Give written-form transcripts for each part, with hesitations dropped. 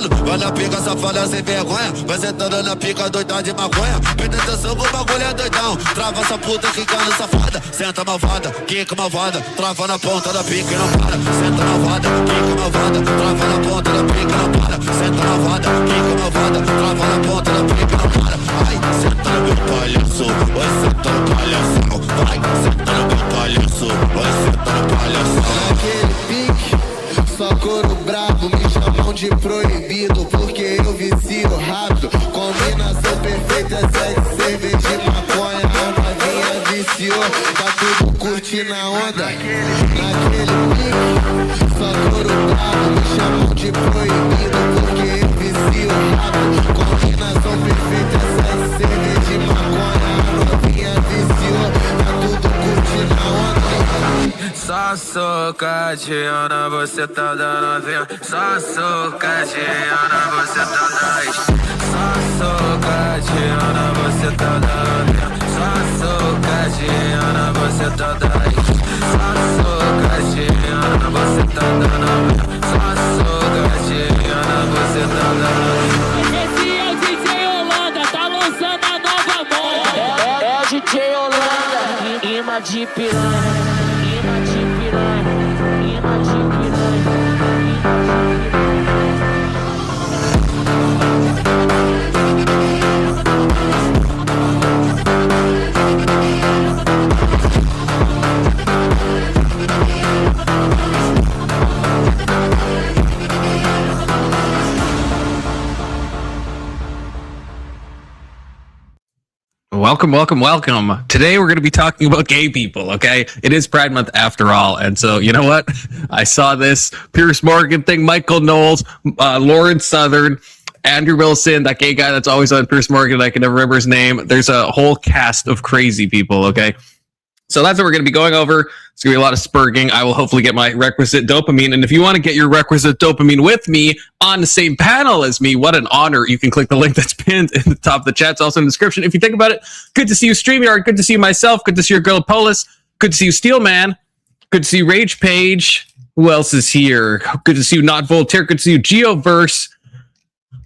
safado. Vai na pica, safada sem vergonha. Vai sentando na pica, doidão de maconha. Presta atenção que o bagulho é doidão. Trava essa puta, quicando safada. Senta malvada, quica malvada. Trava na ponta da pica e não para. Senta malvada, quica malvada. Trava na ponta da pica e não para. Senta malvada, quica malvada. Trava na ponta da pica e não para. Ai, senta no meu palhaço. Vai senta no palhação. Vai, senta no meu palhaço. Vai senta no palhação. Naquele pique, só couro brabo. Me chamam de proibido porque eu vicio rápido. Combinação perfeita, sexo, cerveja de maconha. A novinha viciou, tá tudo curtindo a onda. Naquele pique, só couro brabo. Me chamam de proibido porque eu vicio rápido. Combinação perfeita, sexo, cerveja de maconha. A novinha viciou, tá tudo curtindo a onda. Só socadinha, você tá dando vinho. Só socadinha, você tá dando. Só socadinha, você tá dando vinho. Só socadinha, você tá dando. Só socadinha, você tá dando vinho. Só socadinha, você tá dando. Esse é o DJ Holanda, tá lançando a nova moda. É o DJ Holanda, imã de piranha. Welcome. Today we're going to be talking about gay people, okay? It is Pride Month after all, and so, you know what? I saw this Piers Morgan thing, Michael Knowles, Lauren Southern, Andrew Wilson, that gay guy that's always on Piers Morgan, I can never remember his name. There's a whole cast of crazy people, okay? So that's what we're going to be going over. It's going to be a lot of spurging. I will hopefully get my requisite dopamine. And if you want to get your requisite dopamine with me on the same panel as me, what an honor. You can click the link that's pinned in the top of the chat. It's also in the description. If you think about it, good to see you, StreamYard. Good to see you, myself. Good to see your girl, Polis. Good to see you, Steelman. Good to see you, Rage Page. Who else is here? Good to see you, Not Voltaire. Good to see you, Geoverse.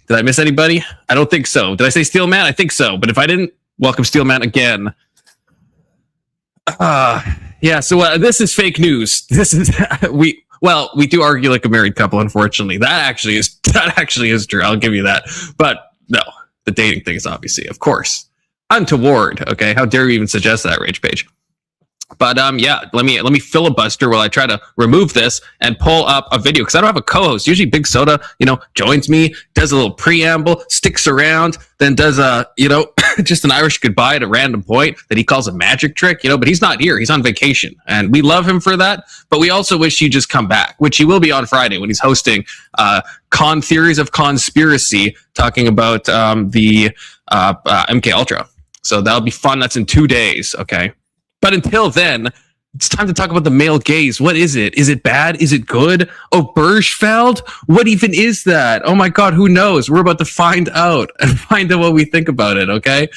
Did I miss anybody? I don't think so. Did I say Steelman? I think so. But if I didn't, welcome Steelman again. Yeah, so this is fake news. This is we do argue like a married couple, unfortunately. That actually is true. I'll give you that. But no, the dating thing is obviously, of course, untoward. Okay, how dare you even suggest that, Rage Page? But yeah, let me filibuster while I try to remove this and pull up a video because I don't have a co-host. Usually Big Soda, joins me, does a little preamble, sticks around, then does a, just an Irish goodbye at a random point that he calls a magic trick, but he's not here. He's on vacation and we love him for that. But we also wish he'd just come back, which he will be on Friday when he's hosting Con Theories of Conspiracy, talking about the MK Ultra. So that'll be fun. That's in 2 days. Okay. But until then, it's time to talk about the male gaze. What is it? Is it bad? Is it good? Oh, Bergefeld? What even is that? Oh my God, who knows? We're about to find out and find out what we think about it, okay?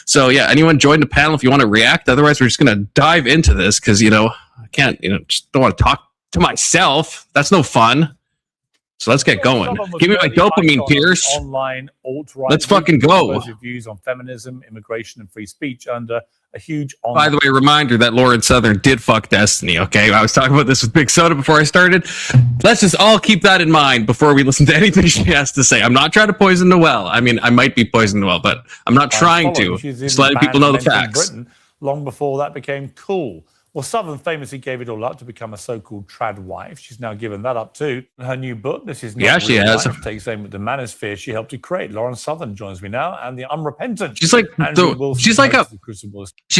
So yeah, anyone join the panel if you want to react. Otherwise, we're just going to dive into this because, I can't, just don't want to talk to myself. That's no fun. So let's get going. Give me my dopamine, Pierce. Online alt-right. Let's fucking go. Views on feminism, immigration, and free speech under a huge. By the way, reminder that Lauren Southern did fuck Destiny. Okay, I was talking about this with Big Soda before I started. Let's just all keep that in mind before we listen to anything she has to say. I'm not trying to poison the well. I mean, I might be poisoning the well, but I'm not trying to. Just letting people know the facts. Britain, long before that became cool. Well, Southern famously gave it all up to become a so-called trad wife. She's now given that up too. Her new book, This Is Not she Real has. Life, takes aim at the manosphere she helped to create. Lauren Southern joins me now, and the unrepentant. She's like she's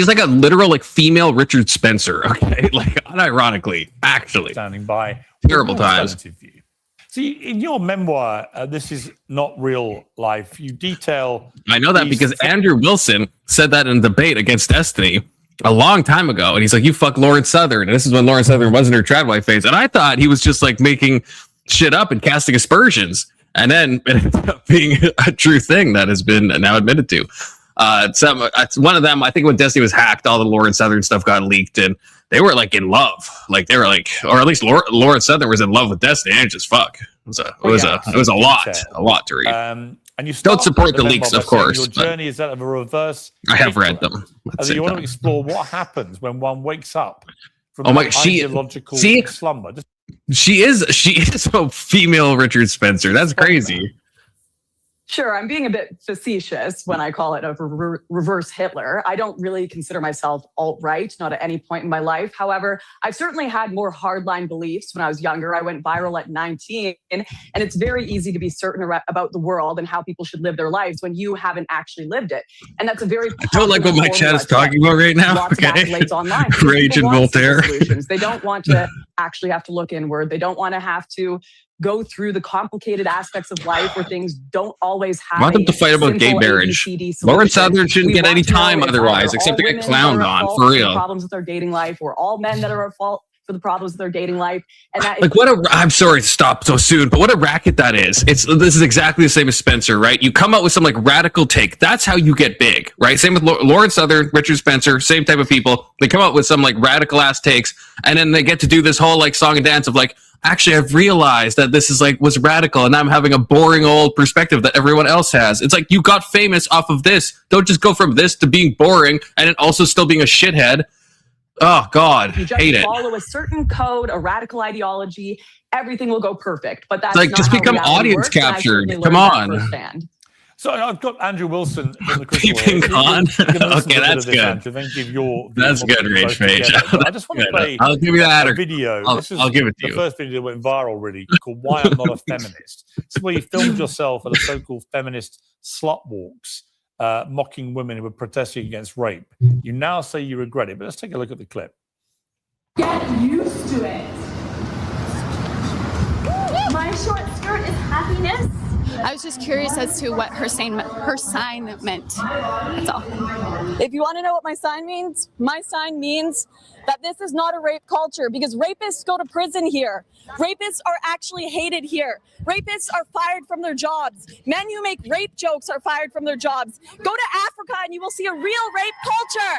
like a literal female Richard Spencer. Okay, unironically, actually, standing by. Terrible times. View. See, in your memoir, This Is Not Real Life, you detail. I know that because Andrew Wilson said that in a debate against Destiny a long time ago, and he's like, "You fuck Lauren Southern," and this is when Lauren Southern was in her trad wife phase, and I thought he was just making shit up and casting aspersions, and then it ended up being a true thing that has been now admitted to. It's one of them. I think when Destiny was hacked, all the Lauren Southern stuff got leaked, and they were in love, they were or at least Lauren Southern was in love with Destiny and just fuck. It was a lot to read. And you Don't support the leaks, of course. Your journey is that of a reverse. I have read them. You want to explore what happens when one wakes up from ideological slumber. She is a female Richard Spencer. That's crazy. Sure, I'm being a bit facetious when I call it a reverse Hitler. I don't really consider myself alt-right, not at any point in my life. However, I've certainly had more hardline beliefs when I was younger. I went viral at 19, and it's very easy to be certain about the world and how people should live their lives when you haven't actually lived it. And that's a very I don't like what my chat is talking about right now. Lots of accolades online. Rage and Voltaire. They don't want to actually have to look inward. They don't want to have to go through the complicated aspects of life where things don't always have. I want them to fight about gay marriage. Lauren Southern shouldn't get any time otherwise, except to get clowned on, for real. Problems with their dating life, or all men that are at fault for the problems of their dating life, and that I'm sorry to stop so soon, but what a racket that is. This is exactly the same as Spencer, right? You come out with some like radical take. That's how you get big, right? Same with Lauren Southern, Richard Spencer, same type of people. They come out with some like radical ass takes, and then they get to do this whole like song and dance of like, actually, I've realized that this is like was radical, and I'm having a boring old perspective that everyone else has. It's like you got famous off of this. Don't just go from this to being boring and then also still being a shithead. Oh God, if you just hate it. Follow a certain code, a radical ideology, everything will go perfect. But that's like not just how become audience works, captured. Come on. So I've got Andrew Wilson from the Peeping on. Okay, that's good. Andrew, then give your that's good, Rage Page. I just want to play I'll give you that a video. I'll give it to you. The first video that went viral, really, called "Why I'm Not a Feminist." It's where you filmed yourself at a so-called feminist slut walks, mocking women who were protesting against rape. You now say you regret it, but let's take a look at the clip. Get used to it. My short skirt is happiness. I was just curious as to what her sign meant. That's all. If you want to know what my sign means that this is not a rape culture, because rapists go to prison here. Rapists are actually hated here. Rapists are fired from their jobs. Men who make rape jokes are fired from their jobs. Go to Africa and you will see a real rape culture.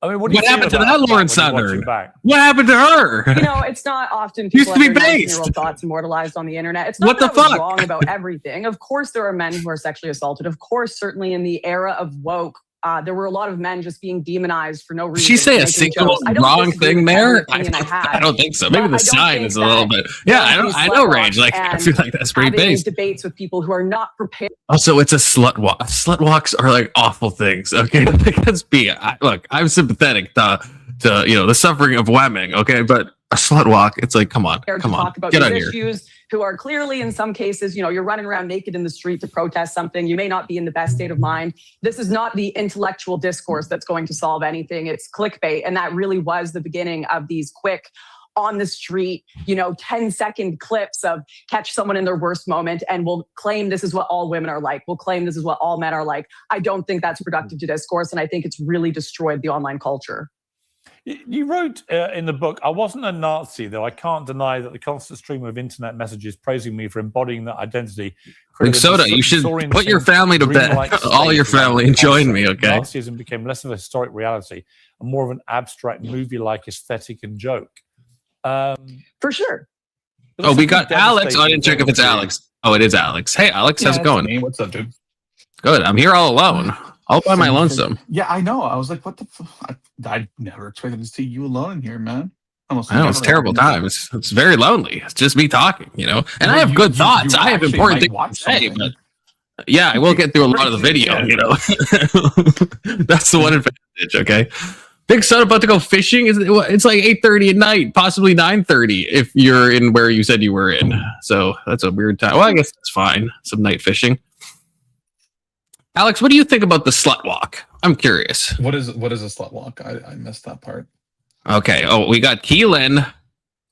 I mean, what happened to that Lauren Southern? What happened to her? You know, it's not often people have their 19-year-old thoughts immortalized on the internet. It's not what the fuck? Wrong about everything. Of course, there are men who are sexually assaulted. Of course, certainly in the era of woke, there were a lot of men just being demonized for no reason. Did she say a single wrong thing there? I don't think so. Maybe the sign is a little bit. Yeah, I know, Rage. Like, I feel like that's pretty based. Debates with people who are not prepared. Also, it's a slut walk. Slut walks are like awful things. Okay, let's be. Look, I'm sympathetic to the suffering of women. Okay, but a slut walk, it's like, come on, get out here. Issues who are clearly, in some cases, you're running around naked in the street to protest something. You may not be in the best state of mind. This is not the intellectual discourse that's going to solve anything. It's clickbait. And that really was the beginning of these quick on the street, 10-second clips of catch someone in their worst moment and we'll claim this is what all women are like. We'll claim this is what all men are like. I don't think that's productive to discourse. And I think it's really destroyed the online culture. You wrote in the book, I wasn't a Nazi, though I can't deny that the constant stream of internet messages praising me for embodying that identity. Big Soda, you should put your family to bed. All your family and join me, okay? Nazism became less of a historic reality and more of an abstract movie-like aesthetic and joke. For sure. Oh, we got Alex. Oh, I didn't check if it's Alex. Oh, it is Alex. Hey, Alex, how's it going? Me. What's up, dude? Good. I'm here all alone. All by my lonesome. Yeah, I know. I was like, what the fuck? I never expected to see you alone in here, man. I know, it's terrible time. It's very lonely. It's just me talking, And I have good thoughts. I have important things to say, but yeah, I will get through a lot of the video, That's the one advantage, okay? Big Sun about to go fishing. It's like 8:30 at night, possibly 9:30 if you're in where you said you were in. So that's a weird time. Well, I guess that's fine. Some night fishing. Alex, what do you think about the slut walk? I'm curious. What is a slut walk? I missed that part. Okay. Oh, we got Keelan.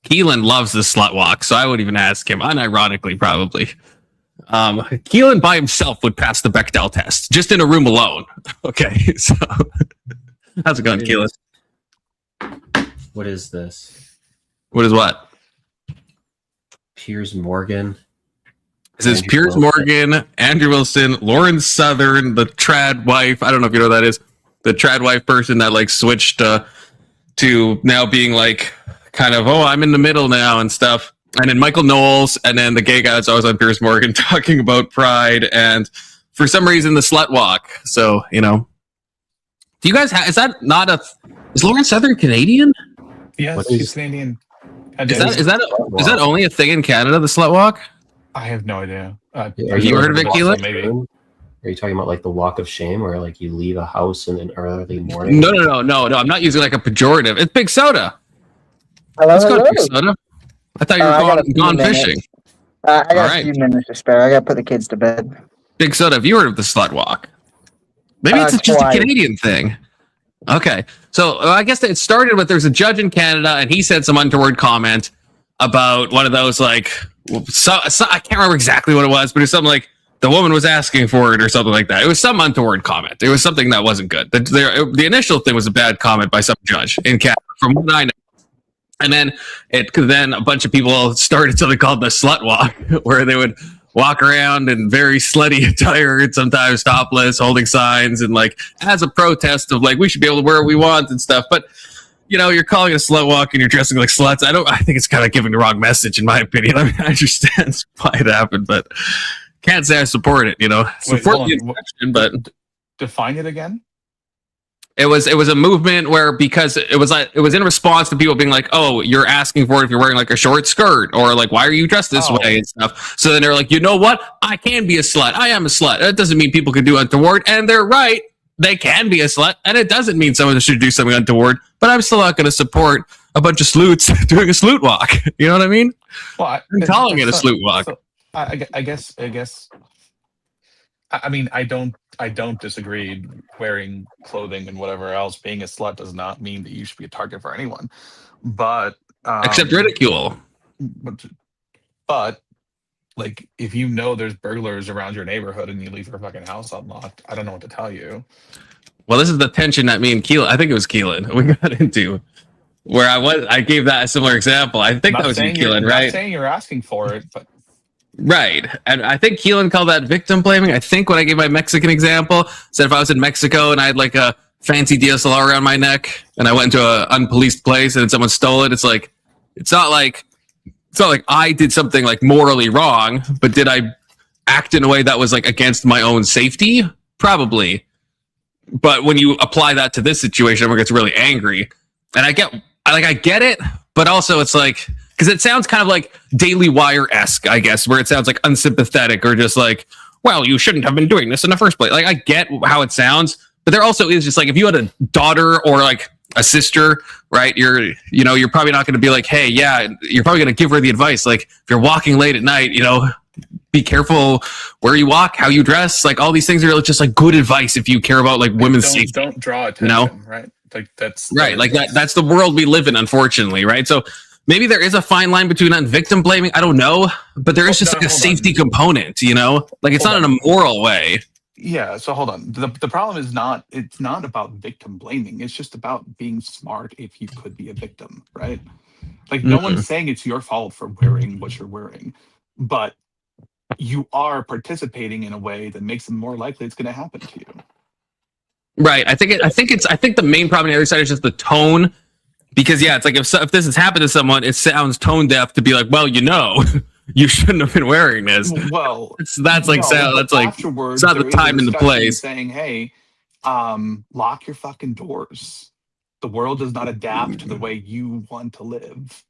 Keelan loves the slut walk, so I would even ask him, unironically, probably. Keelan by himself would pass the Bechdel test, just in a room alone. Okay, so how's it going, Keelan? What is this? What is what? Piers Morgan. This is Piers Morgan, Andrew Wilson, Lauren Southern, the trad wife. I don't know if you know who that is. The trad wife person that like switched to now being like kind of, I'm in the middle now and stuff. and then Michael Knowles, and then the gay guy that's always on Piers Morgan talking about pride, and for some reason the slut walk. So, you know, do you guys have? Is that not a? Is Lauren Southern Canadian? Yes, she's Canadian. Is that only a thing in Canada? The slut walk? I have no idea. Have you heard of it, Keelan? Maybe. Are you talking about like the walk of shame, where like you leave a house in an early morning? No. I'm not using like a pejorative. It's Big Soda. Hello, Let's go to Big Soda. I thought you were gone fishing. I got a few minutes to spare. I got to put the kids to bed. Big Soda, have you heard of the slut walk? Maybe it's just a Canadian thing. Okay. So I guess it started with there's a judge in Canada, and he said some untoward comment about one of those, like, I can't remember exactly what it was, but it was something like the woman was asking for it or something like that. It was some untoward comment. It was something that wasn't good. The initial thing was a bad comment by some judge in Canada, from what I know. And then a bunch of people started something called the slut walk, where they would walk around in very slutty attire and sometimes topless, holding signs, and like as a protest of like we should be able to wear what we want and stuff. But you know, you're calling it a slut walk and you're dressing like sluts. I think it's kind of giving the wrong message, in my opinion. I mean, I understand why it happened, but can't say I support it. You know, support the infection, but define it again. It was a movement where, because it was in response to people being like, oh, you're asking for it if you're wearing like a short skirt, or like, why are you dressed this way and stuff. So then they're like, you know what? I can be a slut. I am a slut. That doesn't mean people can do untoward. And they're right. They can be a slut. And it doesn't mean someone should do something untoward. But I'm still not going to support a bunch of sleuts doing a slut walk. You know what I mean? Well, I'm calling it a slut walk. So I guess. I mean, I don't disagree. Wearing clothing and whatever else, being a slut does not mean that you should be a target for anyone. But except ridicule. But like, if you know there's burglars around your neighborhood and you leave your fucking house unlocked, I don't know what to tell you. Well, this is the tension that me and Keelan, I think it was Keelan, we got into, where I gave that a similar example. I think that was you, Keelan, right? Not saying you're asking for it, but. Right. And I think Keelan called that victim blaming. I think when I gave my Mexican example, said if I was in Mexico and I had like a fancy DSLR around my neck and I went into an unpoliced place and someone stole it, it's not like I did something like morally wrong, but did I act in a way that was like against my own safety? Probably. But when you apply that to this situation, everyone gets really angry. And I get it, but also it's like, because it sounds kind of like Daily Wire-esque, I guess, where it sounds like unsympathetic or just like, well, you shouldn't have been doing this in the first place. Like, I get how it sounds, but there also is just like, if you had a daughter or like a sister, right? You're probably not going to be like, hey, yeah, you're probably going to give her the advice. Like, if you're walking late at night, be careful where you walk, how you dress. Like, all these things are just like good advice if you care about like women's safety. Don't draw attention, right? Like that's right. Like that's the world we live in, unfortunately, right? So maybe there is a fine line between that and victim blaming. I don't know, but there is just like a safety component, like it's not in a moral way. Yeah. So hold on. The problem is it's not about victim blaming. It's just about being smart if you could be a victim, right? Like no one's saying it's your fault for wearing what you're wearing, but you are participating in a way that makes it more likely it's going to happen to you. Right. I think the main problem on the other side is just the tone. Because it's like if this has happened to someone, it sounds tone deaf to be like, well, you shouldn't have been wearing this. Well, it's not the time and the place. Saying, hey, lock your fucking doors. The world does not adapt to the way you want to live.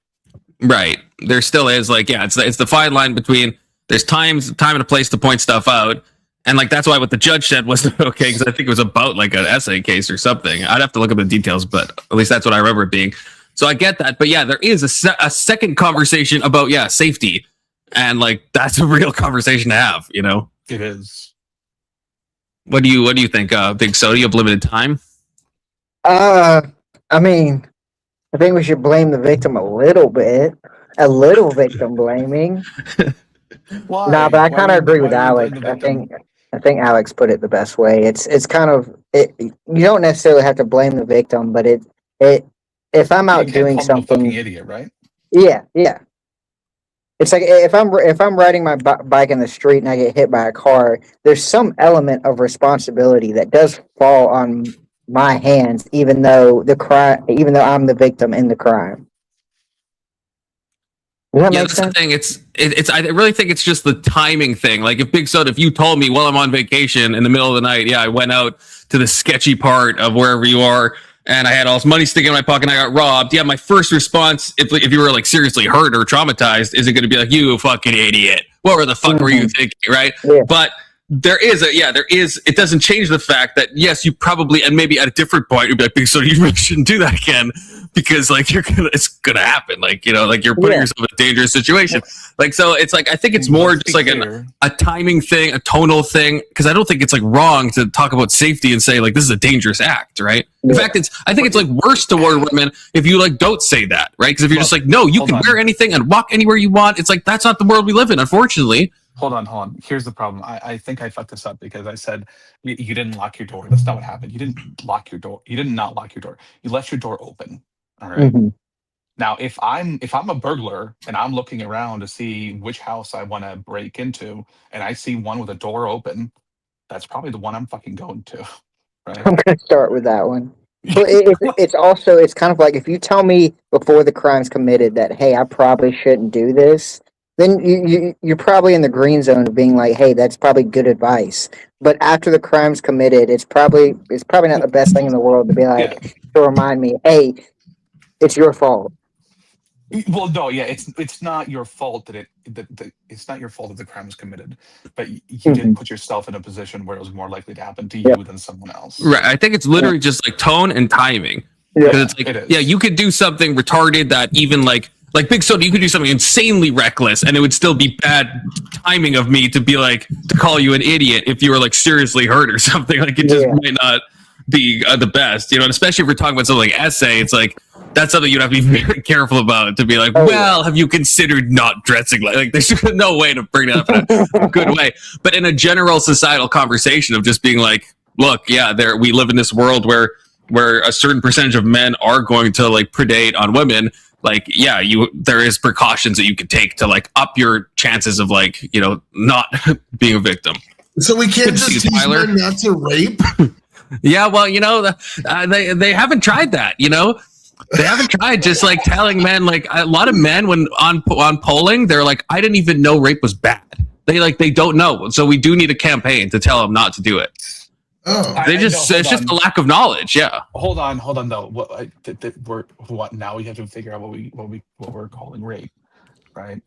Right. There still is it's the fine line between there's time and a place to point stuff out. And like that's why what the judge said wasn't okay, because I think it was about like an essay case or something. I'd have to look up the details, but at least that's what I remember it being. So I get that, but there is a second conversation about safety, and like that's a real conversation to have. It is. What do you think, Big Soda? You have limited time. I mean, I think we should blame the victim a little bit, a little victim blaming. Why? Nah, but I kind of agree with Alex. I think Alex put it the best way. It's kind of you don't necessarily have to blame the victim, but if I'm out doing something, fucking idiot, right? Yeah. It's like if I'm riding my bike in the street and I get hit by a car, there's some element of responsibility that does fall on my hands, even though I'm the victim in the crime. Does that Yeah, make that's the sense? thing. It's. I really think it's just the timing thing. Like if Big Soda, if you told me while I'm on vacation in the middle of the night, yeah, I went out to the sketchy part of wherever you are, and I had all this money sticking in my pocket, and I got robbed. Yeah, my first response, if you were like seriously hurt or traumatized, is it going to be like, you fucking idiot? What the fuck were you thinking, right? Yeah. But there is. It doesn't change the fact that yes, you probably, and maybe at a different point, you'd be like, Big Soda, you really shouldn't do that again. Because like it's gonna happen, like like you're putting yourself in a dangerous situation. Like so, it's like I think it's more just like a timing thing, a tonal thing. Because I don't think it's like wrong to talk about safety and say like this is a dangerous act, right? In fact, I think it's like worse toward women if you like don't say that, right? Because if you're just like no, you can wear anything and walk anywhere you want. It's like that's not the world we live in, unfortunately. Hold on. Here's the problem. I think I fucked this up because I said you didn't lock your door. That's not what happened. You didn't lock your door. You did not lock your door. You left your door open. All right. Mm-hmm. Now, if I'm a burglar and I'm looking around to see which house I want to break into, and I see one with a door open, that's probably the one I'm fucking going to. Right? I'm gonna start with that one. But it's kind of like if you tell me before the crime's committed that hey, I probably shouldn't do this, then you're probably in the green zone of being like, hey, that's probably good advice. But after the crime's committed, it's probably not the best thing in the world to be like to remind me, hey, it's your fault. Well, no, yeah, it's not your fault that it's not your fault that the crime was committed, but you did put yourself in a position where it was more likely to happen to you than someone else. Right. I think it's literally just like tone and timing. Because it's like, you could do something retarded that even like Big Soda, you could do something insanely reckless and it would still be bad timing of me to be like, to call you an idiot if you were like seriously hurt or something. Like it just might not be the best, and especially if we're talking about something like essay, it's like, that's something you'd have to be very careful about to be like, have you considered not dressing like there's no way to bring that up in a good way. But in a general societal conversation of just being like, look, we live in this world where a certain percentage of men are going to like predate on women. Like, there is precautions that you could take to like up your chances of like, not being a victim. So we can't just teach men not to rape. Yeah, well, they haven't tried that. They haven't tried just like telling men, like a lot of men when on polling, they're like, I didn't even know rape was bad. They don't know. So we do need a campaign to tell them not to do it. Oh, it's just a lack of knowledge. Yeah. Hold on though. What now we have to figure out what we're calling rape, right?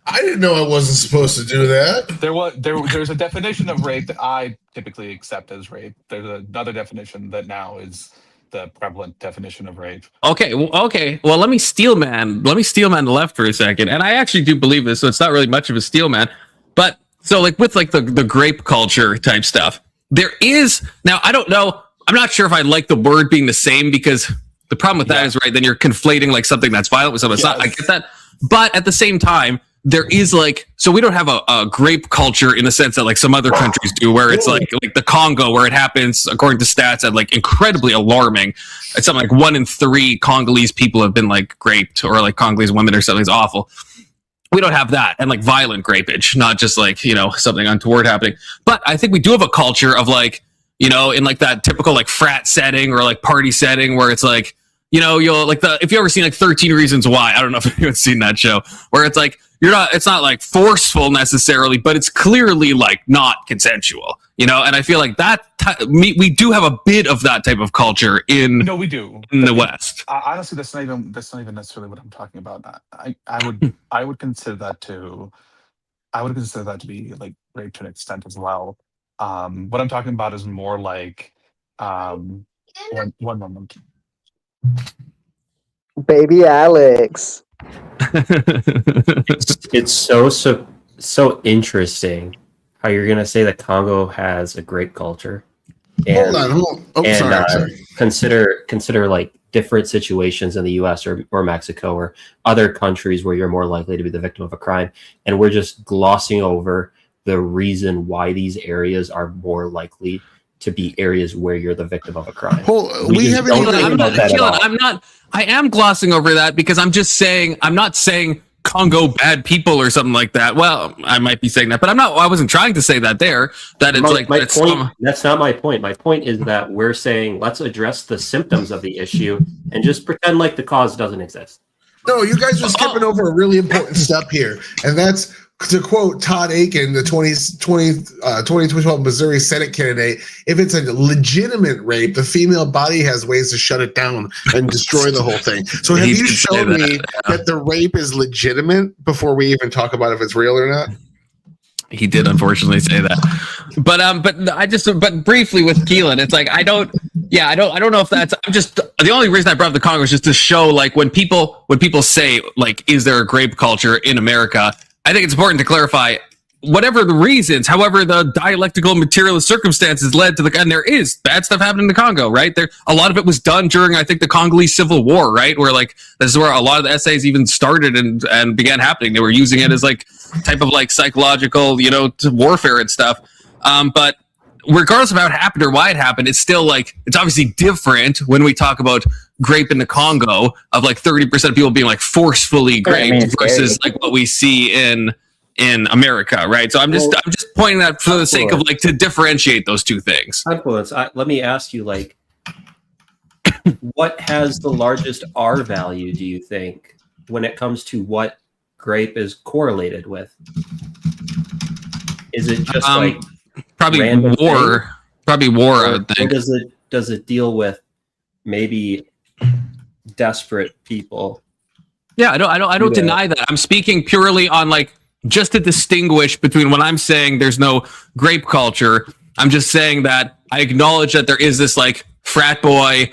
I didn't know I wasn't supposed to do that. There's a definition of rape that I typically accept as rape. There's another definition that now is the prevalent definition of rape. Okay. Well, let me steel man the left for a second. And I actually do believe this, so it's not really much of a steel man. But so like with like the grape culture type stuff, there is now, I don't know. I'm not sure if I like the word being the same because the problem with that is right. Then you're conflating like something that's violent with something that's not. I get that. But at the same time, there is like, so we don't have a grape culture in the sense that like some other countries do, where it's like the Congo, where it happens according to stats at like incredibly alarming. It's something like 1 in 3 Congolese people have been like raped, or like Congolese women or something. It's awful. We don't have that, and like violent grapage, not just like something untoward happening. But I think we do have a culture of like in like that typical like frat setting or like party setting where it's like you'll like if you ever seen like 13 Reasons Why, I don't know if anyone's seen that show, where it's like it's not like forceful necessarily, but it's clearly like not consensual, and I feel like that we do have a bit of that type of culture in we do in the West. Honestly, that's not even necessarily what I'm talking about. I would consider that to be like rape to an extent as well. What I'm talking about is more like one moment. Baby Alex. It's so interesting how you're gonna say that Congo has a great culture, and hold on. Sorry. consider like different situations in the U.S. or Mexico or other countries where you're more likely to be the victim of a crime, and we're just glossing over the reason why these areas are more likely to be areas where you're the victim of a crime. I am glossing over that because I'm just saying, I'm not saying Congo bad people or something like that. Well, I might be saying that, but I wasn't trying to say that there. That it's my point. That's not my point. My point is that we're saying let's address the symptoms of the issue and just pretend like the cause doesn't exist. No, you guys are skipping over a really important step here, and that's to quote Todd Aiken, the 2012 Missouri Senate candidate. If it's a legitimate rape, the female body has ways to shut it down and destroy the whole thing. So have you shown me that the rape is legitimate before we even talk about if it's real or not? He did unfortunately say that, but briefly with Keelan, it's like I don't know if that's. I'm just the only reason I brought up the Congo is just to show like when people say like, is there a grape culture in America? I think it's important to clarify whatever the reasons, however the dialectical materialist circumstances led to and there is bad stuff happening in the Congo, right? There, a lot of it was done during, I think, the Congolese Civil War, right? Where like, this is where a lot of the essays even started and began happening. They were using it as like type of like psychological, warfare and stuff. But regardless of how it happened or why it happened, it's still like, it's obviously different when we talk about grape in the Congo of like 30% of people being like forcefully raped versus like what we see in America, right? So I'm just pointing that for the sake of like to differentiate those two things. Influence. Let me ask you, like, what has the largest R value, do you think, when it comes to what grape is correlated with? Is it just like probably war? Thing? Probably war, I would think. Or does it deal with maybe desperate people? Yeah, I don't deny that. I'm speaking purely on like just to distinguish between when I'm saying there's no grape culture. I'm just saying that I acknowledge that there is this like frat boy,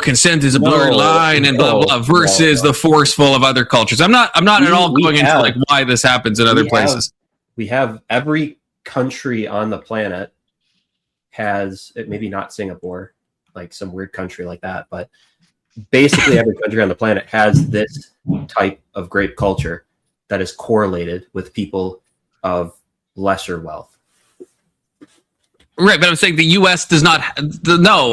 consent is a blurred line and blah blah versus the forceful of other cultures. I'm not at all going into like why this happens in other places. We have every country on the planet has, maybe not Singapore, like some weird country like that, but basically every country on the planet has this type of grape culture that is correlated with people of lesser wealth. Right, but I'm saying the U.S. does not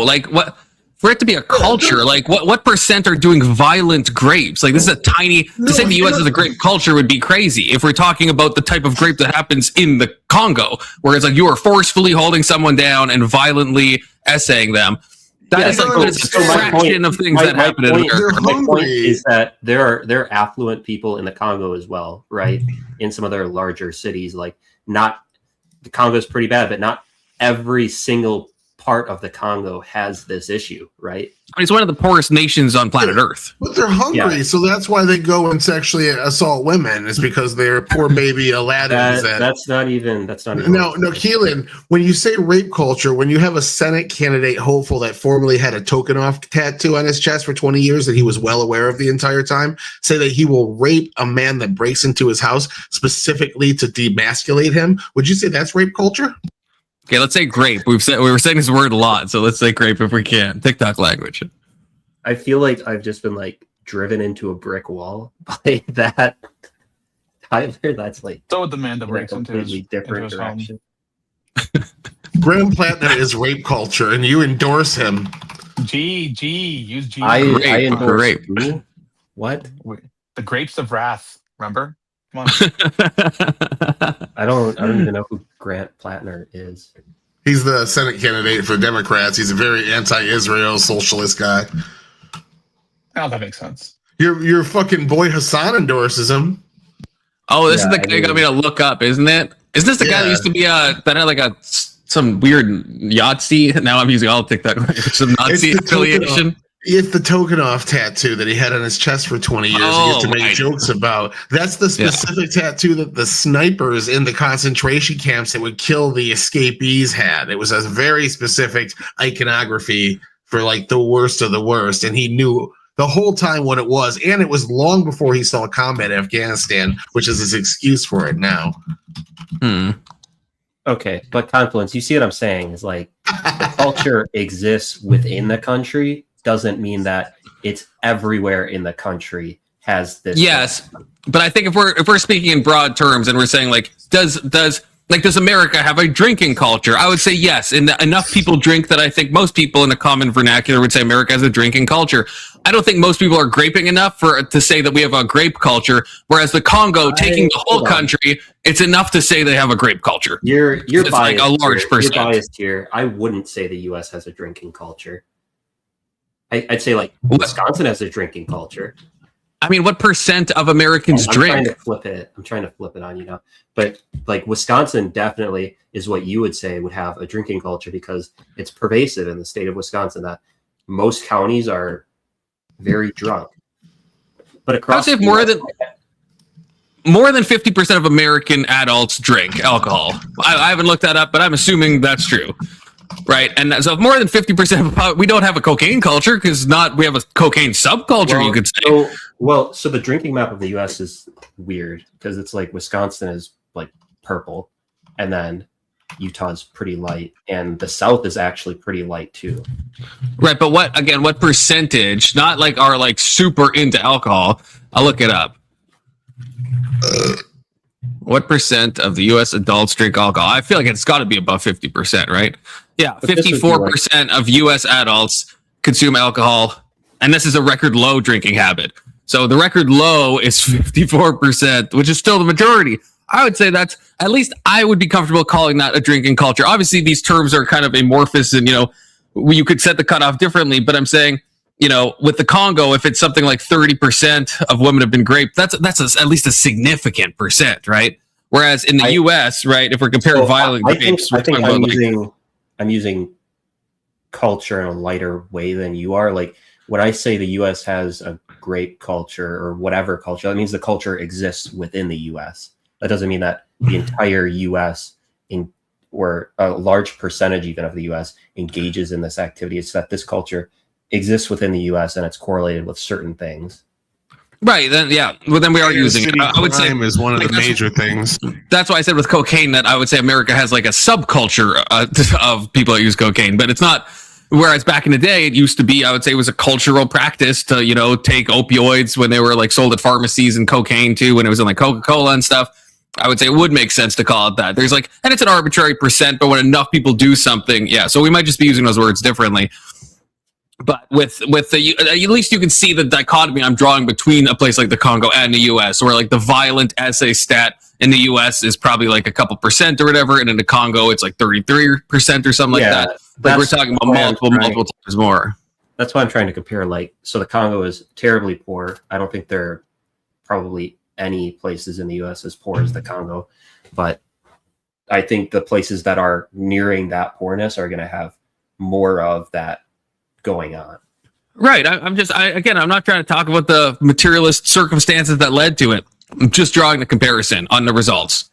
like what for it to be a culture. Like what percent are doing violent grapes? Like this is a tiny. To say the U.S. is a grape culture would be crazy if we're talking about the type of grape that happens in the Congo, where it's like you are forcefully holding someone down and violently essaying them. That is like a fraction of things that happen in America. My point is that there are affluent people in the Congo as well, right? In some of their larger cities, like the Congo is pretty bad, but not every single part of the Congo has this issue, right? I mean, it's one of the poorest nations on planet Earth. But they're hungry, so that's why they go and sexually assault women. Is because they're poor baby Aladdins. That's not even. No, Keelan. When you say rape culture, when you have a Senate candidate hopeful that formerly had a Tokenov tattoo on his chest for 20 years that he was well aware of the entire time, say that he will rape a man that breaks into his house specifically to demasculate him, would you say that's rape culture? Okay, let's say grape. We were saying this word a lot, so let's say grape if we can. TikTok language. I feel like I've just been like driven into a brick wall by that. Tyler, that's like so with the man that breaks into his different direction. Graham Plattner is rape culture, and you endorse him. Use G. I endorse grape. What? The grapes of wrath. Remember? Come on. I don't even know who Grant Plattner is. He's the Senate candidate for Democrats. He's a very anti-Israel socialist guy. Oh, that makes sense. Your fucking boy Hassan endorses him. Oh, this is the guy you got me to look up, isn't it? Isn't this the guy that used to be that had like some weird Yahtzee? Now I'm using all TikTok language. Some Nazi affiliation. It's the Tokenov tattoo that he had on his chest for 20 years. He used to make jokes about. That's the specific tattoo that the snipers in the concentration camps that would kill the escapees had. It was a very specific iconography for like the worst of the worst. And he knew the whole time what it was. And it was long before he saw combat in Afghanistan, which is his excuse for it now. Okay, but Confluence, you see what I'm saying? Is like the culture exists within the country. Doesn't mean that it's everywhere in the country has this. Yes, but I think if we're speaking in broad terms and we're saying like does America have a drinking culture? I would say yes. And enough people drink that I think most people in the common vernacular would say America has a drinking culture. I don't think most people are graping enough to say that we have a grape culture. Whereas the Congo, taking the whole country, it's enough to say they have a grape culture. You're biased, like a large percent. You're biased here. I wouldn't say the U.S. has a drinking culture. I'd say like Wisconsin has a drinking culture. I mean, what percent of Americans drink? I'm trying to flip it on you now. But like Wisconsin definitely is what you would say would have a drinking culture because it's pervasive in the state of Wisconsin that most counties are very drunk. But across I would say more than 50% of American adults drink alcohol. I haven't looked that up, but I'm assuming that's true. Right. And so if more than 50%, we don't have a cocaine culture because we have a cocaine subculture, you could say. So the drinking map of the U.S. is weird because it's like Wisconsin is like purple and then Utah's pretty light and the South is actually pretty light too. Right. But what percentage, not like are like super into alcohol. I'll look it up. What percent of the U.S. adults drink alcohol? I feel like it's got to be above 50%, right? Yeah, 54% of U.S. adults consume alcohol, and this is a record low drinking habit. So the record low is 54%, which is still the majority. I would say that's, at least I would be comfortable calling that a drinking culture. Obviously, these terms are kind of amorphous, and, you could set the cutoff differently, but I'm saying, with the Congo, if it's something like 30% of women have been raped, that's at least a significant percent, right? Whereas in the U.S., right, if we're comparing violent rapes, I'm using culture in a lighter way than you are. Like when I say the U.S. has a grape culture or whatever culture, that means the culture exists within the U.S. That doesn't mean that the entire U.S. or a large percentage even of the U.S. engages in this activity. It's that this culture exists within the U.S. and it's correlated with certain things. Right. Then, yeah. Well, then we are using it. I would say is one of the major things. That's why I said with cocaine that I would say America has like a subculture of people that use cocaine, but it's not. Whereas back in the day, it used to be, I would say, it was a cultural practice to, take opioids when they were like sold at pharmacies and cocaine too, when it was in like Coca-Cola and stuff. I would say it would make sense to call it that. There's like, and it's an arbitrary percent, but when enough people do something, yeah. So we might just be using those words differently. But with the, at least you can see the dichotomy I'm drawing between a place like the Congo and the U.S., where like the violent essay stat in the U.S. is probably like a couple percent or whatever, and in the Congo it's like 33% or something like that. Like we're talking about multiple times more. That's why I'm trying to compare. Like, so the Congo is terribly poor. I don't think there are probably any places in the U.S. as poor as the Congo, but I think the places that are nearing that poorness are going to have more of that going on. Right. I'm not trying to talk about the materialist circumstances that led to it. I'm just drawing the comparison on the results.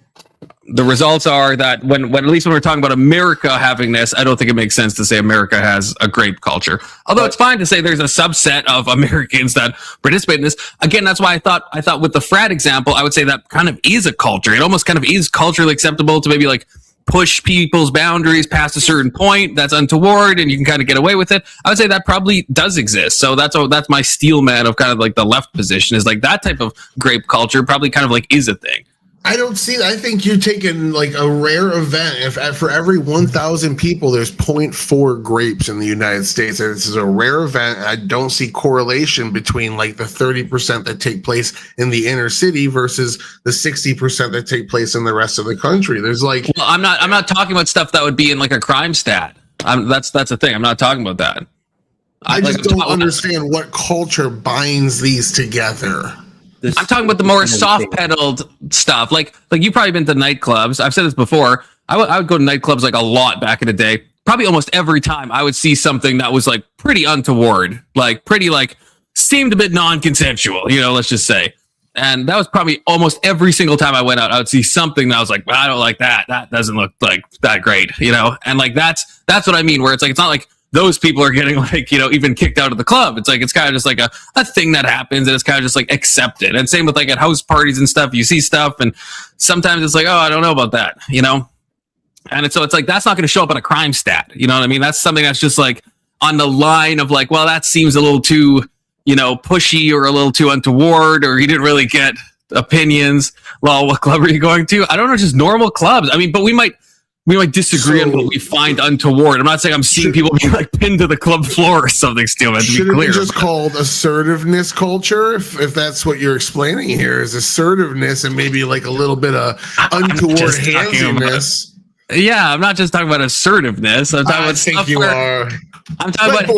The results are that when at least when we're talking about America having this, I don't think it makes sense to say America has a grape culture. Although it's fine to say there's a subset of Americans that participate in this. Again, that's why I thought with the frat example, I would say that kind of is a culture. It almost kind of is culturally acceptable to maybe like push people's boundaries past a certain point that's untoward and you can kind of get away with it. I would say that probably does exist. So that's my steel man of kind of like the left position, is like that type of grape culture probably kind of like is a thing. I don't see that. I think you're taking like a rare event. If for every 1,000 people, there's 0.4 grapes in the United States. This is a rare event. I don't see correlation between like the 30% that take place in the inner city versus the 60% that take place in the rest of the country. There's like, well, I'm not talking about stuff that would be in like a crime stat. That's the thing. I'm not talking about that. I just don't understand what culture binds these together. I'm talking about the more soft-pedaled stuff. Like you've probably been to nightclubs. I've said this before. I would go to nightclubs like a lot back in the day. Probably almost every time I would see something that was like pretty untoward, like pretty like seemed a bit non-consensual, let's just say. And that was probably almost every single time I went out, I would see something that I was like, I don't like that. That doesn't look like that great, And like that's what I mean, where it's not like those people are getting like, even kicked out of the club. It's like, it's kind of just like a thing that happens and it's kind of just like accepted. And same with like at house parties and stuff, you see stuff and sometimes it's like, oh, I don't know about that, And so it's like, that's not going to show up on a crime stat. You know what I mean? That's something that's just like on the line of like, well, that seems a little too, pushy or a little too untoward, or you didn't really get opinions. Well, what club are you going to? I don't know, just normal clubs. I mean, but we might disagree on what we find untoward. I'm not saying I'm seeing people be like pinned to the club floor or something, Steelman, to be clear. Should it be just called assertiveness culture? If that's what you're explaining here, is assertiveness and maybe like a little bit of untoward handsiness. Yeah, I'm not just talking about assertiveness. I'm talking about stuff where I'm talking about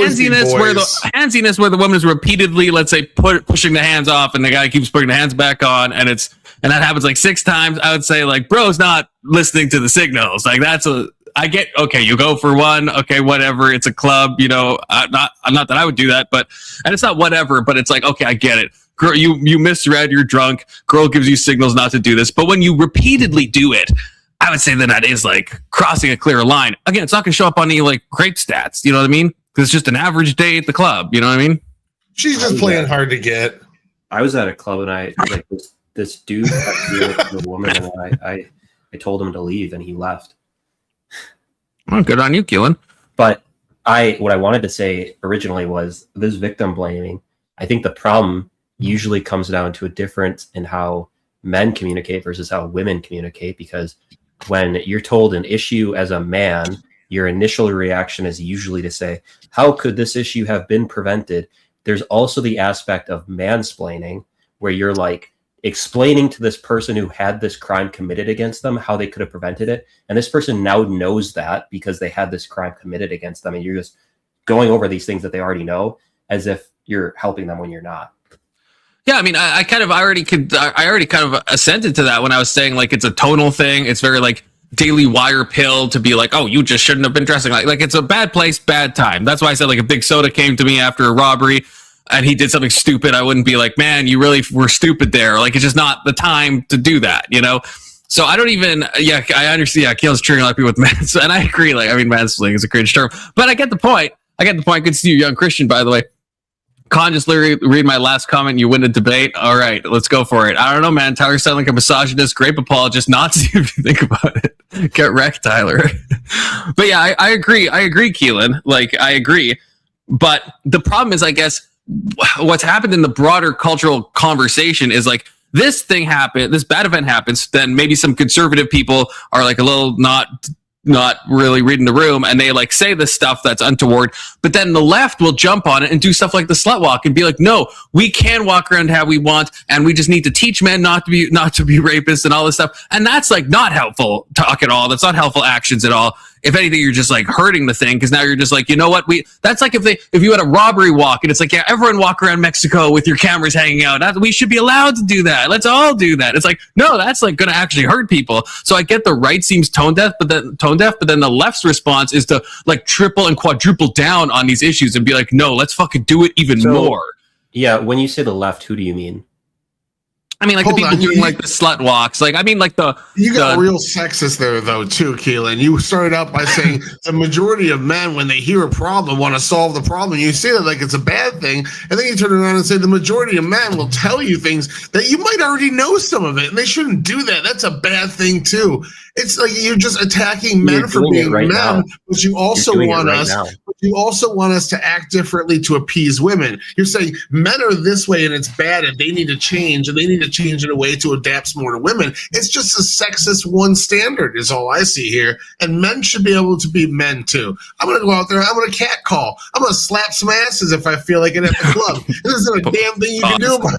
handsiness where the woman is repeatedly, let's say, pushing the hands off, and the guy keeps putting the hands back on, and that happens like 6 times. I would say, like, bro's not listening to the signals. Like, I get, okay, you go for one, okay, whatever. It's a club, you know. I'm not that I would do that, and it's not whatever, but it's like, okay, I get it. Girl, you misread, you're drunk. Girl gives you signals not to do this, but when you repeatedly do it, I would say that is like crossing a clear line. Again, it's not going to show up on any like grape stats. You know what I mean? Because it's just an average day at the club. You know what I mean? She's just playing hard to get. I was at a club and I like this dude the woman, and I told him to leave and he left. Oh, good on you, Keelan. But what I wanted to say originally was this victim blaming. I think the problem usually comes down to a difference in how men communicate versus how women communicate, because when you're told an issue as a man, your initial reaction is usually to say, how could this issue have been prevented? There's also the aspect of mansplaining, where you're like explaining to this person who had this crime committed against them how they could have prevented it. And this person now knows that because they had this crime committed against them. And you're just going over these things that they already know as if you're helping them when you're not. Yeah, I mean, I already kind of assented to that when I was saying, like, it's a tonal thing. It's very like Daily Wire pill to be like, oh, you just shouldn't have been dressing like it's a bad place, bad time. That's why I said, like, a Big Soda came to me after a robbery and he did something stupid. I wouldn't be like, man, you really were stupid there. Like, it's just not the time to do that, you know? So I don't even, I understand. Yeah, Keel's triggering a lot of people with mans, and I agree. Like, I mean, mansplaining is a cringe term, but I get the point. Good to see you, young Christian, by the way. Con, just literally read my last comment. You win the debate. All right, let's go for it. I don't know, man. Tyler sounded like a misogynist, grape apologist, Nazi, if you think about it. Get wrecked, Tyler. But yeah, I agree. I agree, Keelan. Like, I agree. But the problem is, I guess, what's happened in the broader cultural conversation is like, this thing happened, this bad event happens, then maybe some conservative people are like a little not really reading the room, and they like say this stuff that's untoward, but then the left will jump on it and do stuff like the slut walk and be like, no, we can walk around how we want, and we just need to teach men not to be rapists and all this stuff. And that's like not helpful talk at all. That's not helpful actions at all. If anything, you're just like hurting the thing, because now you're just like, you know what? That's like if you had a robbery walk and it's like, yeah, everyone walk around Mexico with your cameras hanging out. We should be allowed to do that. Let's all do that. It's like, no, that's like going to actually hurt people. So I get the right seems tone deaf, but then the left's response is to like triple and quadruple down on these issues and be like, no, let's fucking do it even more. Yeah, when you say the left, who do you mean? I mean, like the people doing like the slut walks. Like, I mean, like you got real sexist there, though, too, Keelan. You started out by saying the majority of men, when they hear a problem, want to solve the problem. You say that like it's a bad thing, and then you turn around and say the majority of men will tell you things that you might already know some of it, and they shouldn't do that. That's a bad thing, too. It's like you're just attacking men for being men, but you also want us to act differently to appease women. You're saying men are this way and it's bad and they need to change, and they need to change in a way to adapt more to women. It's just a sexist one standard is all I see here, and men should be able to be men too. I'm going to go out there, I'm going to catcall, I'm going to slap some asses if I feel like it at the club. This isn't a damn thing you can do about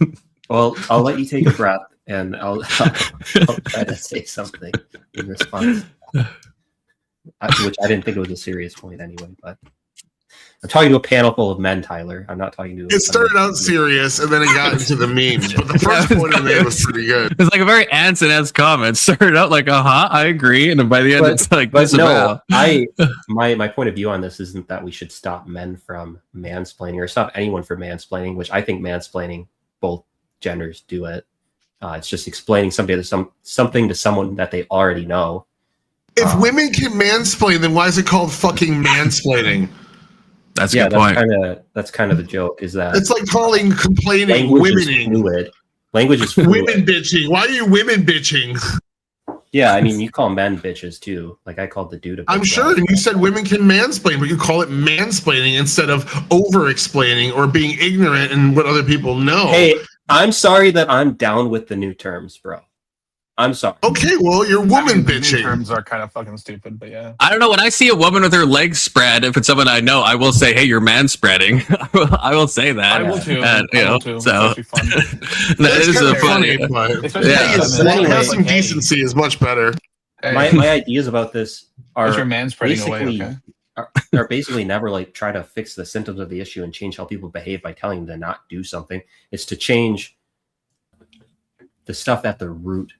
it. Well, I'll let you take a breath, and I'll try to say something in response, which I didn't think it was a serious point anyway. But I'm talking to a panel full of men, Tyler. I'm not talking to. It started out serious, and then it got into the memes. But the first point I made was pretty good. It's like a very Anson-esque comment. Started out like, I agree, and then by the end, it's like, but no, my point of view on this isn't that we should stop men from mansplaining or stop anyone from mansplaining, which I think mansplaining, both genders do it. It's just explaining something to someone that they already know. If women can mansplain, then why is it called fucking mansplaining? That's a good point. That's kind of the joke. Is that it's like calling complaining womening. Language is fluid. Women bitching. Why are you women bitching? Yeah, I mean, you call men bitches too. Like I called the dude a bitch. I'm sure, and you said women can mansplain, but you call it mansplaining instead of over-explaining or being ignorant in what other people know. Hey, I'm sorry that I'm down with the new terms, bro. I'm sorry. Okay, well, you're woman bitching. New terms are kind of fucking stupid, but yeah. I don't know. When I see a woman with her legs spread, if it's someone I know, I will say, "Hey, you're manspreading." I will say that. I will too. And, I will too. So That'd be fun. That is a funny. Have some decency is much better. My ideas about this are your manspreading away. Okay. are basically never like try to fix the symptoms of the issue and change how people behave by telling them to not do something. It's to change the stuff at the root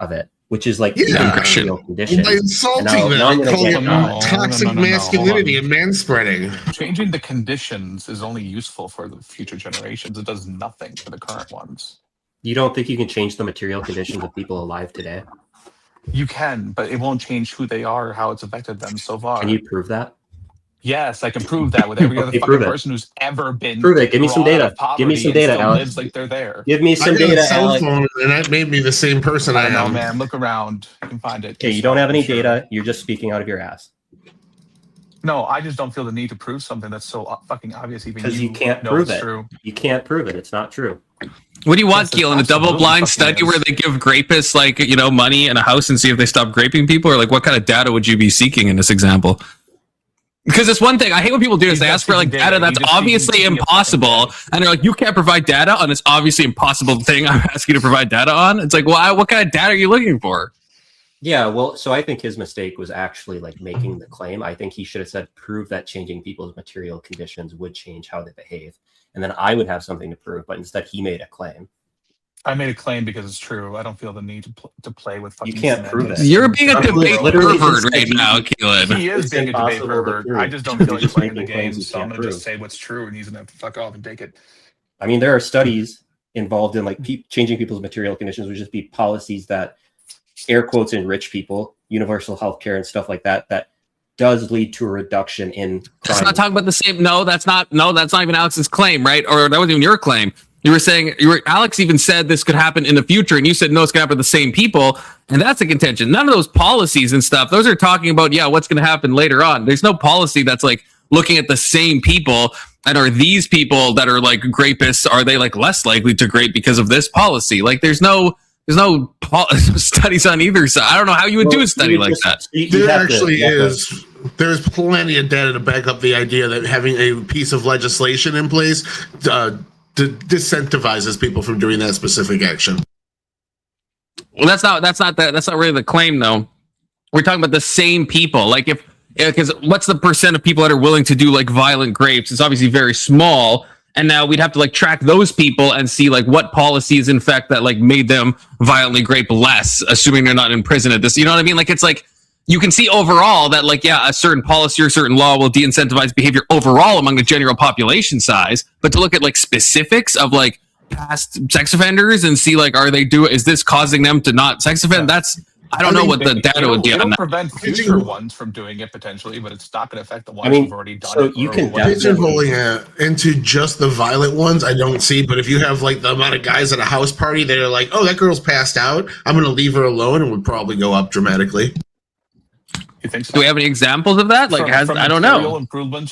of it, which is like condition. By insulting them, calling it toxic masculinity and manspreading. Changing the conditions is only useful for the future generations. It does nothing for the current ones. You don't think you can change the material conditions of people alive today? You can, but it won't change who they are or how it's affected them so far. Can you prove that? Yes, I can prove that with every other fucking person who's ever been. Prove it. Give me some data. Give me some data, Alex. Lives like they're there. Give me some data, Alex. And that made me the same person I know, am. man. Look around. You can find it. Okay, you don't have any data. You're just speaking out of your ass. No, I just don't feel the need to prove something that's so fucking obvious. Even because you can't prove it. True. You can't prove it. It's not true. What do you want, Keelan? A double-blind study where they give grapists, like, you know, money and a house and see if they stop raping people? Or, like, what kind of data would you be seeking in this example? Because it's one thing. I hate when people do this. They ask for, like, data that's obviously impossible. And they're like, you can't provide data on this obviously impossible thing I'm asking you to provide data on? It's like, well, what kind of data are you looking for? Yeah, well, so I think his mistake was actually, like, making the claim. I think he should have said, prove that changing people's material conditions would change how they behave. And then I would have something to prove, but instead he made a claim. I made a claim because it's true. I don't feel the need to play with fucking. You can't prove it. You're being a debate pervert right now, Keelan. He is being a debate pervert. I just don't feel like playing the game, so I'm going to just say what's true, and he's going to have to fuck off and take it. I mean, there are studies involved in like changing people's material conditions, would just be policies that, air quotes, enrich people, universal health care and stuff like that, that does lead to a reduction in crime. That's not talking about the same. No, that's not even Alex's claim, right? Or that wasn't even your claim. You were saying, Alex even said this could happen in the future, and you said, no, it's going to happen to the same people, and that's a contention. None of those policies and stuff, those are talking about, what's going to happen later on. There's no policy that's, like, looking at the same people, and are these people that are, like, grapists, are they, like, less likely to grape because of this policy? Like, there's no studies on either side. I don't know how you would do a study like that. There actually is. There's plenty of data to back up the idea that having a piece of legislation in place disincentivizes people from doing that specific action. Well, that's not really the claim, though. We're talking about the same people. Like, because what's the percent of people that are willing to do, like, violent grapes? It's obviously very small. And now we'd have to, like, track those people and see, like, what policies, in fact, that, like, made them violently grape less, assuming they're not in prison at this. You know what I mean? Like, it's like, you can see overall that, like, a certain policy or a certain law will de-incentivize behavior overall among the general population size. But to look at, like, specifics of, like, past sex offenders and see, like, is this causing them to not sex offend? I don't know what the data would be on that. Prevent future ones from doing it potentially, but it's not going to affect the ones who've already done it. You can pigeonholing it into just the violent ones. I don't see, but if you have, like, the amount of guys at a house party that are like, "Oh, that girl's passed out, I'm going to leave her alone," it would probably go up dramatically. You think so? Do we have any examples of that? Like, I don't know.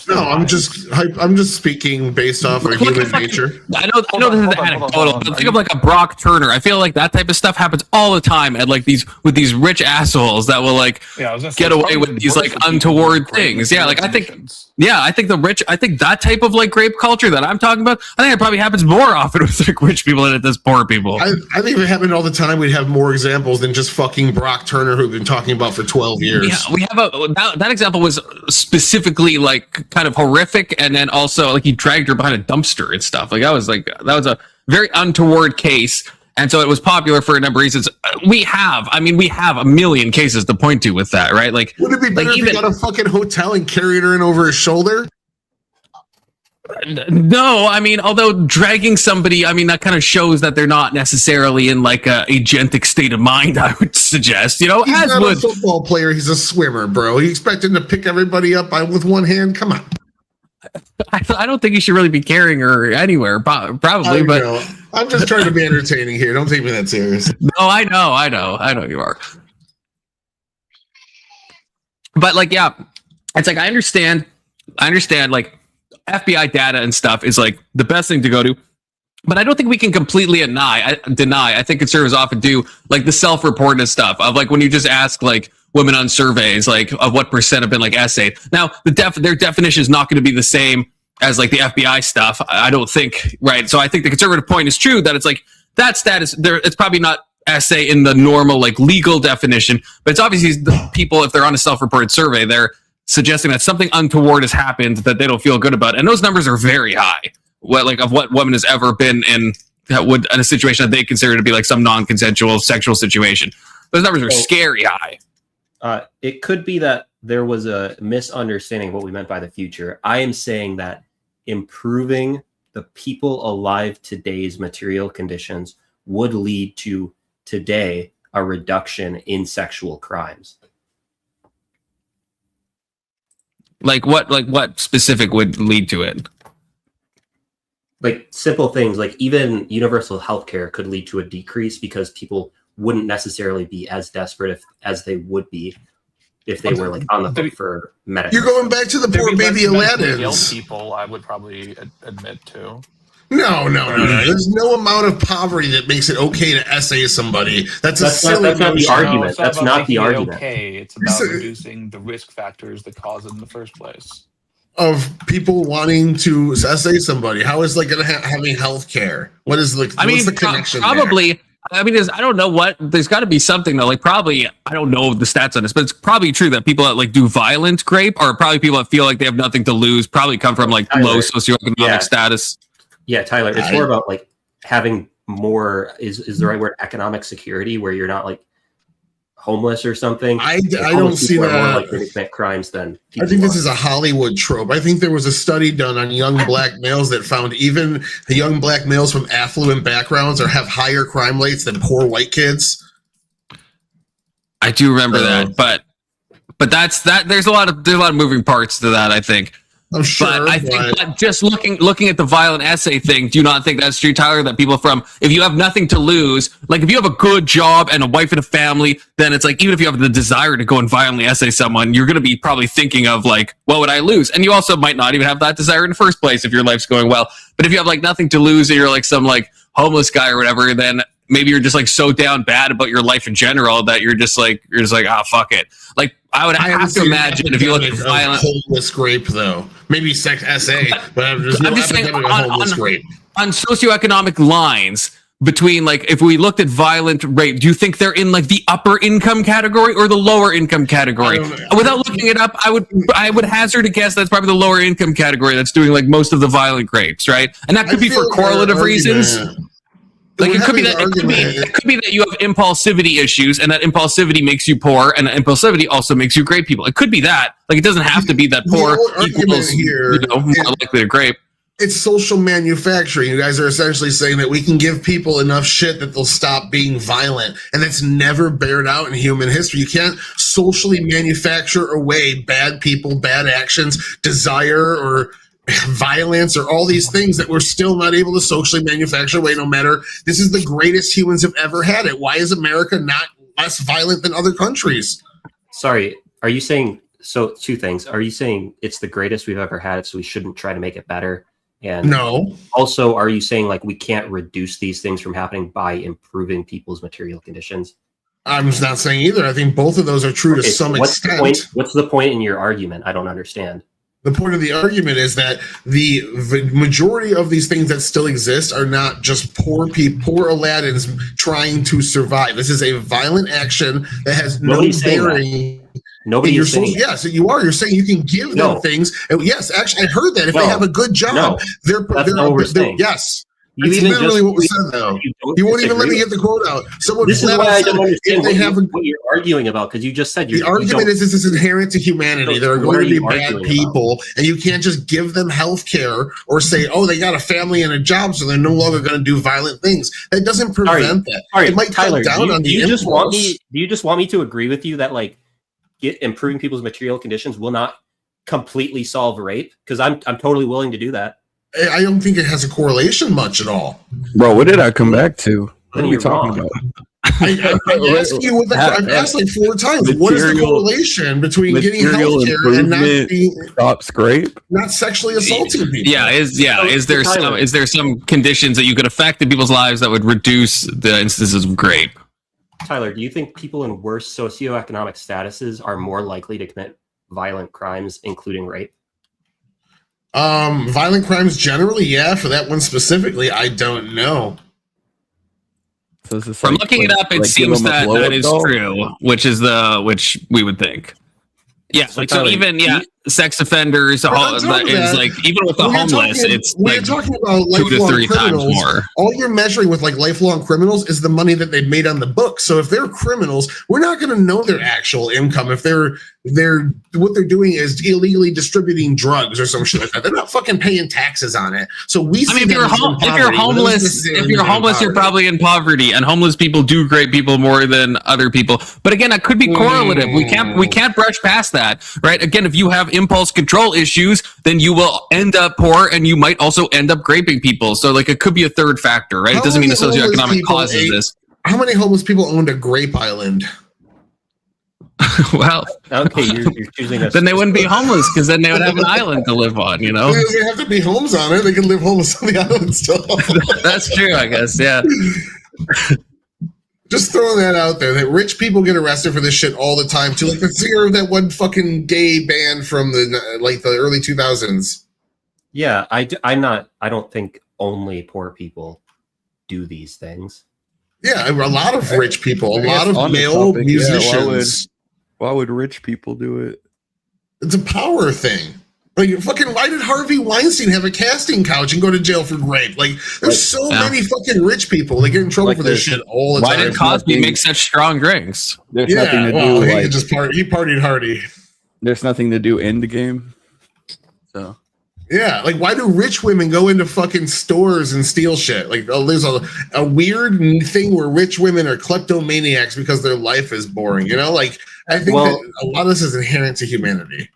No, I'm just speaking based off of human nature. I know this is anecdotal, but think of, like, a Brock Turner. I feel like that type of stuff happens all the time at, like, these rich assholes that will, like, get away with these, like, untoward things. Yeah, like, I think that type of, like, grape culture that I'm talking about, I think it probably happens more often with, like, rich people than it does poor people. I think if it happened all the time, we'd have more examples than just fucking Brock Turner, who we've been talking about for 12 years. Yeah, we have that example was specifically, like, kind of horrific, and then also, like, he dragged her behind a dumpster and stuff. Like, that was a very untoward case, and so it was popular for a number of reasons. We have a million cases to point to with that, right? Like, would it be better if he got a fucking hotel and carried her in over his shoulder? No, I mean, although dragging somebody, I mean, that kind of shows that they're not necessarily in, like, a agentic state of mind, I would suggest, you know. He's not a football player, he's a swimmer, bro. You expect him to pick everybody up with one hand? Come on. I don't think you should really be carrying her anywhere, probably, but I'm just trying to be entertaining here. Don't take me that serious. No, I know you are. But, like, yeah, it's like, I understand, like, FBI data and stuff is, like, the best thing to go to, but I don't think we can completely deny. I think conservatives often do, like, the self-report and stuff of, like, when you just ask, like, women on surveys, like, of what percent have been, like, essayed. Now, their definition is not going to be the same as, like, the FBI stuff, I don't think, right? So I think the conservative point is true that it's, like, that status there. It's probably not essay in the normal, like, legal definition, but it's obviously the people, if they're on a self-reported survey, suggesting that something untoward has happened that they don't feel good about, and those numbers are very high. Of what woman has ever been in a situation that they consider to be like some non-consensual sexual situation. Those numbers are scary high. It could be that there was a misunderstanding of what we meant by the future. I am saying that improving the people alive today's material conditions would lead to today a reduction in sexual crimes. What specific would lead to it? Like simple things, like even universal healthcare could lead to a decrease because people wouldn't necessarily be as desperate as they would be if they were like on the hook for medicine. You're going back to the poor baby Aladdins. People, I would probably admit to. No. There's no amount of poverty that makes it okay to essay somebody. That's not the argument. That's not the argument. Okay, it's about reducing the risk factors that cause it in the first place. Of people wanting to essay somebody. How is like having health care? What is what's the connection? Probably. There? I mean, I don't know what. There's got to be something though. Like probably, I don't know the stats on this, but it's probably true that people that like do violent grape are probably people that feel like they have nothing to lose. Probably come from like low socioeconomic status. Yeah, Tyler, it's more about like having more is the right word, economic security, where you're not like homeless or something. I don't see that. More likely to commit crimes than I think this is a Hollywood trope. I think there was a study done on young black males that found even the young black males from affluent backgrounds have higher crime rates than poor white kids. I do remember that, but that's that. There's a lot of moving parts to that, I think. I'm sure, but I think that just looking at the violent essay thing, do you not think that's true, Tyler? That people if you have nothing to lose, like if you have a good job and a wife and a family, then it's like even if you have the desire to go and violently essay someone, you're going to be probably thinking of like, what would I lose? And you also might not even have that desire in the first place if your life's going well. But if you have like nothing to lose and you're like some like homeless guy or whatever, then maybe you're just like so down bad about your life in general that you're just like fuck it. Like I would have to imagine if you look at violent homeless grape though, maybe sex essay, but there's no epidemic of homeless grape. On socioeconomic lines between like if we looked at violent rape, do you think they're in like the upper income category or the lower income category? Without looking it up, I would hazard a guess that's probably the lower income category that's doing like most of the violent rapes, right? And that could be for correlative reasons. Like it could be that you have impulsivity issues, and that impulsivity makes you poor, and that impulsivity also makes you grape people. It could be that. Like it doesn't have to be that poor equals more likely to grape. It's social manufacturing. You guys are essentially saying that we can give people enough shit that they'll stop being violent, and that's never bared out in human history. You can't socially manufacture away bad people, bad actions, desire, or violence, or all these things that we're still not able to socially manufacture away, no matter. This is the greatest humans have ever had it. Why is America not less violent than other countries? Sorry, are you saying, so two things. Are you saying it's the greatest we've ever had, so we shouldn't try to make it better? And no. Also, are you saying like we can't reduce these things from happening by improving people's material conditions? I'm not saying either. I think both of those are true to some extent. What's the point in your argument? I don't understand. The point of the argument is that the majority of these things that still exist are not just poor people, poor Aladdins trying to survive. This is a violent action that has no bearing. Nobody is saying yes, you are. You're saying you can give them things. And yes, actually, I heard that if they have a good job, they're yes. That's literally what we said, though. You won't even let me get the quote out. This is why I don't understand what you're arguing about, because you just said the argument is this is inherent to humanity. There are going to be bad people, and you can't just give them health care or say, oh, they got a family and a job, so they're no longer going to do violent things. That doesn't prevent that. All right, it might Tyler, cut down on the impulse. Do you just want me to agree with you that like improving people's material conditions will not completely solve rape? Because I'm totally willing to do that. I don't think it has a correlation much at all. Bro, what did I come back to? What are we talking about? I asked you I've asked like 4 times. What is the correlation between getting health care and not being not sexually assaulting people? Is there some conditions that you could affect in people's lives that would reduce the instances of grape? Tyler, do you think people in worse socioeconomic statuses are more likely to commit violent crimes, including rape? Violent crimes generally, yeah. For that one specifically, I don't know. So it's From looking it up, it seems that is true, which we would think. Yeah, like so even sex offenders is like even with the homeless, it's like talking about 2 to 3 times more. All you're measuring with like lifelong criminals is the money that they've made on the books. So if they're criminals, we're not going to know their actual income. If they're what they're doing is illegally distributing drugs or some shit like that. They're not fucking paying taxes on it. So we. I mean, if you're homeless, you're probably in poverty, and homeless people do great people more than other people. But again, that could be correlative. We can't brush past that, right? Again, if you have impulse control issues, then you will end up poor, and you might also end up raping people. So, like, it could be a third factor, right? It doesn't mean the socioeconomic causes this. How many homeless people owned a grape island? Well, okay, you're choosing us. Then they wouldn't be homeless because then they would have an island to live on. You know, they have to be homes on it. They can live homeless on the island still. That's true, I guess. Yeah. Just throwing that out there, that rich people get arrested for this shit all the time too. Like the singer of that one fucking gay band from the early 2000s. Yeah, I don't think only poor people do these things. Yeah, a lot of rich people, a lot of male musicians. Why would rich people do it? It's a power thing. Like, fucking, why did Harvey Weinstein have a casting couch and go to jail for rape? Like, there's so many fucking rich people. They get in trouble for this shit all the time. Why did Cosby make such strong drinks? There's nothing to do. He partied hardy. There's nothing to do in the game. So. Yeah, like, why do rich women go into fucking stores and steal shit? Like, there's a weird thing where rich women are kleptomaniacs because their life is boring. You know, like, I think that a lot of this is inherent to humanity.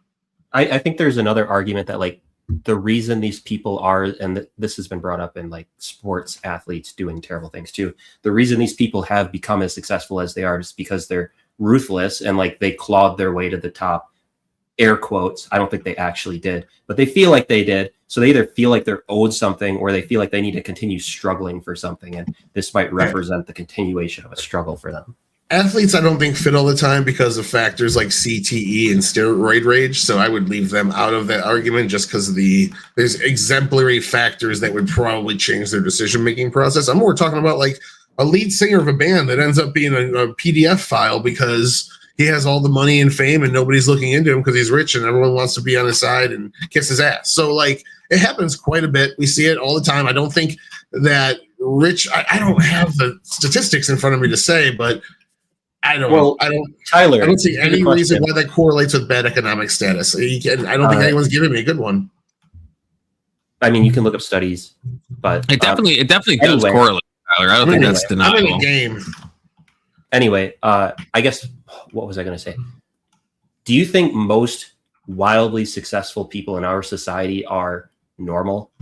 I think there's another argument that, like, the reason these people are, and this has been brought up in, like, sports athletes doing terrible things too. The reason these people have become as successful as they are is because they're ruthless and, like, they clawed their way to the top. Air quotes. I don't think they actually did, but they feel like they did. So they either feel like they're owed something or they feel like they need to continue struggling for something. And this might represent the continuation of a struggle for them. Athletes, I don't think, fit all the time because of factors like CTE and steroid rage. So I would leave them out of that argument just because there's exemplary factors that would probably change their decision-making process. I'm more talking about like a lead singer of a band that ends up being a PDF file because he has all the money and fame and nobody's looking into him because he's rich and everyone wants to be on his side and kiss his ass. So like it happens quite a bit. We see it all the time. I don't think that rich, I don't have the statistics in front of me to say, but Tyler, I don't see any reason why that correlates with bad economic status. I don't think anyone's giving me a good one. I mean, you can look up studies, but it definitely does correlate, Tyler. I don't think that's deniable. I'm in a game. Anyway, I guess, what was I going to say? Do you think most wildly successful people in our society are normal?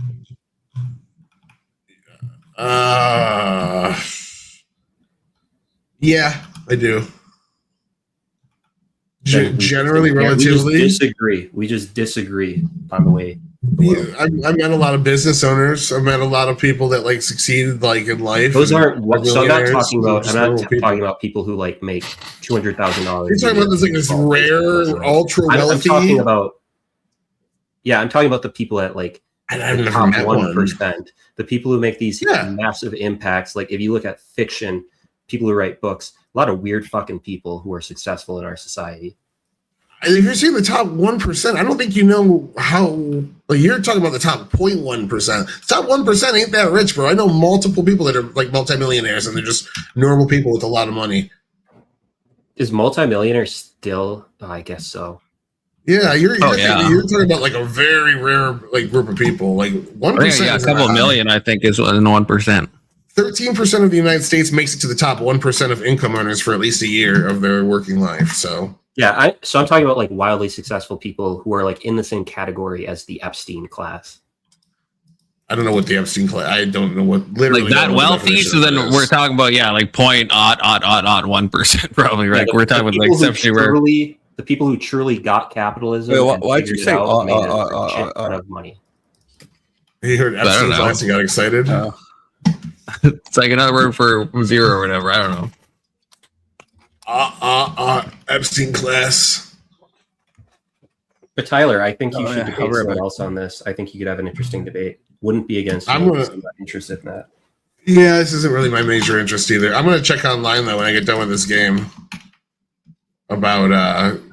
Yeah, I do. Generally, relatively. We just disagree on the way. Yeah, I've met a lot of business owners. I've met a lot of people that like succeeded like in life. Those aren't what. So I'm not talking about. I'm not talking about people who like make $200,000. You're talking about this rare, ultra wealthy. I'm talking about. Yeah, I'm talking about the people at like the top 1%. The people who make these massive impacts. Like if you look at fiction, people who write books, a lot of weird fucking people who are successful in our society. If you're saying the top 1%, I don't think you know how. Like you're talking about the top 0.1%. Top 1% ain't that rich, bro. I know multiple people that are like multimillionaires, and they're just normal people with a lot of money. Is multimillionaire still? Oh, I guess so. Yeah, you're talking about like a very rare like group of people. Like 1%. Yeah, a couple million, I think, is in 1%. 13% of the United States makes it to the top 1% of income earners for at least a year of their working life. So. Yeah, so I'm talking about like wildly successful people who are like in the same category as the Epstein class. I don't know what the Epstein class. I don't know what literally like that wealthy. So then we're talking about like 0.1% probably, right? We're talking about like exceptionally rare. The people who truly got capitalism. Wait, why'd you say of money? You heard Epstein class and got excited. It's like another word for zero or whatever. I don't know. Epstein class. But Tyler, I think you should debate someone else on this. I think you could have an interesting debate. Wouldn't be against you. I'm not interested in that. Yeah, this isn't really my major interest either. I'm going to check online, though, when I get done with this game about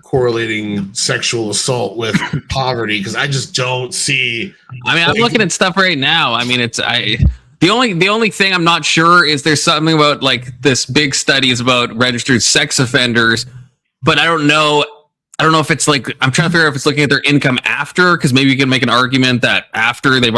correlating sexual assault with poverty, because I just don't see. I mean, I'm looking at stuff right now. I mean, the only thing I'm not sure is there's something about like this big study is about registered sex offenders, but I don't know if it's like, I'm trying to figure out if it's looking at their income after, because maybe you can make an argument that after they've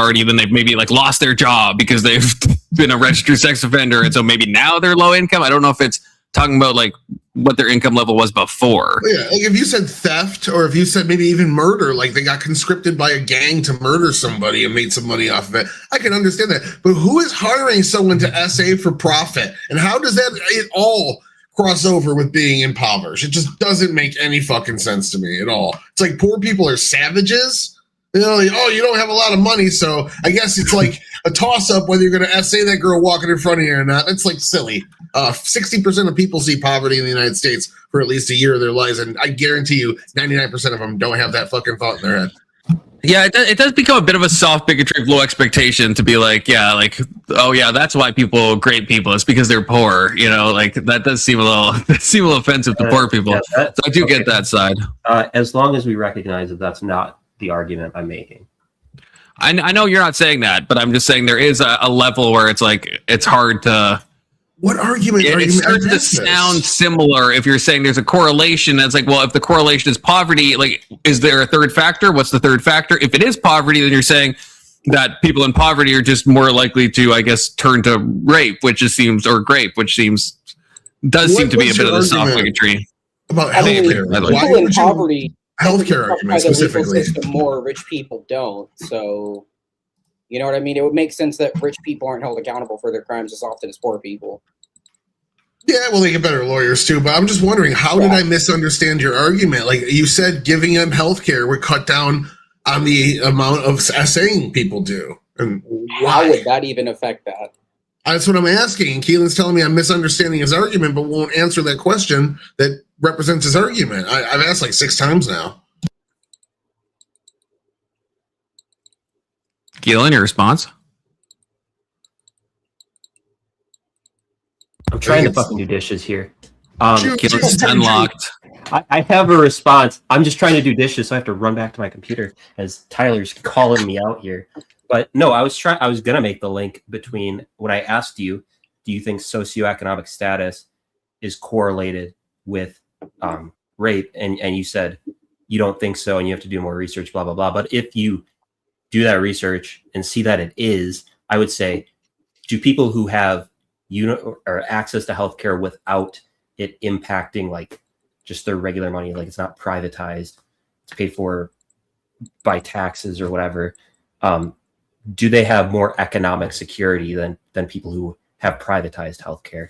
maybe like lost their job because they've been a registered sex offender, and so maybe now they're low income. I don't know if it's talking about like what their income level was before. Yeah, like if you said theft, or if you said maybe even murder, like they got conscripted by a gang to murder somebody and made some money off of it, I can understand that. But who is hiring someone to SA for profit, and how does that it all cross over with being impoverished? It just doesn't make any fucking sense to me at all. It's like poor people are savages. You know, like, oh, you don't have a lot of money, so I guess it's like a toss-up whether you're going to SA that girl walking in front of you or not. It's like silly. 60% of people see poverty in the United States for at least a year of their lives, and I guarantee you 99% of them don't have that fucking thought in their head. Yeah, it does become a bit of a soft bigotry of low expectation to be like, yeah, like, oh yeah, that's why great people, it's because they're poor, you know, like that does seem a little offensive to poor people. Yeah, so I do get that side. As long as we recognize that that's not the argument I'm making. I know you're not saying that, but I'm just saying there is a level where it's like, it's hard to. What argument are you It starts to sound similar if you're saying there's a correlation. It's like, well, if the correlation is poverty, like, is there a third factor? What's the third factor? If it is poverty, then you're saying that people in poverty are just more likely to, I guess, turn to rape, which just seems, or grape, which seem to be a bit of a soft bigotry. About healthcare. People in poverty, healthcare argument specifically. More rich people don't. So, you know what I mean? It would make sense that rich people aren't held accountable for their crimes as often as poor people. Yeah, well, they get better lawyers too. But I'm just wondering, how did I misunderstand your argument? Like you said, giving them healthcare would cut down on the amount of assaying people do. And why? How would that even affect that? That's what I'm asking. And Keelan's telling me I'm misunderstanding his argument, but won't answer that question that represents his argument. I've asked like 6 times now. Keelan, your response? I'm trying to fucking do dishes here. Keelan's unlocked. I have a response. I'm just trying to do dishes, so I have to run back to my computer as Tyler's calling me out here. But no, I was gonna make the link between when I asked you, do you think socioeconomic status is correlated with rape, and you said you don't think so, and you have to do more research, blah blah blah. But if you do that research and see that it is, I would say, do people who have or access to healthcare without it impacting like just their regular money, like it's not privatized, it's paid for by taxes or whatever, do they have more economic security than people who have privatized healthcare?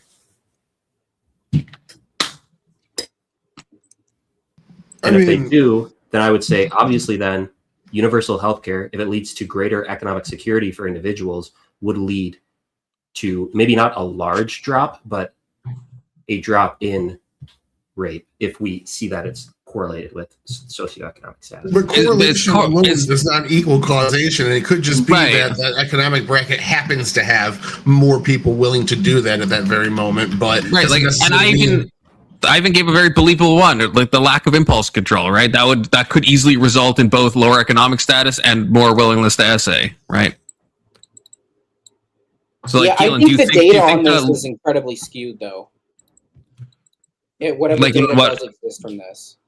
And if they do, then I would say, obviously, then universal healthcare, if it leads to greater economic security for individuals, would lead to maybe not a large drop, but a drop in rape if we see that it's correlated with socioeconomic status. But correlation alone does not equal causation. And it could just be that economic bracket happens to have more people willing to do that at that very moment. But and I even gave a very believable one, like the lack of impulse control, right? That could easily result in both lower economic status and more willingness to essay, right? So, like, Keelan, I think the data on this is incredibly skewed, though. Whatever data does exist from this.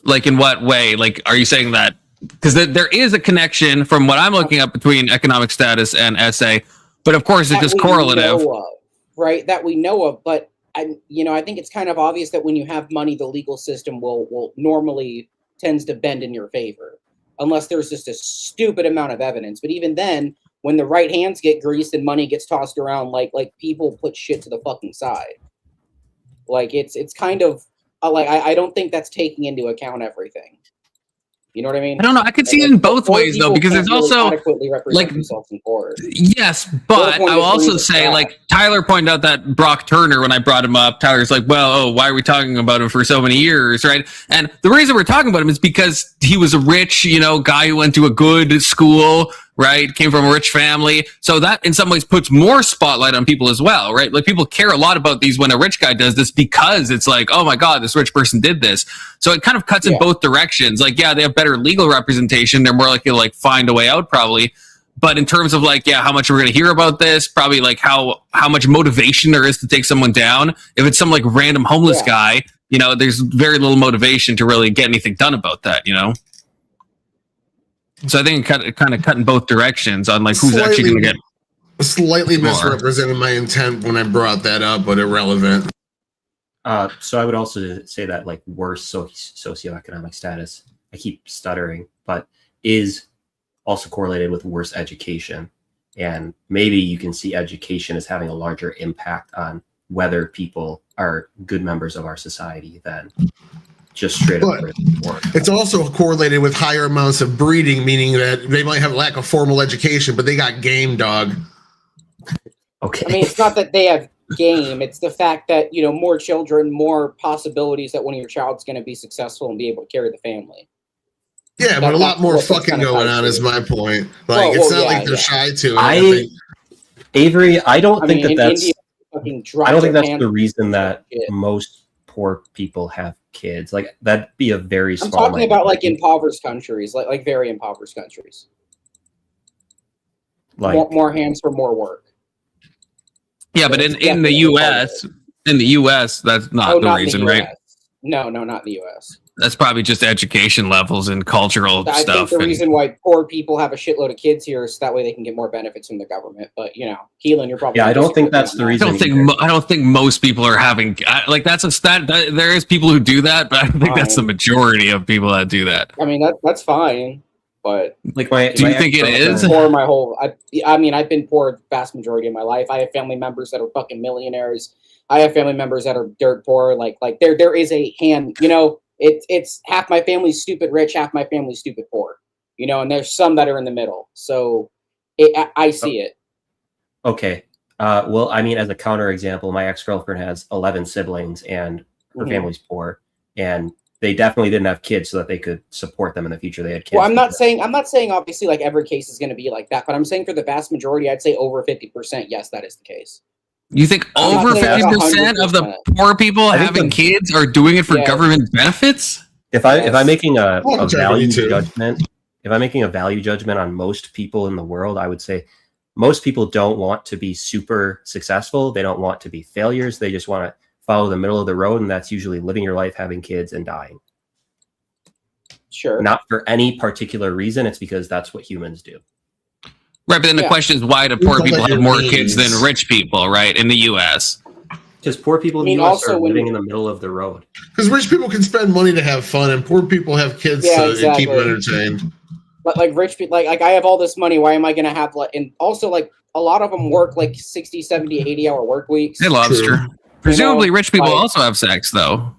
Like, in what way? Like, are you saying that? Because there is a connection from what I'm looking up between economic status and essay, but of course it's just correlative. Right, that we know of, but I think it's kind of obvious that when you have money, the legal system will normally tends to bend in your favor, unless there's just a stupid amount of evidence. But even then, when the right hands get greased and money gets tossed around, like people put shit to the fucking side. Like it's kind of like I don't think that's taking into account everything. You know what I mean? I don't know. I could see it in both ways though, because there's also like yes, but I'll also say like Tyler pointed out that Brock Turner when I brought him up. Tyler's like, well, why are we talking about him for so many years, right? And the reason we're talking about him is because he was a rich, guy who went to a good school, right? Came from a rich family. So that in some ways puts more spotlight on people as well, right? Like people care a lot about these when a rich guy does this because it's like, oh my God, this rich person did this. So it kind of cuts in both directions. Like, yeah, they have better legal representation. They're more likely to like find a way out probably. But in terms of like, yeah, how much we're going to hear about this, probably like how much motivation there is to take someone down. If it's some like random homeless guy, you know, there's very little motivation to really get anything done about that, you know? So I think it kind of cut in both directions on like who's actually going to get slightly misrepresented my intent when I brought that up, but irrelevant. So I would also say that like worse socioeconomic status, I keep stuttering, but is also correlated with worse education. And maybe you can see education as having a larger impact on whether people are good members of our society than just straight up. It's also correlated with higher amounts of breeding, meaning that they might have a lack of formal education, but they got game, dog. Okay. I mean, it's not that they have game. It's the fact that, you know, more children, more possibilities that one of your child's going to be successful and be able to carry the family. Yeah, but a lot more fucking going on is my point. Like, it's not like they're shy to it. Avery, I don't think that's the reason that shit. Most poor people have kids. Like, that'd be a very small. I'm talking about like impoverished countries, like very impoverished countries. Like more hands for more work. Yeah, but in the U.S., that's not the reason, right? No, not in the U.S. That's probably just education levels and cultural I stuff. think the reason why poor people have a shitload of kids here is that way they can get more benefits from the government. But you know, Keelan, you're probably I don't think that's the reason. I don't think most people are having like that's a stat. There is people who do that, but I don't think that's the majority of people that do that. I mean, that's fine, but like do you think it is? Poor my whole. I mean, I've been poor the vast majority of my life. I have family members that are fucking millionaires. I have family members that are dirt poor. Like there is a hand, you know. It's half my family's stupid rich, half my family's stupid poor, you know, and there's some that are in the middle. So I see it. Okay. Well, I mean, as a counterexample, my ex-girlfriend has 11 siblings and her family's poor, and they definitely didn't have kids so that they could support them in the future. They had kids. Well, I'm not saying obviously like every case is going to be like that, but I'm saying for the vast majority, I'd say over 50%. Yes, that is the case. You think over 50% of the poor people having kids are doing it for government benefits? If I'm making a value judgment, if I'm making a value judgment on most people in the world, I would say most people don't want to be super successful. They don't want to be failures. They just want to follow the middle of the road, and that's usually living your life, having kids, and dying. Sure. Not for any particular reason. It's because that's what humans do. Right, but then the question is, why do poor people have more kids than rich people, right, in the U.S.? Because poor people in the U.S. are living in the middle of the road. Because rich people can spend money to have fun, and poor people have kids to keep them entertained. But like rich people, like I have all this money. Why am I going to have and also like a lot of them work like 60, 70, 80-hour work weeks. Hey, Lobster. Presumably rich people also have sex, though.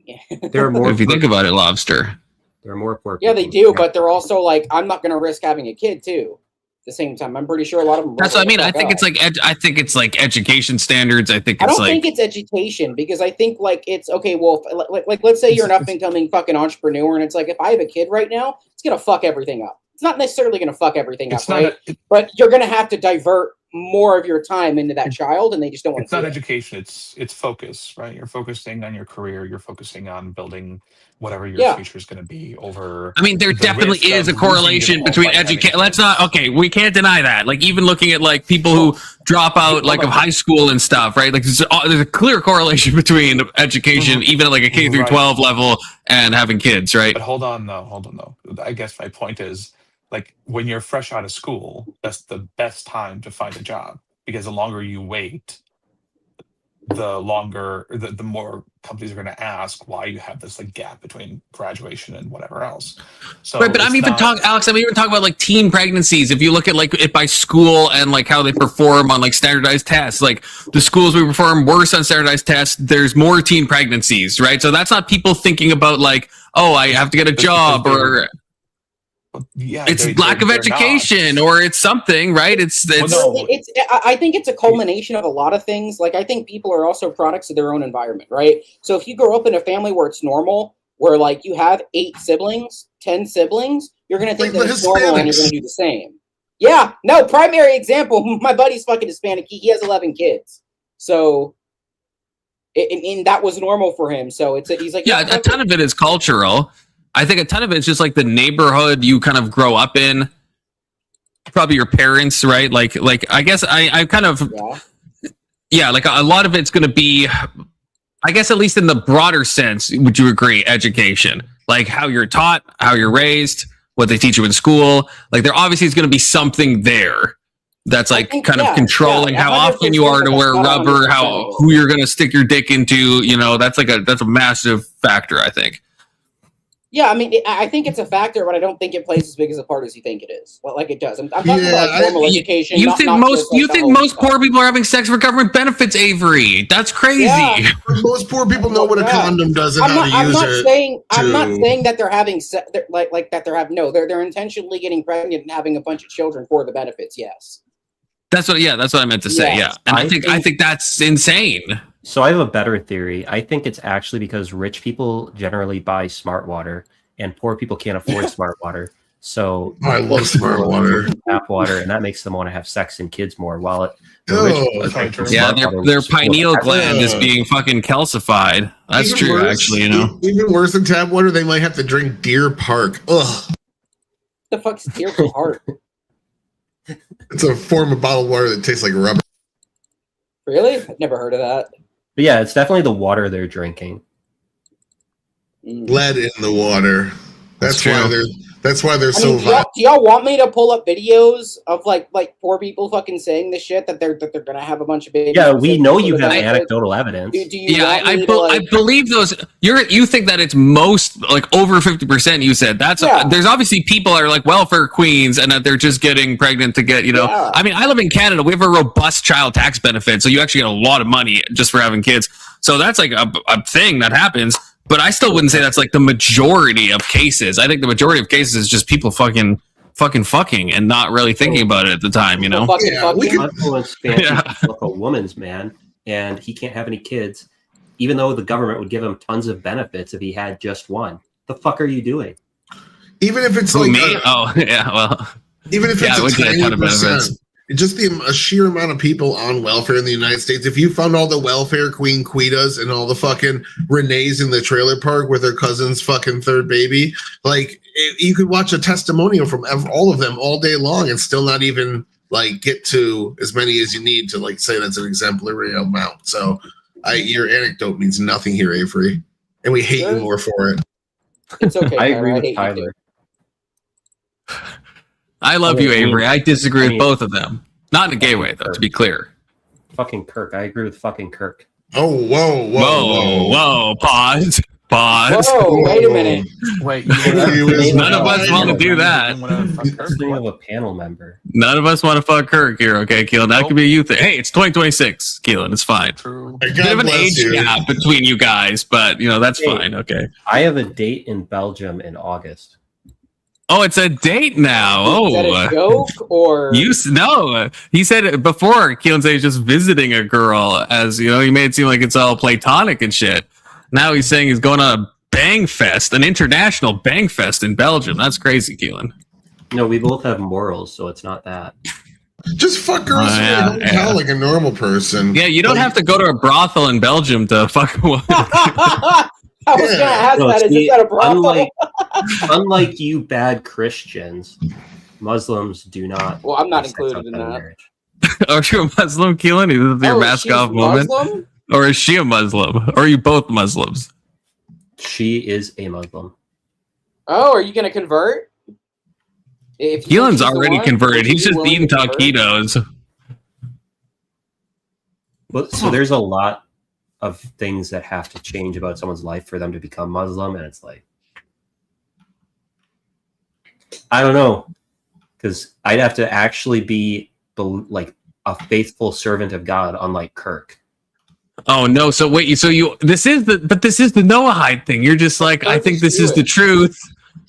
Yeah. There are more. If you think about it, Lobster. There are more poor people. Yeah, they do, but they're also like, I'm not going to risk having a kid too. The same time, I'm pretty sure a lot of them. That's what I mean. I think it's like education standards. I don't think it's education, because I think like it's okay. Well, like let's say you're an up and coming fucking entrepreneur, and it's like if I have a kid right now, it's gonna fuck everything up. It's not necessarily gonna fuck everything up, right? But you're gonna have to divert more of your time into that child, and they just don't want to. It's not education. It's focus, right? You're focusing on your career. You're focusing on building whatever your future is going to be over. I mean, there definitely is a correlation between education. We can't deny that. Like even looking at like people who drop out like of high school and stuff, right? Like there's a clear correlation between education, even at like a K through 12 level, and having kids, right? But hold on though. I guess my point is, like when you're fresh out of school, that's the best time to find a job, because the longer you wait, the more companies are going to ask why you have this like gap between graduation and whatever else. So right, but I'm even talking about like teen pregnancies. If you look at like it by school and like how they perform on like standardized tests, like the schools we perform worse on standardized tests, there's more teen pregnancies, right? So that's not people thinking about like, oh, I have to get a job or. It's lack of education, or it's something, right? I think it's a culmination of a lot of things. Like I think people are also products of their own environment, right? So if you grow up in a family where it's normal, where like you have 8 siblings, 10 siblings, you're going to think that it's normal and you're going to do the same. Yeah, no, primary example. My buddy's fucking Hispanic. He has 11 kids. So, and that was normal for him. So he's like, yeah, a ton of it is cultural. I think a ton of it is just like the neighborhood you kind of grow up in. Probably your parents, right? Like I guess I kind of, yeah, like a lot of it's going to be, I guess at least in the broader sense, would you agree? Education, like how you're taught, how you're raised, what they teach you in school. Like there obviously is going to be something there that's like kind of controlling how often you are to wear rubber, who you're going to stick your dick into. You know, that's a massive factor, I think. Yeah, I mean, I think it's a factor, but I don't think it plays as big as a part as you think it is. Well, like it does. I'm talking about formal education. You think most poor people are having sex for government benefits, Avery? That's crazy. Yeah. Most poor people know what a condom does and how to use it. I'm not saying that they're having like that. They're intentionally getting pregnant and having a bunch of children for the benefits. Yes. That's what I meant to say. Yeah, and I think that's insane. So I have a better theory. I think it's actually because rich people generally buy smart water and poor people can't afford smart water. So I love smart water, tap water, and that makes them want to have sex and kids more. While their pineal gland is being fucking calcified. That's even true, actually. You know, even worse than tap water, they might have to drink Deer Park. Ugh. The fuck's Deer Park? It's a form of bottled water that tastes like rubber. Really? I've never heard of that. But yeah, it's definitely the water they're drinking. Lead in the water. That's why they're so violent. Do y'all want me to pull up videos of like poor people fucking saying this shit that they're gonna have a bunch of babies? Yeah, we know you have anecdotal evidence. I believe those. You think that it's most like over 50%. You said there's obviously people are like welfare queens and that they're just getting pregnant to get I mean, I live in Canada. We have a robust child tax benefit, so you actually get a lot of money just for having kids. So that's like a thing that happens. But I still wouldn't say that's like the majority of cases. I think the majority of cases is just people fucking and not really thinking about it at the time, you know? Like a woman's man, and he can't have any kids, even though the government would give him tons of benefits if he had just one. The fuck are you doing? Even if it's me? Even if it's a tiny percent. Just the sheer amount of people on welfare in the United States. If you found all the welfare queen Quitas and all the fucking Renees in the trailer park with their cousin's fucking third baby, like you could watch a testimonial from all of them all day long and still not even like get to as many as you need to like say that's an exemplary amount. So your anecdote means nothing here, Avery, and we hate you more for it. It's okay. I agree with Tyler. I love you, Avery. I disagree with both of them. Not in a gay way, though, to be clear. Fucking Kirk. I agree with fucking Kirk. Oh, whoa. Pause. Whoa, wait a minute. Wait, none of us want to do that. Of a panel member. None of us want to fuck Kirk here, okay, Keelan? That could be a you thing. Hey, it's 2026, Keelan. It's fine. True. Bit of an age gap between you guys, but, that's fine, okay. I have a date in Belgium in August. Oh, it's a date now. Is that a joke or no? He said it before. Keelan said he's just visiting a girl, as he made it seem like it's all platonic and shit. Now he's saying he's going on a bang fest, an international bang fest in Belgium. That's crazy, Keelan. No, we both have morals, so it's not that. Just fuck girls like a normal person. Yeah, you don't have to go to a brothel in Belgium to fuck a woman. I was going to ask that. Is that a brothel? Unlike you bad Christians, Muslims do not. Well, I'm not included in that. Are you a Muslim, Keelan? Is this your mask off moment? Muslim? Or is she a Muslim? Or are you both Muslims? She is a Muslim. Oh, are you going to convert? Keelan's already converted. He's just eating taquitos. But so there's a lot of things that have to change about someone's life for them to become Muslim, and it's like, I don't know, because I'd have to actually be like a faithful servant of God, unlike Kirk. Oh no! So wait, this is the Noahide thing. You're just like, I think this is the truth.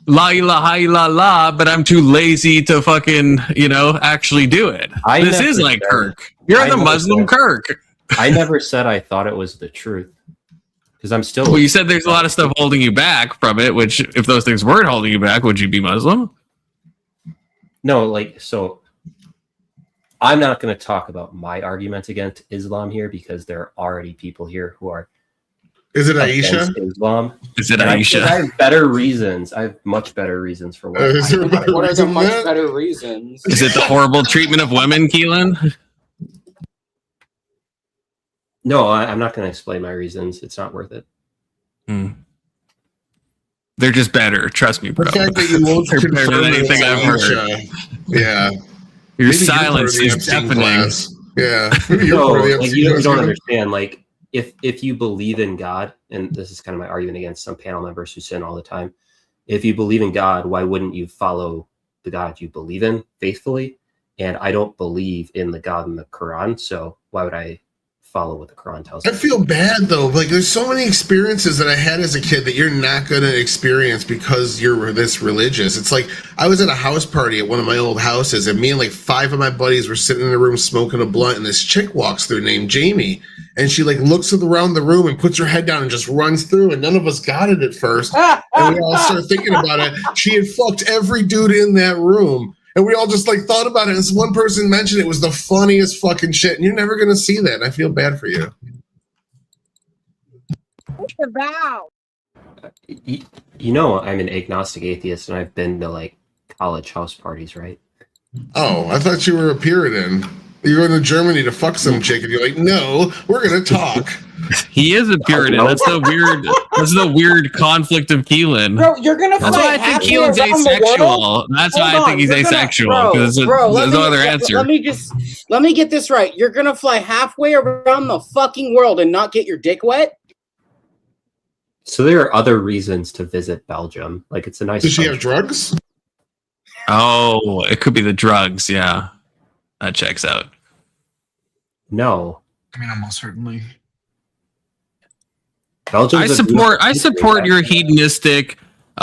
La ilaha illallah, but I'm too lazy to fucking actually do it. This is like Kirk. You're the Muslim Kirk. I never said I thought it was the truth, because I'm still. Well, you said there's a lot of stuff holding you back from it. Which, if those things weren't holding you back, would you be Muslim? No, so I'm not going to talk about my argument against Islam here because there are already people here who are. Is it Aisha? Islam. Is it And Aisha? I have better reasons. I have much better reasons for what. What are the much better reasons? Is it the horrible treatment of women, Keelan? No, I'm not going to explain my reasons. It's not worth it. They're just better. Trust me, bro. The fact that you won't They're better than anything I've heard. Yeah. Your Maybe silence you're is part of the deafening. class. Yeah. Maybe you're No, part of the like, MC you class, don't you know? understand. Like, if you believe in God, and this is kind of my argument against some panel members who sin all the time. If you believe in God, why wouldn't you follow the God you believe in faithfully? And I don't believe in the God in the Quran, so why would I follow what the Quran tells me? I feel bad though. Like there's so many experiences that I had as a kid that you're not going to experience because you're this religious. It's like I was at a house party at one of my old houses, and me and like 5 of my buddies were sitting in a room smoking a blunt, and this chick walks through named Jamie, and she like looks around the room and puts her head down and just runs through, and none of us got it at first. And we all started thinking about it. She had fucked every dude in that room. And we all just like thought about it. And this one person mentioned it was the funniest fucking shit. And you're never going to see that. And I feel bad for you. You know, I'm an agnostic atheist, and I've been to like college house parties, right? Oh, I thought you were a Puritan. You're going to Germany to fuck some chick, and you're like, no, we're going to talk. He is a Puritan. That's the weird. That's the weird conflict of Keelan. Bro, you're gonna. That's why I think Keelan's asexual. That's why I think he's asexual. Because there's no other answer. Let me get this right. You're gonna fly halfway around the fucking world and not get your dick wet? So there are other reasons to visit Belgium. Like it's a nice. Does she have drugs? Oh, it could be the drugs. Yeah, that checks out. No. I mean, almost certainly. I support your hedonistic,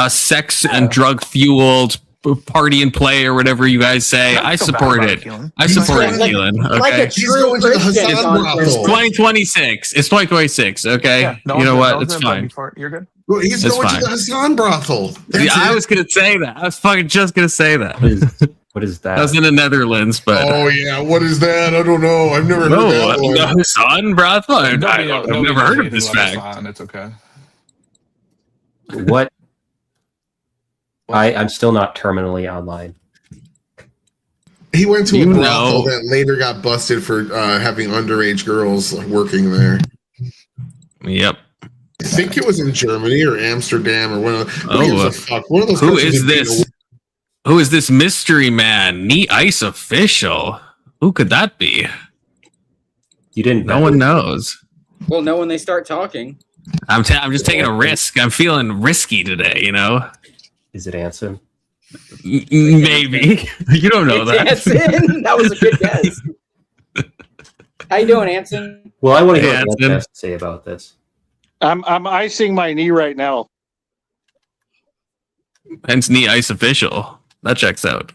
sex and drug fueled party and play or whatever you guys say. I support it. I support it, Keelan. Okay. He's going to the Hassan brothel. It's 2026. It's 2026. Okay. Yeah, you know what? It's fine. You're good. Well, he's It's going fine. to the Hassan brothel. Yeah, I was gonna say that. I was fucking just gonna say that. What is that? That was in the Netherlands, but Oh yeah, what is that? I don't know. I've never heard that one. no, Hassan brothel. I've never heard of this fact. It's okay. What? I'm still not terminally online. He went to a You brothel know. that later got busted for having underage girls working there. Yep. I think it was in Germany or Amsterdam or one of Oh, who gives a fuck? One of those Who countries is that beat this? Who is this mystery man? Knee Ice official. Who could that be? You didn't. No one knows. Well, no, when they start talking. I'm just taking a risk. I'm feeling risky today. You know. Is it Anson? Maybe. You don't know that. Anson. That was a good guess. How you doing, Anson? Well, I want to hear Hey, what Anson. Anson has to say about this. I'm icing my knee right now. Hence Knee Ice official. That checks out.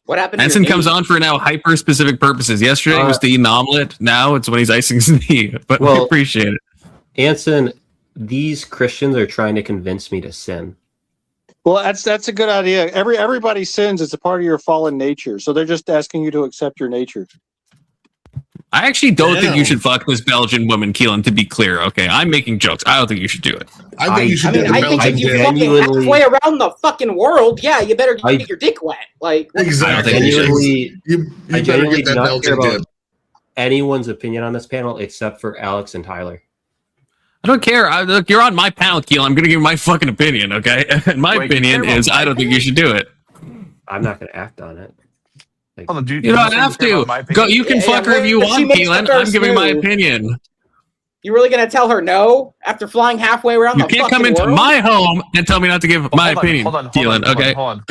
What happened? Anson comes on for now hyper specific purposes. Yesterday was the omelet. Now it's when he's icing his knee. But we appreciate it. Anson, these Christians are trying to convince me to sin. Well, that's a good idea. Everybody sins. It's a part of your fallen nature. So they're just asking you to accept your nature. I actually don't think you should fuck this Belgian woman, Keelan, to be clear. Okay, I'm making jokes. I don't think you should do it. I think you should. I think if you fucking halfway around the fucking world, yeah, you better get your dick wet. Like Exactly. I genuinely better get that do not Belgian care about dip. anyone's opinion on this panel except for Alex and Tyler. I don't care. Look, you're on my panel, Keelan. I'm going to give you my fucking opinion, okay? And my opinion is I don't think you should do it. I'm not going to act on it. Like, You don't have to. Go. You can fuck her if you want, Keelan. I'm giving my opinion. You really gonna tell her no after flying halfway around You the can't fucking come into world? my home and tell me not to give my opinion, Keelan. Okay. Hold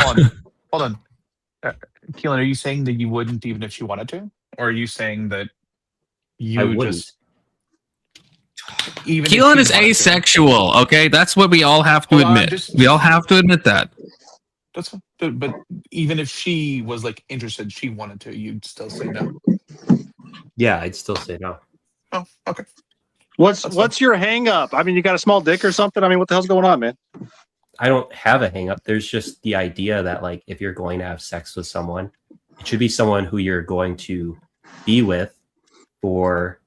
on. Keelan, are you saying that you wouldn't even if you wanted to? Or are you saying that you just... Even Keelan is asexual, okay? That's what we all have to admit. We all have to admit that. That's fine. But even if she was like interested, she wanted to, you'd still say no. Yeah, I'd still say no. Oh, okay. What's your hang up? I mean, you got a small dick or something? I mean, what the hell's going on, man? I don't have a hang up. There's just the idea that like if you're going to have sex with someone, It should be someone who you're going to be with for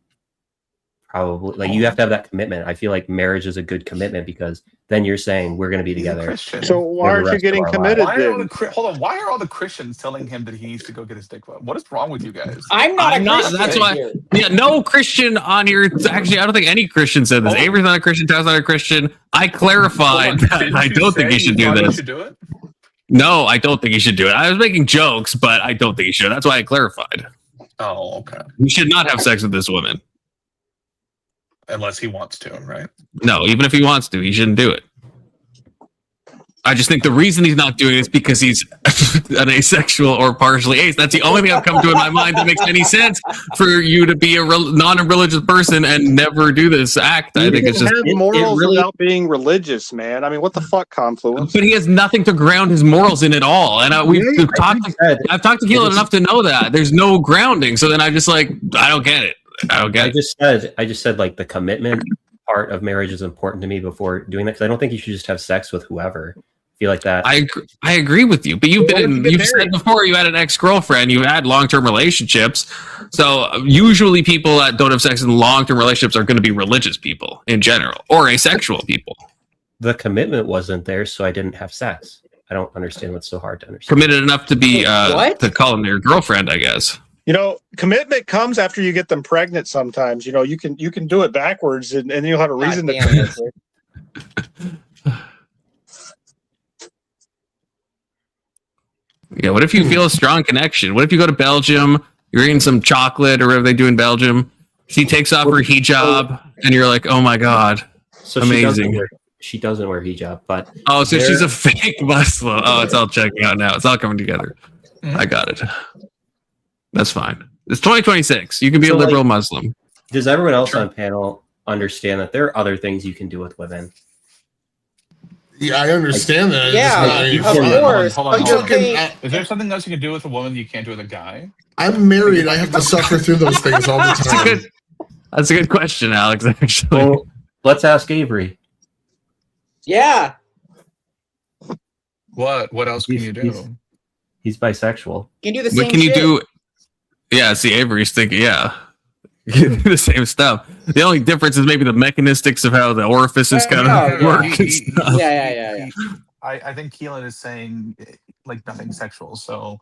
probably, like, you have to have that commitment. I feel like marriage is a good commitment because then you're saying we're going to be together. So why aren't you getting committed then? Hold on. Why are all the Christians telling him that he needs to go get his dick wet? What is wrong with you guys? I'm not a Christian. That's why. Yeah, no Christian on here. Actually, I don't think any Christian said this. Avery's not a Christian. Tad's not a Christian. I clarified that I don't think he should do this. Should do it? No, I don't think he should do it. I was making jokes, but I don't think he should. That's why I clarified. Oh, okay. He should not have sex with this woman. Unless he wants to, right? No, even if he wants to, he shouldn't do it. I just think the reason he's not doing it is because he's an asexual or partially ace. That's the only thing I've come to in my mind that makes any sense for you to be a non-religious person and never do this act. I think it's just have morals without being religious, man. I mean, what the fuck, Confluence? But he has nothing to ground his morals in at all. And I've talked to Keelan enough to know that there's no grounding. So then I'm just like, I don't get it. I just said like the commitment part of marriage is important to me before doing that because I don't think you should just have sex with whoever. I feel like that. I agree with you, but you've said before you had an ex-girlfriend, you've had long-term relationships. So usually people that don't have sex in long-term relationships are going to be religious people in general or asexual people. The commitment wasn't there, so I didn't have sex. I don't understand what's so hard to understand. Committed enough to be to call them your girlfriend, I guess. You know, commitment comes after you get them pregnant sometimes. You know, you can do it backwards and you'll have a reason to commit. Yeah, what if you feel a strong connection? What if you go to Belgium, you're eating some chocolate or whatever they do in Belgium, she takes off her hijab and you're like, oh my God, so amazing. She doesn't wear hijab, but... Oh, so she's a fake Muslim. Oh, it's all checking out now. It's all coming together. I got it. That's fine. It's 2026. You can be a liberal Muslim. Does everyone else on panel understand that there are other things you can do with women? Yeah, I understand that. Of course. Hold on. Is there something else you can do with a woman that you can't do with a guy? I'm married. I have to suffer through those things all the time. That's a good question, Alex, actually. Well, let's ask Avery. Yeah. What else can you do? He's bisexual. You can do the same What can you shit. do? Yeah, see, Avery's thinking, yeah. You can do the same stuff. The only difference is maybe the mechanistics of how the orifices kind of work. Yeah. I think Keelan is saying like nothing sexual, so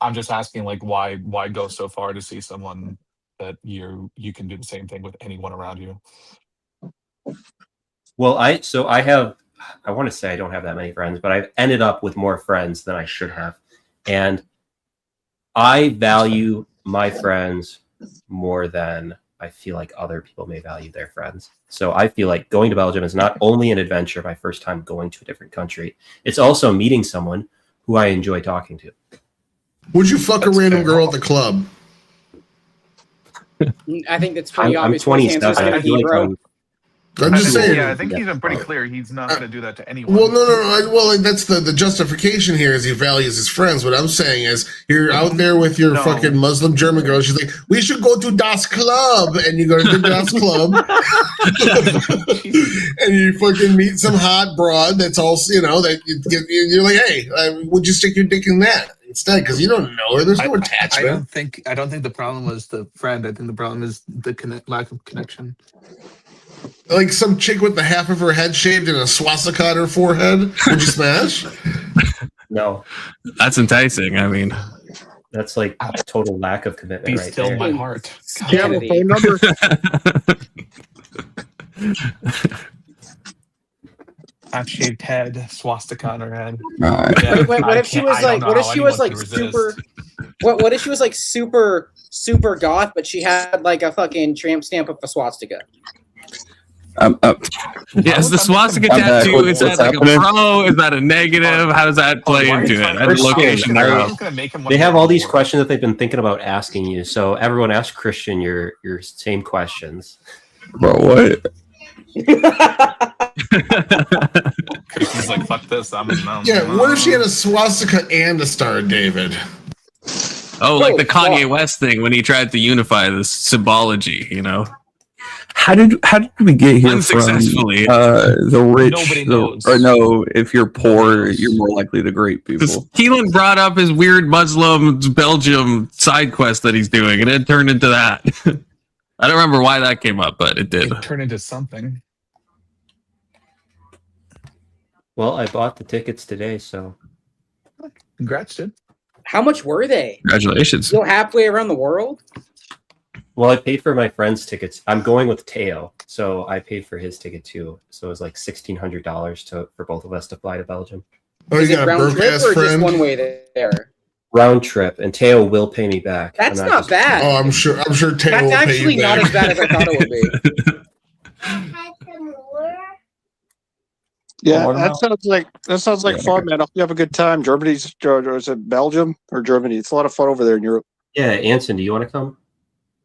I'm just asking like why go so far to see someone that you can do the same thing with anyone around you? Well, I want to say I don't have that many friends, but I've ended up with more friends than I should have. And I value my friends more than I feel like other people may value their friends. So I feel like going to Belgium is not only an adventure, my first time going to a different country, it's also meeting someone who I enjoy talking to. Would you fuck a random girl at the club? I think that's pretty I'm obvious. 27. I'm just saying. Yeah, I think he's been pretty clear. He's not going to do that to anyone. Well, no. Well, that's the justification here is he values his friends. What I'm saying is you're out there with your fucking Muslim German girl. She's like, we should go to Das Club. And you go to the Das Club. And you fucking meet some hot broad that's also, that you're like, hey, would you stick your dick in that instead? Because you don't know her. There's no attachment. I don't think the problem was the friend. I think the problem is the lack of connection. Like some chick with the half of her head shaved and a swastika on her forehead. Would you smash? No. That's enticing. I mean, that's like a total lack of commitment. Be right still there. my heart. Do you have a phone number? Half-shaved head, swastika on her head. What if she was like? What if she was like super? What if she was like super goth, but she had like a fucking tramp stamp of a swastika? Yes, the swastika tattoo, is that like happening? A pro? Is that a negative? How does that play into it? That's location. They have all these questions that they've been thinking about asking you. So everyone ask Christian your same questions. Bro, what? Christian's like, fuck this. What if she had a swastika and a Star of David? Oh, like the Kanye West thing when he tried to unify this symbology, How did we get here Unsuccessfully. from the rich? Nobody knows. Or no, if you're poor, you're more likely to great people. Keelan brought up his weird Muslim Belgium side quest that he's doing, and it turned into that. I don't remember why that came up, but it did. It turned into something. Well, I bought the tickets today, so Congrats, dude. How much were they? Congratulations. Still halfway around the world? well, I paid for my friend's tickets. I'm going with Teo, so I paid for his ticket too. So it was like $1,600 for both of us to fly to Belgium. Oh, Is you it got a round broke trip ass or just friend? one way there? Round trip, and Teo will pay me back. That's I'm not just- bad. Oh, I'm sure Teo That's will pay actually you not back. as bad as I thought it would be. Yeah, Watermelon? that sounds like fun, man. I hope you have a good time. Germany's, or is it Belgium or Germany? It's a lot of fun over there in Europe. Yeah, Anson, do you want to come?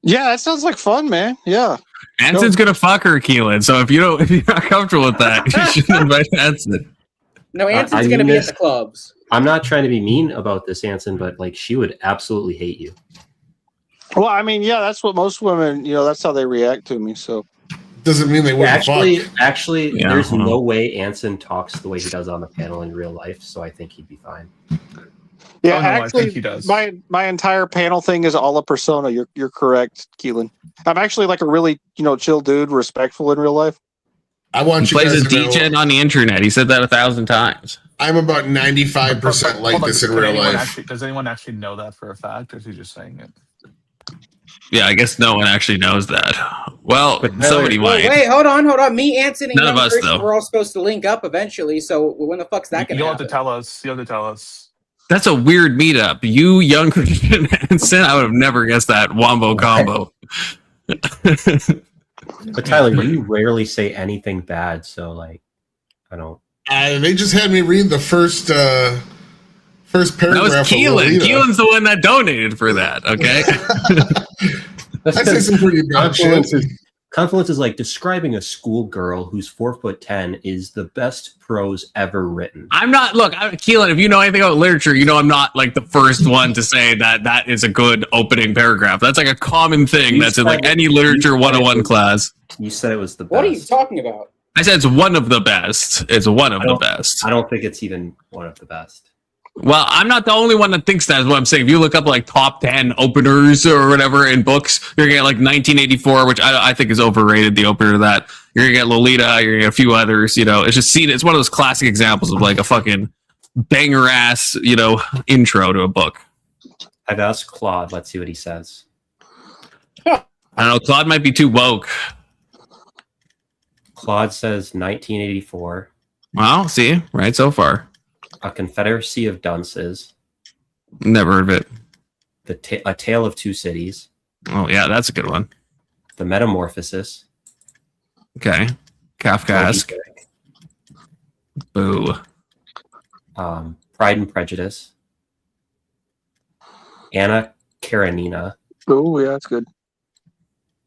Yeah, that sounds like fun, man. Yeah. Anson's gonna fuck her, Keelan. So if you're not comfortable with that, you shouldn't invite Anson. No, Anson's I going to mean be at this- the clubs. I'm not trying to be mean about this, Anson, but like she would absolutely hate you. Well, I mean, yeah, that's what most women, that's how they react to me. So Doesn't mean they wouldn't fuck. Actually, Yeah, there's hold on. no way Anson talks the way he does on the panel in real life, so I think he'd be fine. yeah, Oh, no, I actually, think he does. my entire panel thing is all a persona. You're correct, Keelan. I'm actually like a really chill dude, respectful in real life. I want He you plays guys a to know DJ on the internet. He said that 1,000 times. I'm about 95% like Hold on, this in could real anyone life. does anyone actually know that for a fact, or is he just saying it? Yeah, I guess no one actually knows that. Well, But somebody Wait, might. wait, hold on. Me, Anson, and None of young us, Christian, though. we're all supposed to link up eventually. So when the fuck's that going to You'll have to happen? tell us. You'll have to tell us. That's a weird meetup. You, young Christian Anson, I would have never guessed that wombo combo. But Tyler, you rarely say anything bad, so like, I don't. They just had me read the first That was paragraph. of Keelan. Lolita. Keelan's the one that donated for that, okay? I say some pretty bad shit. Confluence is like describing a schoolgirl who's 4'10" is the best prose ever written. I'm not, Keelan, if you know anything about literature, I'm not like the first one to say that is a good opening paragraph. That's like a common thing that's in like any literature 101 class. You said it was the best. What are you talking about? I said it's one of the best. It's one of the best. I don't think it's even one of the best. Well, I'm not the only one that thinks that is what I'm saying. If you look up like top 10 openers or whatever in books, you're going to get like 1984, which I think is overrated, the opener to that. You're going to get Lolita, you're going to get a few others, it's just it's one of those classic examples of like a fucking banger ass, intro to a book. I've asked Claude. Let's see what he says. I don't know. Claude might be too woke. Claude says 1984. Well, see, right so far. A Confederacy of Dunces. Never heard of it. A Tale of Two Cities. Oh, yeah, that's a good one. The Metamorphosis. Okay. Kafkaesque. Boo. Pride and Prejudice. Anna Karenina. Oh, yeah, that's good.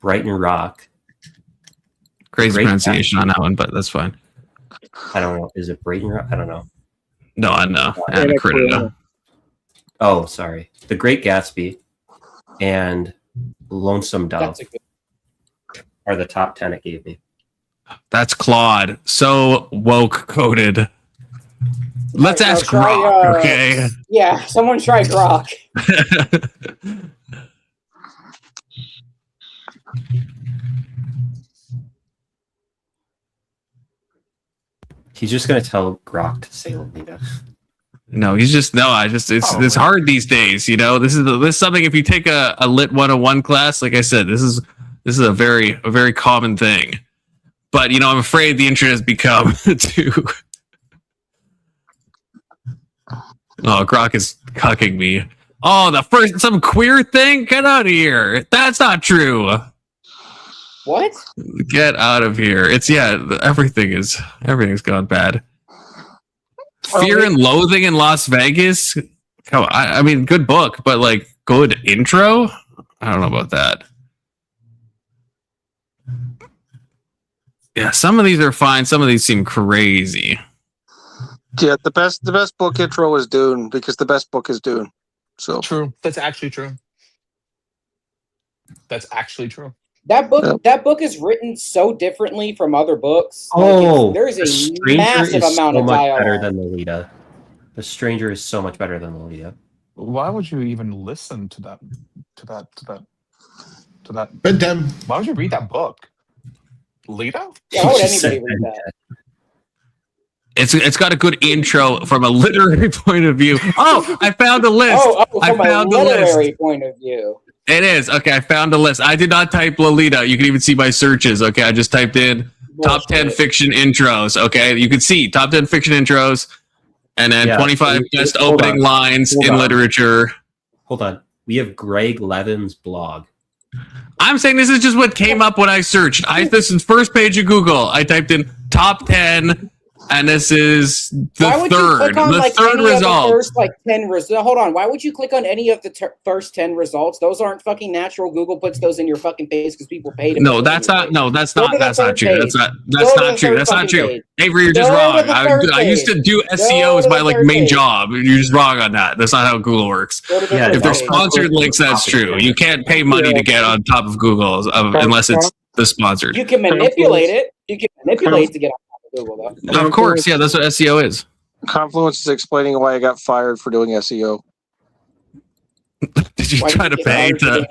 Brighton Rock. Crazy Great pronunciation on that one, but that's fine. I don't know. Is it Brighton Rock? I don't know. No, I know. Anna Karenina. Oh, sorry. The Great Gatsby and Lonesome Dove are the top 10 it gave me. That's Claude. So woke coded. Let's ask Grok, okay? Yeah, someone try Grok. He's just going to tell Grok to say Lolita. No, it's hard these days, This is something, if you take a lit 101 class, like I said, this is a very common thing. But I'm afraid the internet has become too. Oh, Grok is cucking me. Oh, some queer thing? Get out of here. That's not true. What? Get out of here. Everything's gone bad. Fear and Loathing in Las Vegas. Come on, I mean, good book, but like good intro. I don't know about that. Yeah, some of these are fine. Some of these seem crazy. Yeah, the best book intro is Dune because the best book is Dune. So True. That's actually true. That's actually true. That book is written so differently from other books. Oh, there's The a Stranger massive is amount so of much dialogue. better than Lolita. The Stranger is so much better than Lolita. Why would you even listen to that? But then, why would you read that book? Lolita? Yeah, why would anybody read that? It's got a good intro from a literary point of view. Oh, I found a list. I found a the list. literary point of view. It is. Okay, I found a list. I did not type Lolita. You can even see my searches. Okay, I just typed in top 10 fiction intros. Okay, you can see top 10 fiction intros and then 25 best opening lines in literature. Hold on. We have Greg Levin's blog. I'm saying this is just what came up when I searched. This is first page of Google. I typed in top 10, and this is the Why would you click on, the third any result. Of the first 10 results? Hold on. Why would you click on any of the first 10 results? Those aren't fucking natural. Google puts those in your fucking page because people pay to. No, that's not. No, that's not. That's not true. That's not. That's not true. That's not true. Avery, you're just wrong. I used to do SEO as my main job. You're just wrong on that. That's not how Google works. If they're sponsored links, that's true. You can't pay money to get on top of Google unless it's the sponsored. You can manipulate it. You can manipulate to get on top of Google, though. Of course, yeah, that's what SEO is. Confluence is explaining why I got fired for doing SEO. Did you try to pay to?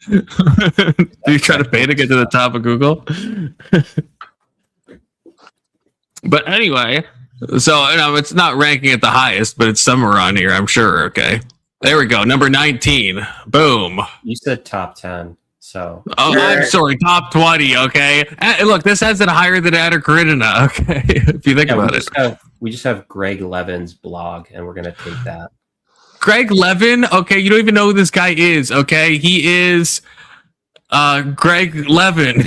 Did you try to pay to get to the top of Google? But anyway, so it's not ranking at the highest, but it's somewhere on here, I'm sure. Okay, there we go. Number 19. Boom. You said top 10. So. Oh, I'm sorry. Top 20. Okay. Look, this has it higher than Anna Karenina. Okay, if you think about it. We just have Greg Levin's blog, and we're gonna take that. Greg Levin. Okay, you don't even know who this guy is. Okay, he is Greg Levin.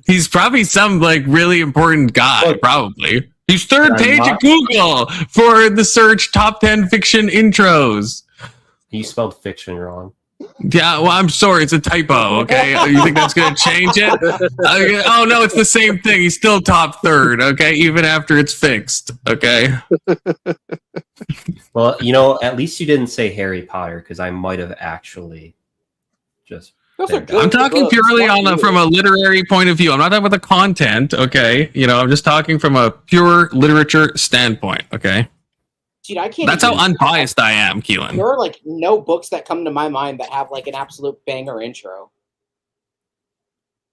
He's probably some really important guy. Probably. He's third page of Google for the search top 10 fiction intros. You spelled fiction wrong. Yeah, well, I'm sorry. It's a typo, okay? You think that's going to change it? Oh, no, it's the same thing. He's still top third, okay? Even after it's fixed, okay? Well, at least you didn't say Harry Potter, because I might have actually just... I'm talking purely from a literary point of view. I'm not talking about the content, okay? I'm just talking from a pure literature standpoint, okay? Dude, I can't. That's how unbiased I am, Keelan. There are no books that come to my mind that have an absolute banger intro.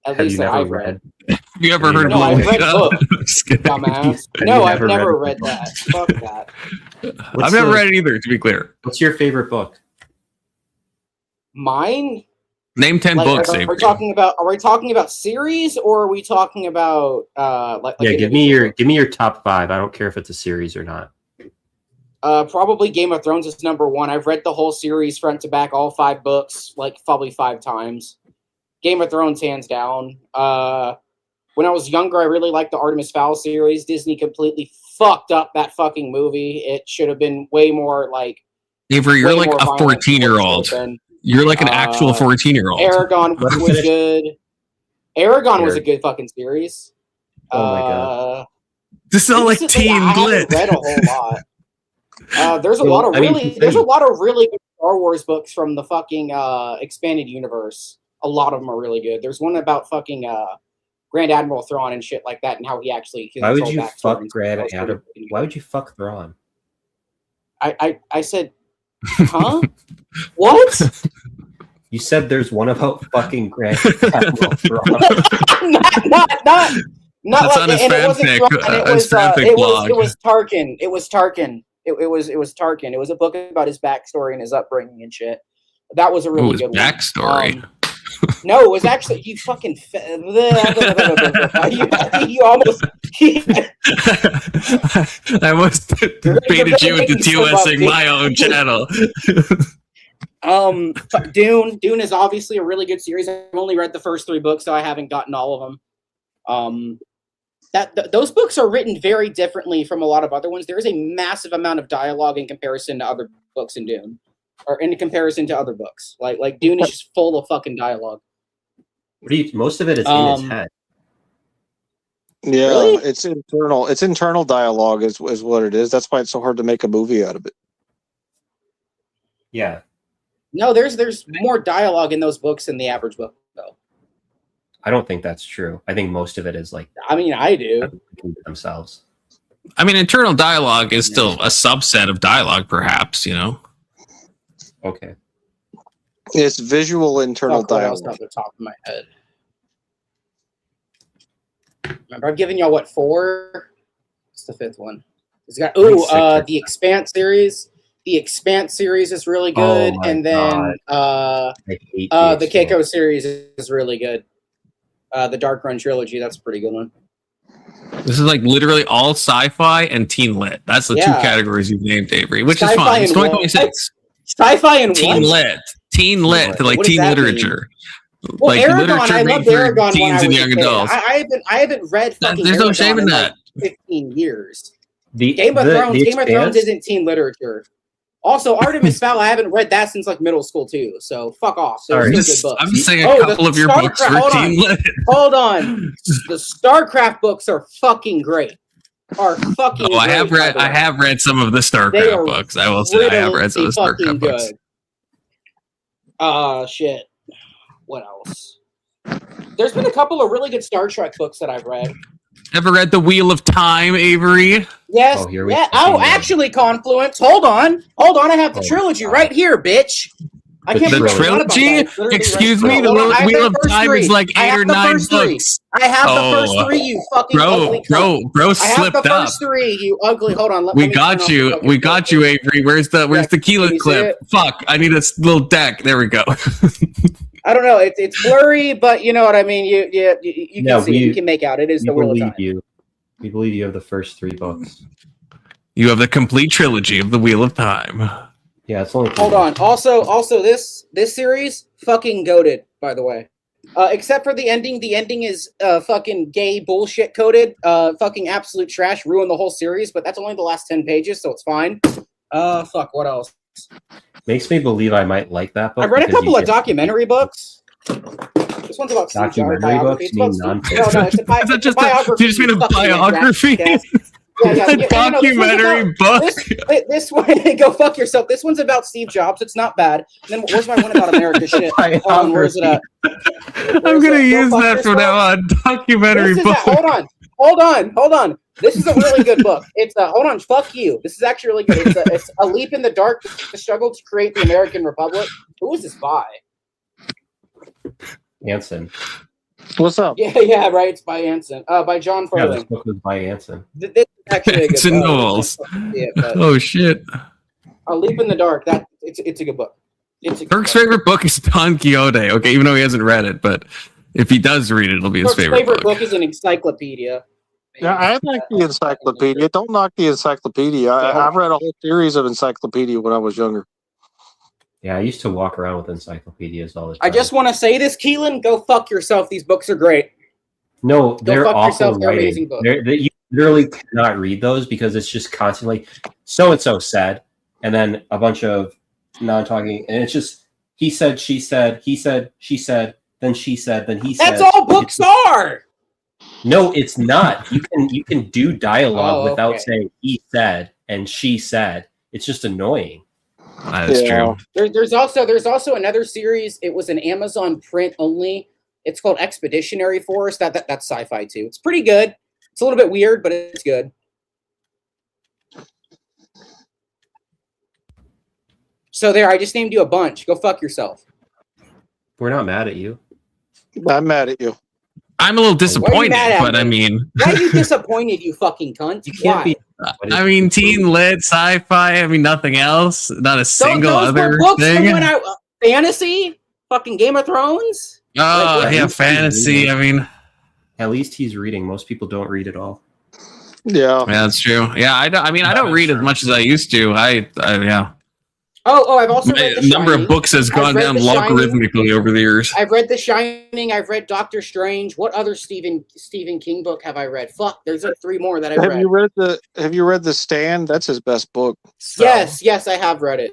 At least that I've read. Have you ever heard of I've read books, dumbass. No, I've never read that. Fuck that. I've never read it either, to be clear. What's your favorite book? Mine? Name 10 books. Are we talking about series, or are we talking about give me your top 5. I don't care if it's a series or not. Probably Game of Thrones is number 1. I've read the whole series front to back, all 5 books, probably 5 times. Game of Thrones, hands down. When I was younger, I really liked the Artemis Fowl series. Disney completely fucked up that fucking movie. It should have been way more Avery, you're like a 14-year-old. You're like an actual 14-year-old. Aragon was good. Aragon was a good fucking series. Oh my god. This is all teen lit. I haven't read a whole lot. There's a lot of really good Star Wars books from the fucking expanded universe. A lot of them are really good. There's one about fucking Grand Admiral Thrawn and shit like that, and how he actually. Why would you fuck Grand Admiral? Why would you fuck Thrawn? I said, huh? What? You said there's one about fucking Grand Admiral Thrawn. Not that's on his fanfic. It was Tarkin. It was Tarkin. It was Tarkin. It was a book about his backstory and his upbringing and shit. That was a really good backstory. One. No, it was actually you fucking. You almost. I almost baited you into TOSing my own channel. Dune is obviously a really good series. I've only read the first 3 books, so I haven't gotten all of them. Those books are written very differently from a lot of other ones. There is a massive amount of dialogue in comparison to other books in Dune, or in comparison to other books. Like Dune is just full of fucking dialogue. Most of it is in his head. Yeah, really? It's internal. It's internal dialogue is what it is. That's why it's so hard to make a movie out of it. Yeah. No, there's more dialogue in those books than the average book, though. I don't think that's true. I think most of it is like. I mean, I do. Themselves. I mean, internal dialogue is still a subset of dialogue, perhaps. Okay. It's visual internal What else dialogue. off the top of my head? Remember, I've given y'all 4? It's the 5th one. It's got the Expanse series. The Expanse series is really good, and then the Keiko series is really good. The Dark Run trilogy, that's a pretty good one. This is like literally all sci-fi and teen lit. That's the 2 categories you've named, Avery, which is Sci-fi fine. It's and 2026. Sci-fi and teen what? lit, like What teen does that literature. Well, Like Aragon, literature I made loved for Aragon when teens I and was a young kid. adults. I haven't read fucking There's no Aragon shame in that. 15 years. The Game of Thrones Expanse? isn't teen literature. Also, Artemis Fowl, I haven't read that since like middle school too. So fuck off. So Sorry. it's still good books. I'm just saying a couple of your books are teen lit. Hold on. The StarCraft books are fucking great. I have read some of the StarCraft books. I will say I have read some of the StarCraft books. Shit. What else? There's been a couple of really good Star Trek books that I've read. Ever read The Wheel of Time, Avery? Yes. Actually, Confluence. Hold on. I have the trilogy right here, bitch. I can't The believe I forgot about trilogy? that. Excuse me, The Wheel of Time is like 8 or 9 books. I have the first 3, you fucking ugly cunt. Bro I have slipped the up. first 3, you ugly. Hold on. We got you, Avery. Where's the Keelan clip? Fuck, I need a little deck. There we go. I don't know. It's blurry, but you know what I mean. You can see it. You can make out. It is the Wheel of Time. We believe you have the first 3 books. You have the complete trilogy of The Wheel of Time. Yeah, it's only. Hold on. Also, this series fucking goated. By the way, except for the ending. The ending is fucking gay bullshit coded. Fucking absolute trash. Ruined the whole series. But that's only the last 10 pages, so it's fine. Fuck. What else? Makes me believe I might like that book. I've read a couple of documentary books. This one's about documentary books. No, it's a biography. Do you just mean a biography? Yeah, documentary book. This one, go fuck yourself. This one's about Steve Jobs. It's not bad. And then where's my one about America shit? Where's it at? I'm gonna use that from now on. Documentary book. Hold on. This is a really good book. It's hold on. Fuck you. This is actually really good. It's a leap in the dark. The struggle to create the American Republic. Who is this by? Anson. What's up? Yeah, right. It's by Anson. By John Furling. Yeah, this book was by Anson. This is actually a good Anson Knowles. Oh shit. A Leap in the Dark. It's a good book. Kirk's favorite book is Don Quixote. Okay, even though he hasn't read it, but if he does read it, it'll be his favorite book is an encyclopedia. Yeah, I like the encyclopedia. Don't knock the encyclopedia. I've read a whole series of encyclopedia when I was younger. Yeah, I used to walk around with encyclopedias all the time. I just want to say this, Keelan. Go fuck yourself. These books are great. No, they're awful They're writing. amazing books. You literally cannot read those because it's just constantly so-and-so said, and then a bunch of non-talking, and it's just he said, she said, he said, she said, then she said, then he said. That's all books are. No, it's not. You can do dialogue without saying he said and she said. It's just annoying. That is true. There's also another series. It was an Amazon print only. It's called Expeditionary Force. That's sci-fi too. It's pretty good. It's a little bit weird, but it's good. So there, I just named you a bunch. Go fuck yourself. We're not mad at you. I'm mad at you. I'm a little disappointed, but I mean, why are you disappointed, you fucking cunt? You can't be. I mean, teen lit, sci-fi. I mean, nothing else. Not a single other thing. Fantasy, fucking Game of Thrones. Oh yeah, fantasy. I mean, at least he's reading. Most people don't read at all. Yeah, that's true. Yeah, I don't read as much as I used to. Yeah. Oh, I've also read The number of books has gone down logarithmically over the years. I've read The Shining. I've read Doctor Strange. What other Stephen King book have I read? Fuck, there's like 3 more that I've read. Have you read The Stand? That's his best book. Yes, I have read it.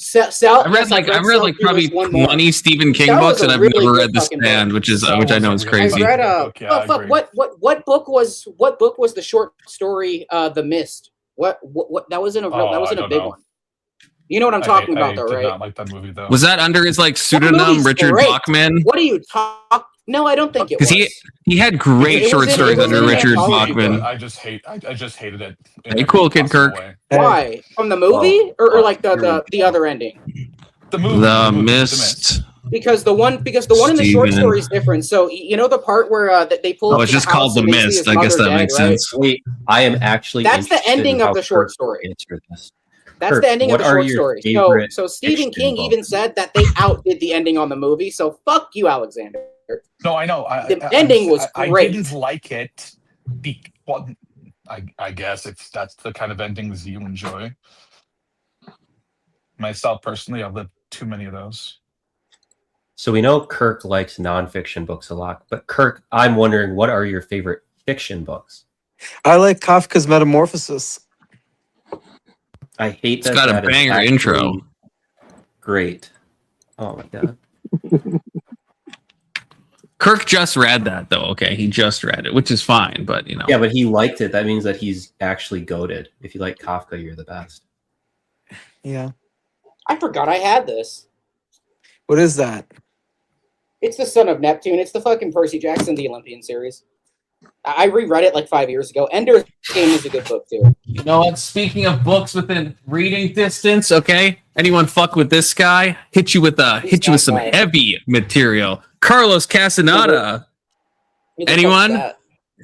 I've read like probably 20 Stephen King books, and I've never read The Stand, which I know is crazy. I read what book was the short story The Mist? What that wasn't a big one. You know what I'm talking about, though, right? I did not like that movie, though. Was that under his like pseudonym Richard great. Bachman? What are you talking? No, I don't think it was. Because he had great short stories under Richard Bachman. I just hated it. Hey, cool kid, Kirk. Why? From the movie or like the other ending? The Mist. Because the one in the short story is different. So you know the part where they pull. Oh, it's just called The Mist. I guess that makes sense. Wait, I am actually. That's the ending of the short story. That's the ending of the short story. So Stephen King even said that they outdid the ending on the movie. So fuck you, Alexander. No, I know. The ending was great. I didn't like it. I guess if that's the kind of endings you enjoy. Myself personally, I've lived too many of those. So we know Kirk likes nonfiction books a lot, but Kirk, I'm wondering, what are your favorite fiction books? I like Kafka's Metamorphosis. I hate that. It's got a banger intro. Great. Oh my god. Kirk just read that though. Okay, he just read it, which is fine, but you know. Yeah, but he liked it. That means that he's actually goated. If you like Kafka, you're the best. Yeah. I forgot I had this. What is that? It's the Son of Neptune. It's the fucking Percy Jackson, the Olympian series. I reread it like 5 years ago. Ender's Game is a good book too. You know what? Speaking of books within reading distance, okay? Anyone fuck with this guy? Hit you with some heavy material. Carlos Castaneda. Anyone?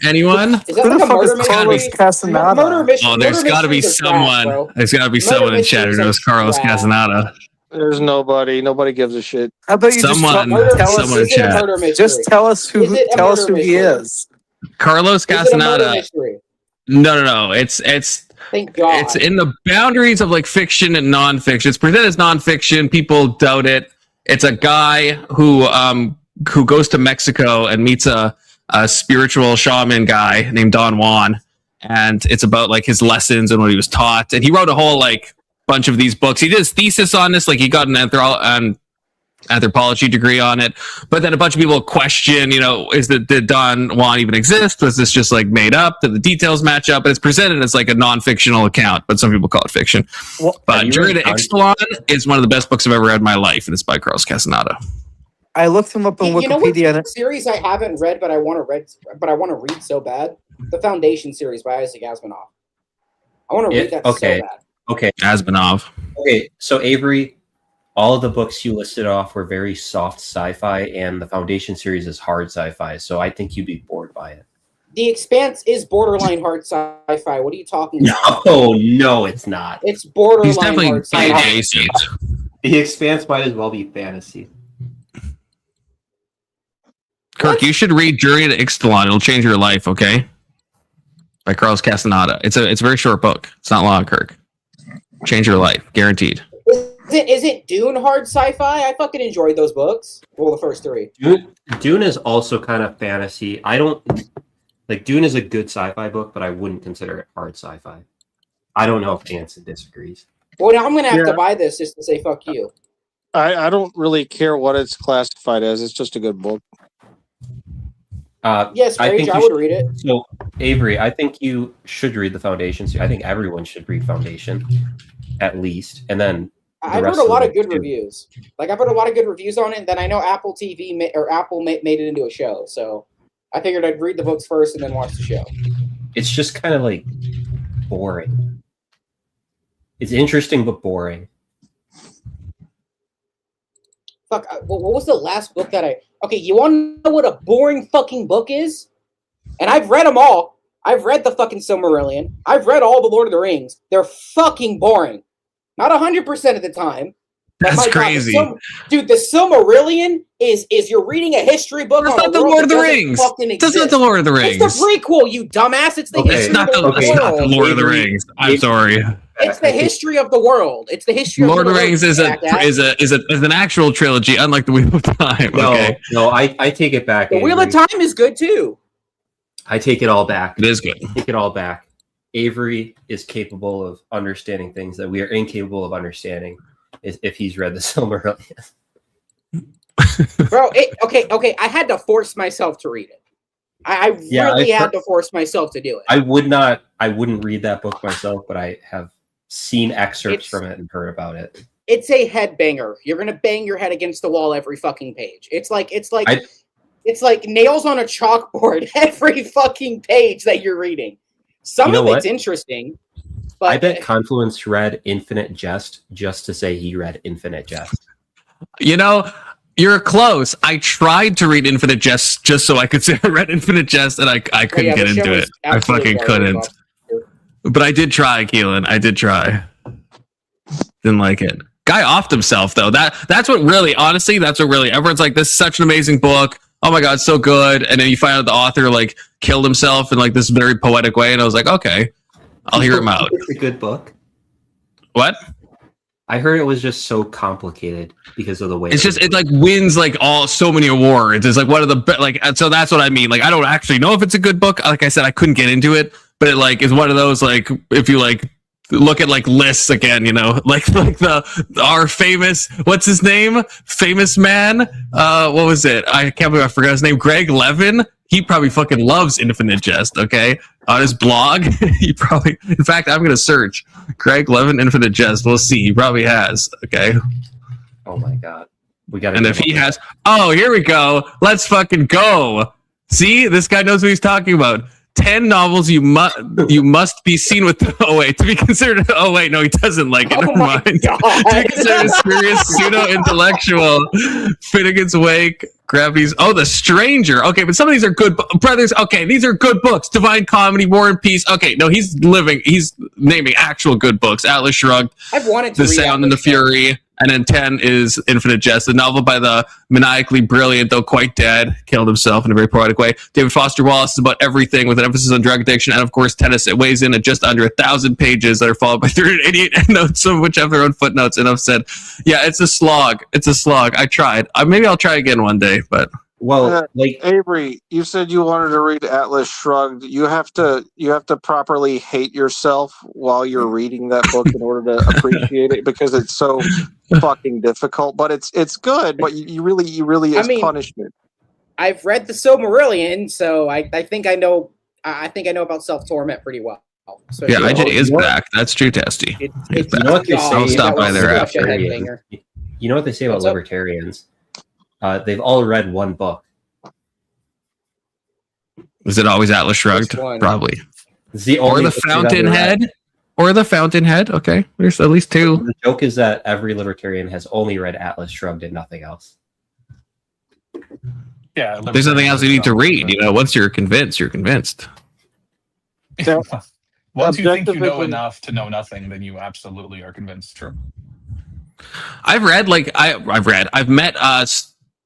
Anyone? Is that like a murder mystery? Carlos Castaneda? Murder mystery. Oh, there's got to be someone. There's got to be someone in chat who knows Carlos Castaneda. There's nobody. Nobody gives a shit. How about you someone in chat. Just tell us who he is. Carlos Castaneda. No. It's thank God. It's in the boundaries of like fiction and nonfiction. It's presented as nonfiction. People doubt it. It's a guy who goes to Mexico and meets a spiritual shaman guy named Don Juan, and it's about like his lessons and what he was taught. And he wrote a whole like bunch of these books. He did his thesis on this, like he got an anthropology degree on it. But then a bunch of people question, did Don Juan even exist? Was this just like made up? Did the details match up? And it's presented as like a non-fictional account, but some people call it fiction. But Journey to Ixtalan is one of the best books I've ever read in my life, and it's by Carlos Castaneda. I looked him up on Wikipedia. You know what series I haven't read, but I want to read so bad? The Foundation series by Isaac Asimov. I want to read that so bad. Okay. Asimov. Okay, so Avery, all of the books you listed off were very soft sci-fi, and the Foundation series is hard sci-fi, so I think you'd be bored by it. The Expanse is borderline hard sci-fi. What are you talking about? No, it's not. It's borderline hard sci-fi. The Expanse might as well be fantasy. Kirk, you should read Journey to Ixtalan. It'll change your life, okay? By Carlos Castaneda. It's a very short book. It's not long, Kirk. Change your life, guaranteed. Is it Dune hard sci-fi? I fucking enjoyed those books. Well, the first three. Dune is also kind of fantasy. I don't like Dune is a good sci-fi book, but I wouldn't consider it hard sci-fi. I don't know if Anson disagrees. Well, now I'm gonna have to buy this just to say fuck you. I don't really care what it's classified as. It's just a good book. Yes, Rage, I would read it. So, Avery, I think you should read the Foundation. I think everyone should read Foundation, at least, and then. I've heard a lot of good reviews. Like I've heard a lot of good reviews on it. And then I know Apple TV Apple made it into a show, so I figured I'd read the books first and then watch the show. It's just kind of like boring. It's interesting but boring. Fuck. What was the last book that I? Okay, you want to know what a boring fucking book is? And I've read them all. I've read the fucking Silmarillion. I've read all the Lord of the Rings. They're fucking boring. Not 100% of the time. That's crazy. Dude, the Silmarillion is you're reading a history book. That's not the Lord of the Rings. That's not the Lord of the Rings. It's the prequel, you dumbass. It's the history of the world. It's not the Lord of the Rings. I'm sorry. It's the history of the world. It's the history of the world. Lord of the Rings is an actual trilogy, unlike the Wheel of Time. No, I take it back. The Wheel of Time is good too. I take it all back. It is good. Take it all back. Avery is capable of understanding things that we are incapable of understanding if he's read the Silmarillion. Bro, okay. I had to force myself to read it. I really had to force myself to do it. I wouldn't read that book myself, but I have seen excerpts from it and heard about it. It's a headbanger. You're gonna bang your head against the wall every fucking page. It's like it's like nails on a chalkboard every fucking page that you're reading. Some of it's interesting, but I bet Confluence read Infinite Jest just to say he read Infinite Jest. You know, you're close. I tried to read Infinite Jest just so I could say I read Infinite Jest, and I couldn't get into it. I fucking couldn't. But I did try, Keelan. I did try. Didn't like it. Guy offed himself though. That's what really, honestly, that's what really. Everyone's like, this is such an amazing book. Oh my god, so good. And then you find out the author like killed himself in like this very poetic way, and I was like, okay, I'll hear him out. It's a good book. What? I heard it was just so complicated because of the way it's just it like wins like so many awards. It's like one of the like, so that's what I mean. Like I don't actually know if it's a good book. Like I said, I couldn't get into it, but it like is one of those like if you like look at like lists again, you know, like our famous, what's his name? Famous man. What was it? I can't believe I forgot his name. Greg Levin. He probably fucking loves Infinite Jest. Okay, on his blog, he probably. In fact, I'm gonna search Greg Levin Infinite Jest. We'll see. He probably has. Okay. Oh my god, we got. And if he has, oh, here we go. Let's fucking go. See, this guy knows what he's talking about. 10 novels you must be seen with. Oh wait, to be considered. Oh wait, no, he doesn't like it. Never mind. To be considered a serious pseudo-intellectual. Finnegan's Wake, Gravity's. Oh, The Stranger. Okay, but some of these are good brothers. Okay, these are good books. Divine Comedy, War and Peace. Okay, no, he's naming actual good books. Atlas Shrugged. I've wanted to The read Sound and the Fury. And then 10 is Infinite Jest, a novel by the maniacally brilliant, though quite dead, killed himself in a very poetic way. David Foster Wallace is about everything with an emphasis on drug addiction. And of course, tennis. It weighs in at just under 1,000 pages that are followed by 388 endnotes, some of which have their own footnotes. And I've said, yeah, it's a slog. It's a slog. I tried. Maybe I'll try again one day, but. Well, like Avery, you said you wanted to read Atlas Shrugged. You have to properly hate yourself while you're reading that book in order to appreciate it because it's so fucking difficult. But it's good. But you really it's punishment. I've read the Silmarillion, so I think I know. I think I know about self-torment pretty well. So yeah, IJ is back. That's true, Testy. You know what they say? I'll stop by there after. You know what they say about libertarians? They've all read one book. Is it always Atlas Shrugged? Probably. Or The Fountainhead. Or The Fountainhead. Okay, there's at least two. The joke is that every libertarian has only read Atlas Shrugged and nothing else. Yeah, there's nothing else you need to read. You know, once you're convinced, you're convinced. Once you think you know enough to know nothing, then you absolutely are convinced. True. I've met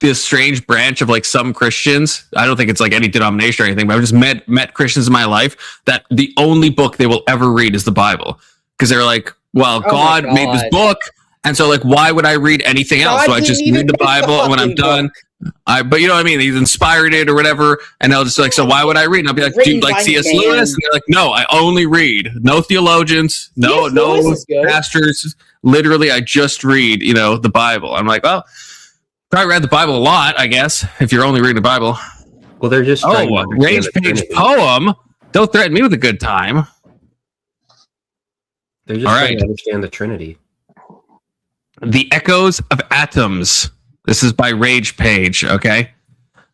this strange branch of like some Christians. I don't think it's like any denomination or anything, but I've just met Christians in my life that the only book they will ever read is the Bible, because they're like, well, God made this book, and so like, why would I read anything else? So I just read the Bible, and when I'm done, but you know what I mean? He's inspired it or whatever, and they'll just be like, so why would I read? And I'll be like, do you like C.S. Lewis? And they're like, no, I only read. No theologians, no pastors. Literally, I just read, the Bible. I'm like, well, probably read the Bible a lot, I guess, if you're only reading the Bible. Well, they're just Rage Page poem. Don't threaten me with a good time. They're just trying to understand the Trinity. The Echoes of Atoms. This is by Rage Page, okay?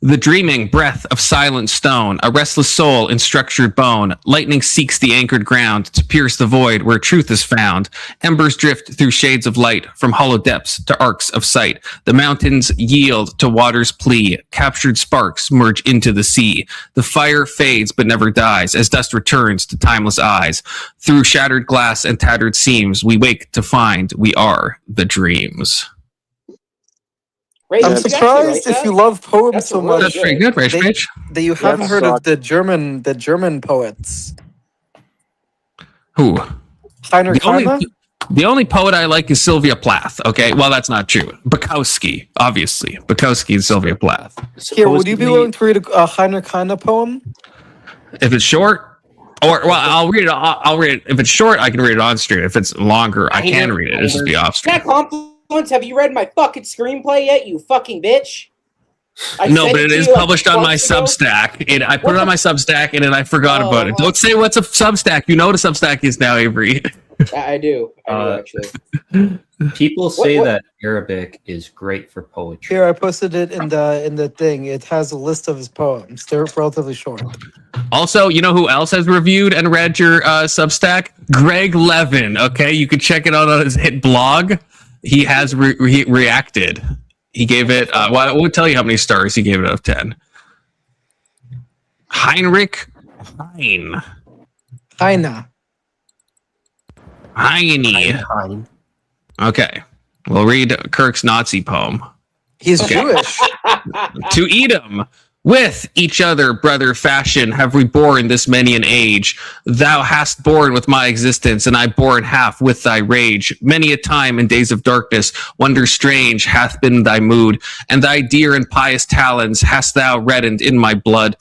The dreaming breath of silent stone, a restless soul in structured bone. Lightning seeks the anchored ground to pierce the void where truth is found. Embers drift through shades of light from hollow depths to arcs of sight. The mountains yield to water's plea. Captured sparks merge into the sea. The fire fades but never dies as dust returns to timeless eyes. Through shattered glass and tattered seams, we wake to find we are the dreams. I'm surprised if you love poems so much. That's pretty good, Rage Page. That you haven't heard of the German poets. Who? Heinrich Heine? The only poet I like is Sylvia Plath. Okay, well that's not true. Bukowski, obviously. Bukowski and Sylvia Plath. Here, would you be willing to read a Heinrich Heine poem? If it's short, I'll read it. I'll read it. If it's short, I can read it on stream. If it's longer, I can read it. This is be off stream. Have you read my fucking screenplay yet, you fucking bitch? No, but it is published on my Substack. I put it on my Substack, and then I forgot about it. Don't say what's a Substack. You know what a Substack is now, Avery. I do actually. People say that Arabic is great for poetry. Here, I posted it in the thing. It has a list of his poems. They're relatively short. Also, you know who else has reviewed and read your Substack? Greg Levin. Okay, you can check it out on his hit blog. He has reacted. He gave it. Well, I won't tell you how many stars he gave it out of 10. Heinrich Heine. Heine. Heine. Okay, we'll read Kirk's Nazi poem. He's Jewish. To Edom, with each other, brother fashion, have we borne this many an age. Thou hast borne with my existence, and I borne half with thy rage. Many a time in days of darkness, wonder strange hath been thy mood, and thy dear and pious talons hast thou reddened in my blood.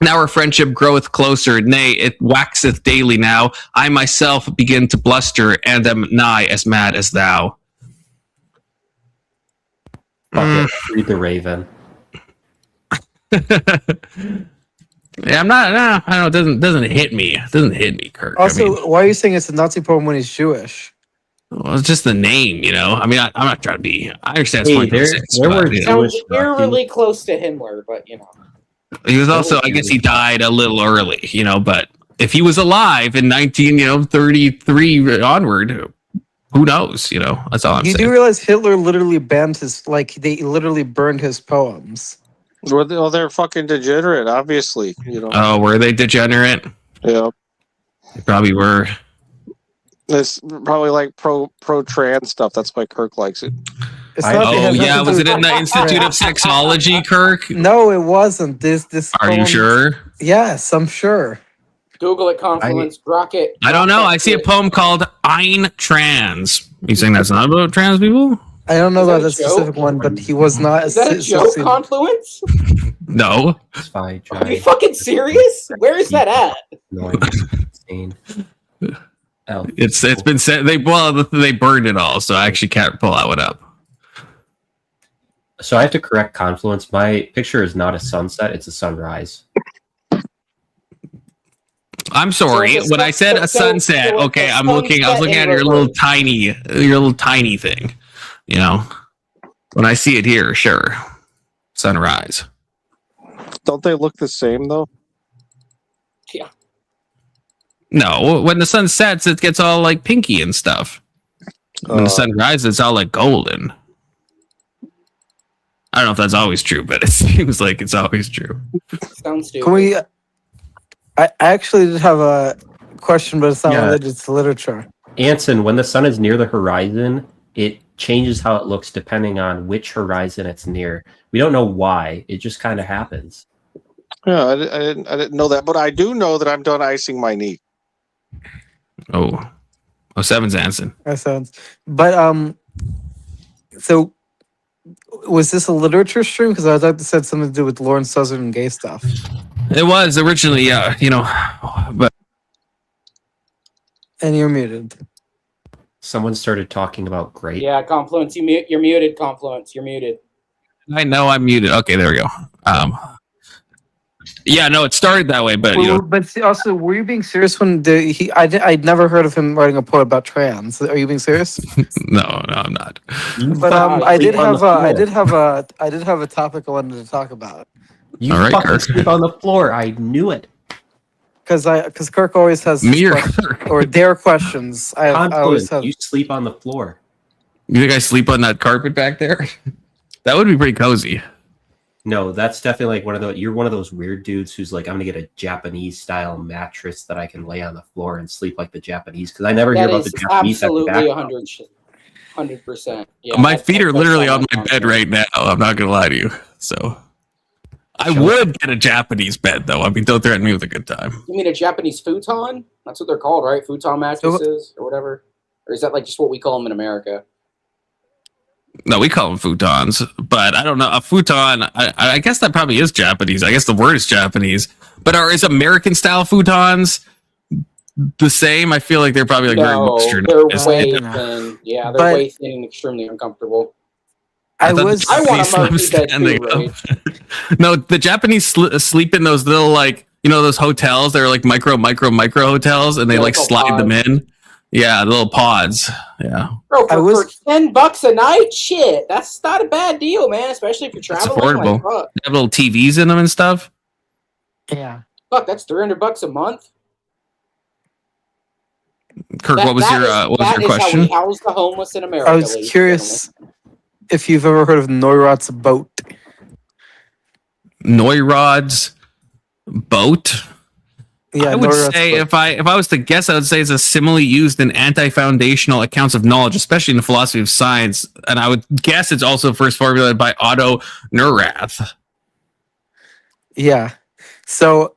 Now our friendship groweth closer, nay, it waxeth daily now. I myself begin to bluster, and am nigh as mad as thou. Read the Raven. Yeah, I'm not. No, I don't. It doesn't hit me. It doesn't hit me, Kirk. Also, I mean, why are you saying it's a Nazi poem when he's Jewish? well, it's just the name, you know. I mean, I'm not trying to be. I understand. Hey, It's there were Sounds eerily close to Himmler, but you know. He was also, I guess, he died a little early, you know. But if he was alive in 1933 onward, who knows? You know, that's all I'm You saying. do realize Hitler literally banned his, like, they literally burned his poems. Well, they're fucking degenerate, obviously. You know. Oh, were they degenerate? Yeah. They probably were. It's probably like pro trans stuff. That's why Kirk likes it. Oh yeah, was it in the Institute of Sexology, Kirk? No, it wasn't. This. Are you sure? Yes, I'm sure. Google it, Confluence, Rocket. I don't know. I see a poem called Ein Trans. You saying that's not about trans people? I don't know about that specific one, but he was not. Is that a joke, Confluence? No. Are you fucking serious? Where is that at? It's been said they burned it all, so I actually can't pull that one up. So I have to correct Confluence. My picture is not a sunset; it's a sunrise. I'm sorry. When I said a sunset, okay, I was looking at your little tiny thing. You know, when I see it here, sure, sunrise. Don't they look the same though? Yeah. No, when the sun sets, it gets all like pinky and stuff. When the sun rises, it's all like golden. I don't know if that's always true, but it seems like it's always true. Sounds stupid. Can we? I actually did have a question, but it's not related to literature. Anson, when the sun is near the horizon, it changes how it looks depending on which horizon it's near. We don't know why. It just kind of happens. Yeah, I didn't know that, but I do know that I'm done icing my knee. Oh, seven's Anson. That sounds. But so was this a literature stream? Because I thought this had something to do with Lauren Southern and gay stuff. It was originally, yeah, you know, but. And you're muted. Someone started talking about grape. Yeah, Confluence, you're muted. Confluence, you're muted. I know I'm muted. Okay, there we go. Yeah, no, it started that way, but you know. But also, were you being serious when I'd never heard of him writing a poem about trans. Are you being serious? No, I'm not. But I did have a topic I wanted to talk about. You fucking sleep on the floor. I knew it. Because Kirk always has or their questions. I always have. You sleep on the floor. You think I sleep on that carpet back there? That would be pretty cozy. No, that's definitely like you're one of those weird dudes who's like, I'm gonna get a Japanese style mattress that I can lay on the floor and sleep like the Japanese. Because I never hear about the Japanese. Absolutely 100%. Yeah, my feet are literally on my bed right now. I'm not gonna lie to you. So I would get a Japanese bed though. I mean, don't threaten me with a good time. You mean a Japanese futon? That's what they're called, right? Futon mattresses or whatever. Or is that like just what we call them in America? No, we call them futons, but I don't know. A futon, I guess that probably is Japanese. I guess the word is Japanese. But is American style futons the same? I feel like they're probably like very Western. They're way thin. Yeah, they're way thin and extremely uncomfortable. I want a monkey bed too, right? No, the Japanese sleep in those little, like, you know, those hotels. They're like micro hotels, and they like slide them in. Yeah, the little pods. Yeah. Bro, for $10 a night, shit, that's not a bad deal, man. Especially if you're It's traveling. affordable. Like, fuck. They have little TVs in them and stuff. Yeah. Fuck, that's $300 a month. Kirk, what was your question? How we house the homeless in America. I was curious if you've ever heard of Neurot's boat. Neurod's boat. Yeah, I would Neurod's say boat. if I was to guess, I would say it's a simile used in anti-foundational accounts of knowledge, especially in the philosophy of science. And I would guess it's also first formulated by Otto Neurath. Yeah. So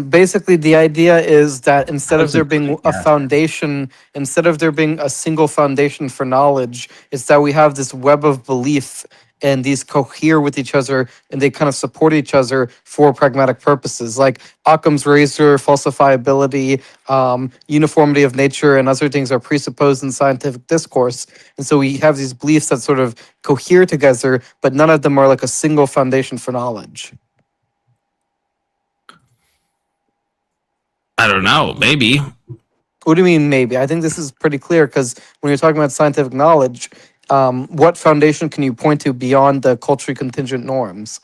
basically, the idea is that instead of there being a foundation, instead of there being a single foundation for knowledge, it's that we have this web of belief, and these cohere with each other, and they kind of support each other for pragmatic purposes, like Occam's razor, falsifiability, uniformity of nature, and other things are presupposed in scientific discourse. And so we have these beliefs that sort of cohere together, but none of them are like a single foundation for knowledge. I don't know. Maybe. What do you mean, maybe? I think this is pretty clear, because when you're talking about scientific knowledge, what foundation can you point to beyond the culturally contingent norms?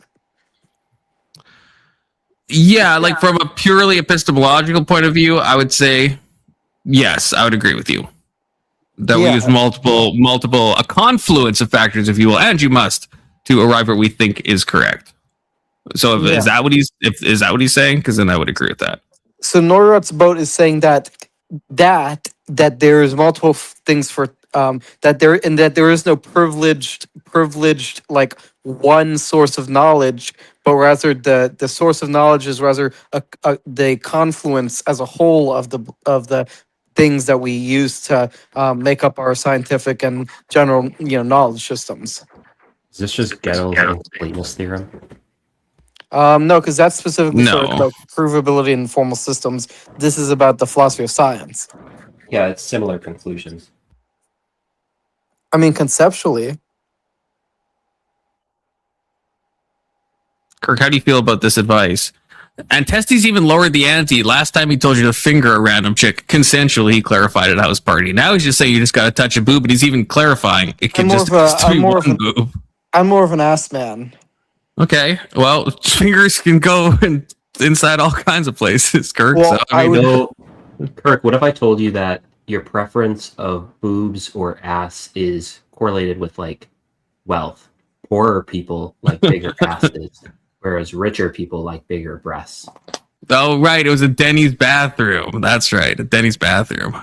Yeah, like from a purely epistemological point of view, I would say yes, I would agree with you. That we use a confluence of factors, if you will, and you must, to arrive at what we think is correct. So is that what he's saying? Because then I would agree with that. So Neurot's boat is saying that there is multiple things for that there is no privileged like one source of knowledge, but rather the source of knowledge is rather the confluence as a whole of the things that we use to make up our scientific and general knowledge systems. Is this just Gödel's incompleteness theorem? No, because that's specifically sort of about provability in formal systems. This is about the philosophy of science. Yeah, it's similar conclusions. I mean, conceptually. Kirk, how do you feel about this advice? And Testes even lowered the ante. Last time he told you to finger a random chick consensually, he clarified it. That was party. Now he's just saying you just got to touch a boob, but he's even clarifying it can just be one boob. I'm more of an ass man. Okay, well, fingers can go inside all kinds of places, Kirk. Well, so, I mean, Kirk, what if I told you that your preference of boobs or ass is correlated with like wealth? Poorer people like bigger asses, whereas richer people like bigger breasts. Oh, right. It was a Denny's bathroom. That's right. A Denny's bathroom.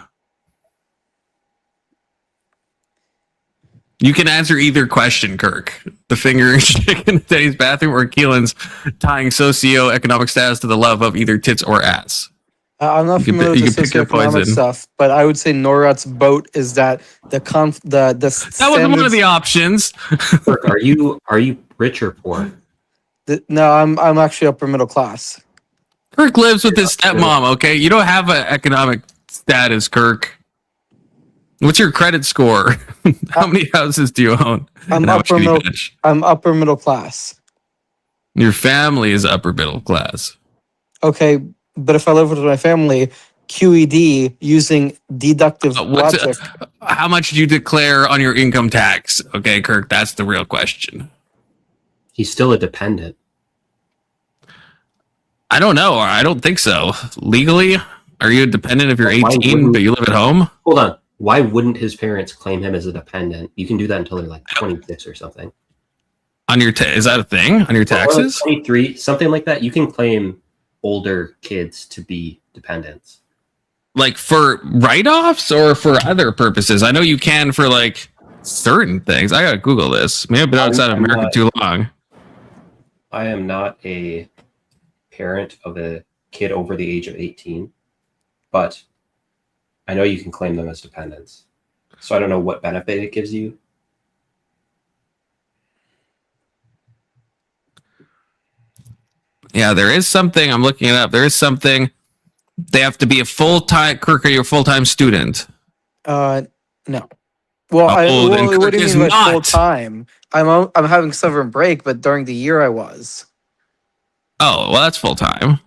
You can answer either question, Kirk. The finger chick in Denny's bathroom, or Keelan's tying socioeconomic status to the love of either tits or ass. I'm not familiar with the socioeconomic stuff, but I would say Neurot's boat is that that wasn't one of the options. Kirk, are you rich or poor? No, I'm actually upper middle class. Kirk lives with his stepmom. Okay, you don't have an economic status, Kirk. What's your credit score? How many houses do you own? I'm upper middle class. Your family is upper middle class. Okay, but if I live with my family, QED using deductive logic. How much did you declare on your income tax? Okay, Kirk, that's the real question. He's still a dependent. I don't know. I don't think so. Legally, are you a dependent if you're 18 but you live at home? Hold on. Why wouldn't his parents claim him as a dependent? You can do that until they're like 26 or something. On your is that a thing? On your taxes? 23, something like that. You can claim older kids to be dependents. Like for write-offs or for other purposes? I know you can for like certain things. I gotta Google this. Maybe I've been outside of America too long. I am not a parent of a kid over the age of 18, but I know you can claim them as dependents. So I don't know what benefit it gives you. Yeah, there is something. I'm looking it up. There is something. They have to be a full-time. Kirk, are you a full-time student? No. Well, what do you mean by full-time? I'm having summer break, but during the year I was. Oh, well, that's full-time.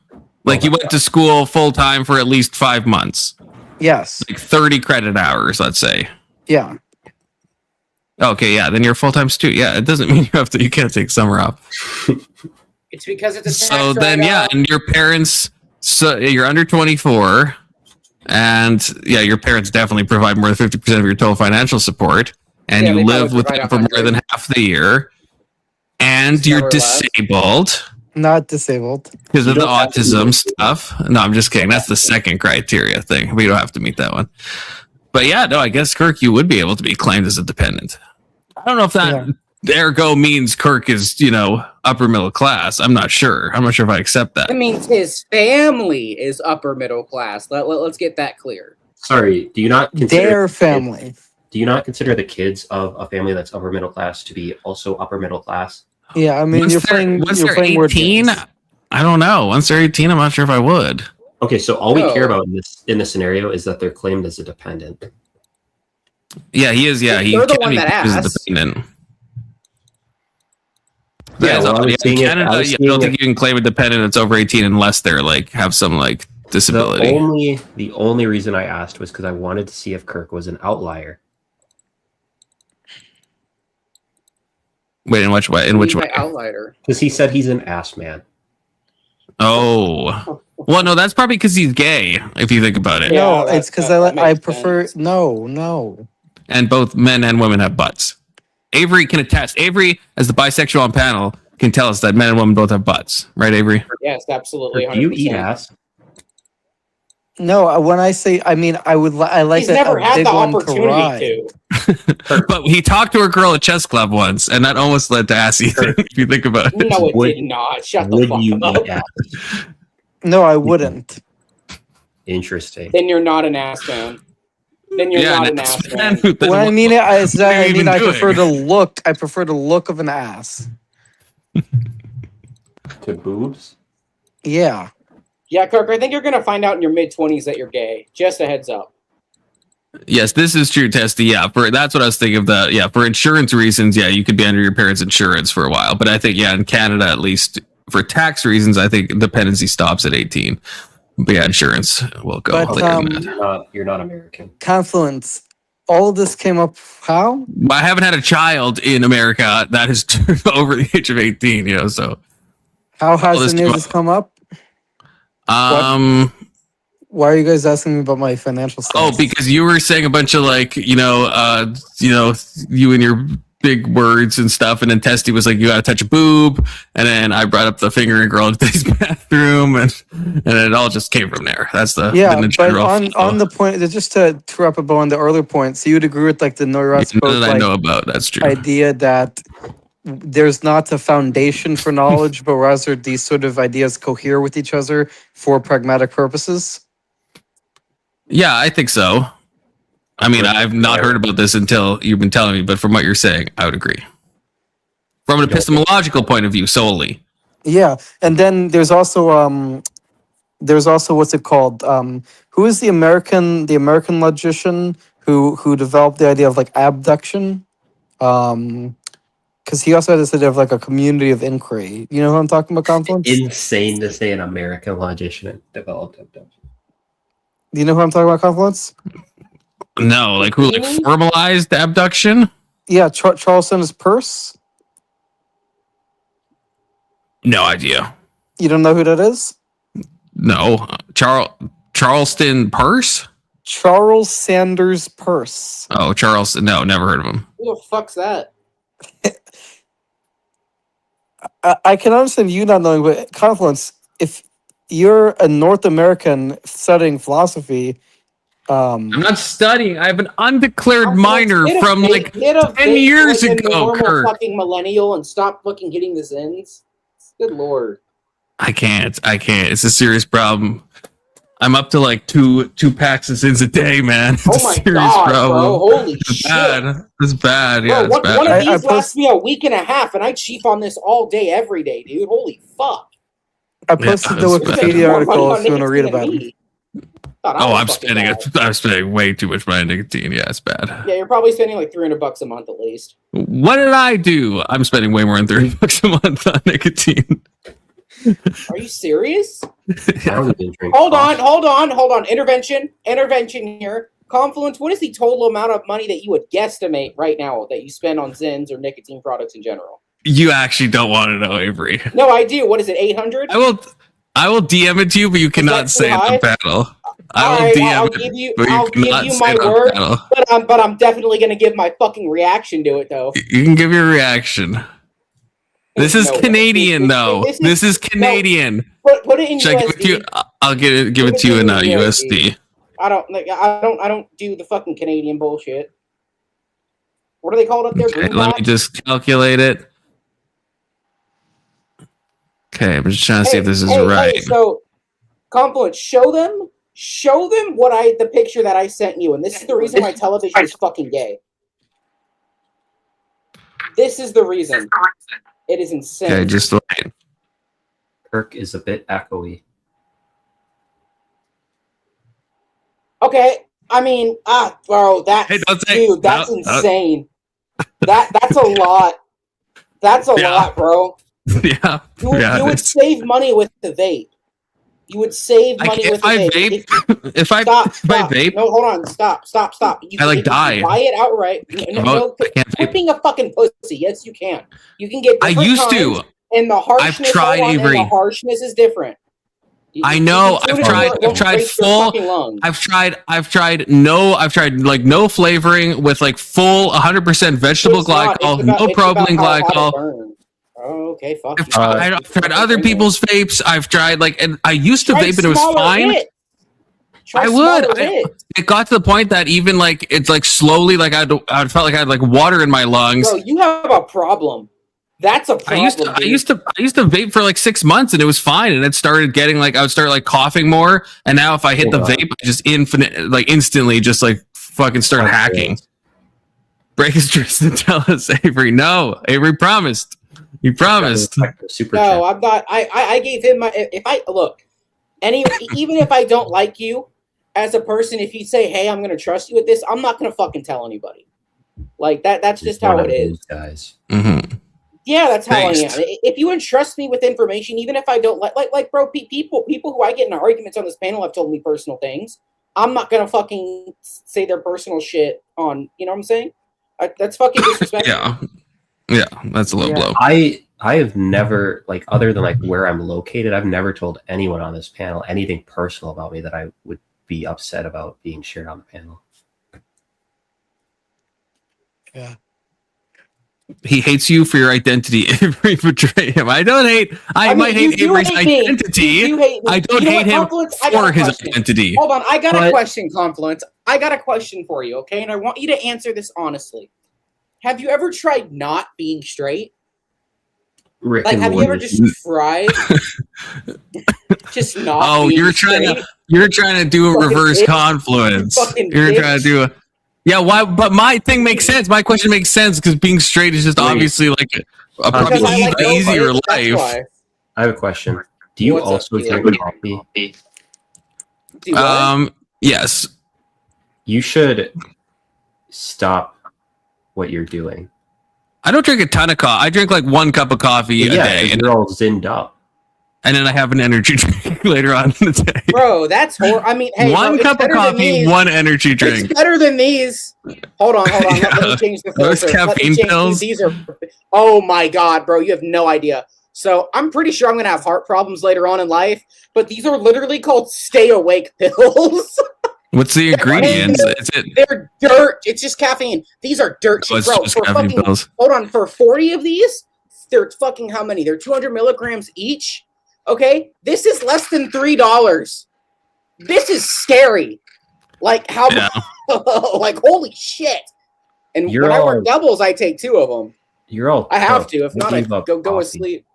Like you went to school full-time for at least 5 months. Yes. Like 30 credit hours, let's say. Yeah. Okay, yeah, then you're a full-time student. Yeah, it doesn't mean you can't take summer off. It's because it's a tax So then, write-off. and your parents, so you're under 24, and your parents definitely provide more than 50% of your total financial support, and you they live probably with provide them for more than half the year, and you're disabled Not disabled. because of the autism stuff. No, I'm just kidding. That's the second criteria thing. We don't have to meet that one. But yeah, no, I guess Kirk, you would be able to be claimed as a dependent. I don't know if that ergo means Kirk is, upper middle class. I'm not sure. I'm not sure if I accept that. It means his family is upper middle class. Let's get that clear. Sorry, do you not consider Their family? Do you not consider the kids of a family that's upper middle class to be also upper middle class? Yeah, I mean, Once you're they're playing word 18, games. I don't know. Once they're 18, I'm not sure if I would. Okay, so all we care about in this scenario is that they're claimed as a dependent. Yeah, he is. Yeah, he They're the can one be that claimed as a asked. dependent. Yeah, well, I was in seeing it- Canada, I was I seeing don't think it- you can claim a dependent that's over 18 unless they're have some disability. The only reason I asked was because I wanted to see if Kirk was an outlier. Wait, in which way? In which way? Outlier. Because he said he's an ass man. Oh, well, no, that's probably because he's gay. If you think about it, No, it's because I prefer. No. and both men and women have butts. Avery can attest. Avery, as the bisexual on panel, can tell us that men and women both have butts, right, Avery? Yes, absolutely. Do you 100%. eat ass? No, when I say, I mean, I like He's that never a had big the one to opportunity ride. to. But he talked to a girl at chess club once, and that almost led to ass eating. If you think about it. No, it did not. Shut the Would fuck you up. eat ass? No, I wouldn't. Interesting. Then you're not an ass man. Then you're not an ass man. When I mean it, I even prefer doing? the look. I prefer the look of an ass. To boobs? Yeah. Yeah, Kirk, I think you're going to find out in your mid-20s that you're gay. Just a heads up. Yes, this is true, Testy. Yeah, that's what I was thinking of. For insurance reasons, you could be under your parents' insurance for a while. But I think, in Canada, at least for tax reasons, I think dependency stops at 18. But insurance will go But, later than that. You're not American. Confluence. All of this came up how? I haven't had a child in America that is over the age of 18, so. How has this the news came has come up? Why are you guys asking me about my financial status? Oh, because you were saying a bunch of you and your big words and stuff, and then Testy was like, "You got to touch a boob," and then I brought up the fingering girl in today's bathroom, and it all just came from there. That's the But general on the point, just to wrap up on the earlier point, so you'd agree with the neurotic that I know about. That's true. idea that there's not a foundation for knowledge, but rather these sort of ideas cohere with each other for pragmatic purposes. Yeah, I think so. I mean, I've not heard about this until you've been telling me, but from what you're saying, I would agree. From an epistemological point of view, solely. Yeah, and then there's also what's it called? Who is the American logician who developed the idea of abduction? Because he also had this idea of a community of inquiry. You know who I'm talking about, Confluence? Insane to say an American logician developed abduction. Do you know who I'm talking about, Confluence? No, who formalized the abduction? Yeah, Charleston's Peirce. No idea. You don't know who that is? No, Charleston Peirce? Charles Sanders Peirce. Oh, Charles. No, never heard of him. Who the fuck's that? I can understand you not knowing, but Confluence, if you're a North American studying philosophy, I'm not studying. I have an undeclared minor from 10 10 years ago, normal Kirk. fucking millennial and stop fucking hitting the Zins. Good lord. I can't. It's a serious problem. I'm up to two packs of sins a day, man. It's Oh a my serious god, problem. bro! Holy It's shit! bad. It's bad. Bro, Yeah, it's bad. one of these lasts me a week and a half, and I cheap on this all day, every day, dude. Holy fuck! I posted the Wikipedia article if you want to read about it. I'm spending way too much money on nicotine. Yeah, it's bad. Yeah, you're probably spending like $300 a month at least. What did I do? I'm spending way more than $30 a month on nicotine. Are you serious? Hold on. Intervention here. Confluence, what is the total amount of money that you would guesstimate right now that you spend on Zins or nicotine products in general? You actually don't want to know, Avery. No, I do. What is it, 800? I will DM it to you, but you cannot say it on the panel. I'll give you my word, but I'm definitely going to give my fucking reaction to it, though. You can give your reaction. This is Canadian, though. This is Canadian. Put it in USD. I'll give it to you in USD. I don't do the fucking Canadian bullshit. What are they called up there? Okay, let me just calculate it. Okay, I'm just trying to see if this is right. So, Confluence, show them the picture that I sent you, and this is the reason why television is fucking gay. This is the reason. It is insane. Okay, just wait. Kirk is a bit echoey. Okay, I mean, bro, that's insane. That's a lot. That's a lot, bro. Yeah. You would save money with the vape. You would save money with the vape. If I vape. No, hold on. Stop. I die. Buy it outright. No, quit being a fucking pussy. Yes, you can. You can get. I used to. And the harshness. I've tried, Avery. The harshness is different. I know. I've tried full. I've tried no flavoring with like full 100% vegetable glycol, no propylene glycol. Oh, okay, fuck. I've tried other people's vapes. I've tried and I used to vape and it was fine. I would. It got to the point that even it's slowly I felt like I had water in my lungs. Bro, you have a problem. That's a problem. I used to vape for 6 months and it was fine, and it started getting I would start coughing more, and now if I hit the vape, I just instantly just fucking start hacking. Break his Tristan, tell us, Avery. No, Avery promised. You promised. No, I'm not. I gave him my. Even if I don't like you as a person, if you say, "Hey, I'm going to trust you with this," I'm not going to fucking tell anybody. That's just how it is, guys. Mm-hmm. Yeah, that's how I am. If you entrust me with information, even if I don't bro, people who I get in arguments on this panel have told me personal things. I'm not gonna fucking say their personal shit on. You know what I'm saying? That's fucking disrespectful. Yeah, that's a low blow. I have never other than where I'm located, I've never told anyone on this panel anything personal about me that I would be upset about being shared on the panel. Yeah. He hates you for your identity. Avery betrayed him. I don't hate. I might hate Avery's identity. I don't hate him for his identity. Hold on, I got a question, Confluence. I got a question for you, okay? And I want you to answer this honestly. Have you ever tried not being straight? Have you ever just tried just not? Oh, being you're trying to do a reverse Confluence. You're trying to do a. Yeah, why? But my thing makes sense. My question makes sense because being straight is just obviously a probably easier life. I have a question. Do you also drink coffee? Yes. You should stop what you're doing. I don't drink a ton of coffee. I drink 1 cup of coffee a day. And you're all zinned up. And then I have an energy drink later on in the day. Bro, that's horrible. I mean, hey, 1 cup of coffee, 1 energy drink. It's better than these. Hold on. Let me change the filter. Those caffeine pills. These are. Oh my god, bro, you have no idea. So I'm pretty sure I'm gonna have heart problems later on in life. But these are literally called stay awake pills. What's the ingredients? They're dirt. It's just caffeine. These are dirt cheap, bro. Hold on, for 40 of these, they're fucking how many? They're 200 milligrams each. Okay, this is less than $3. This is scary. How? Yeah. Holy shit! And when I work doubles, I take 2 of them. I have to. If not, I go to sleep.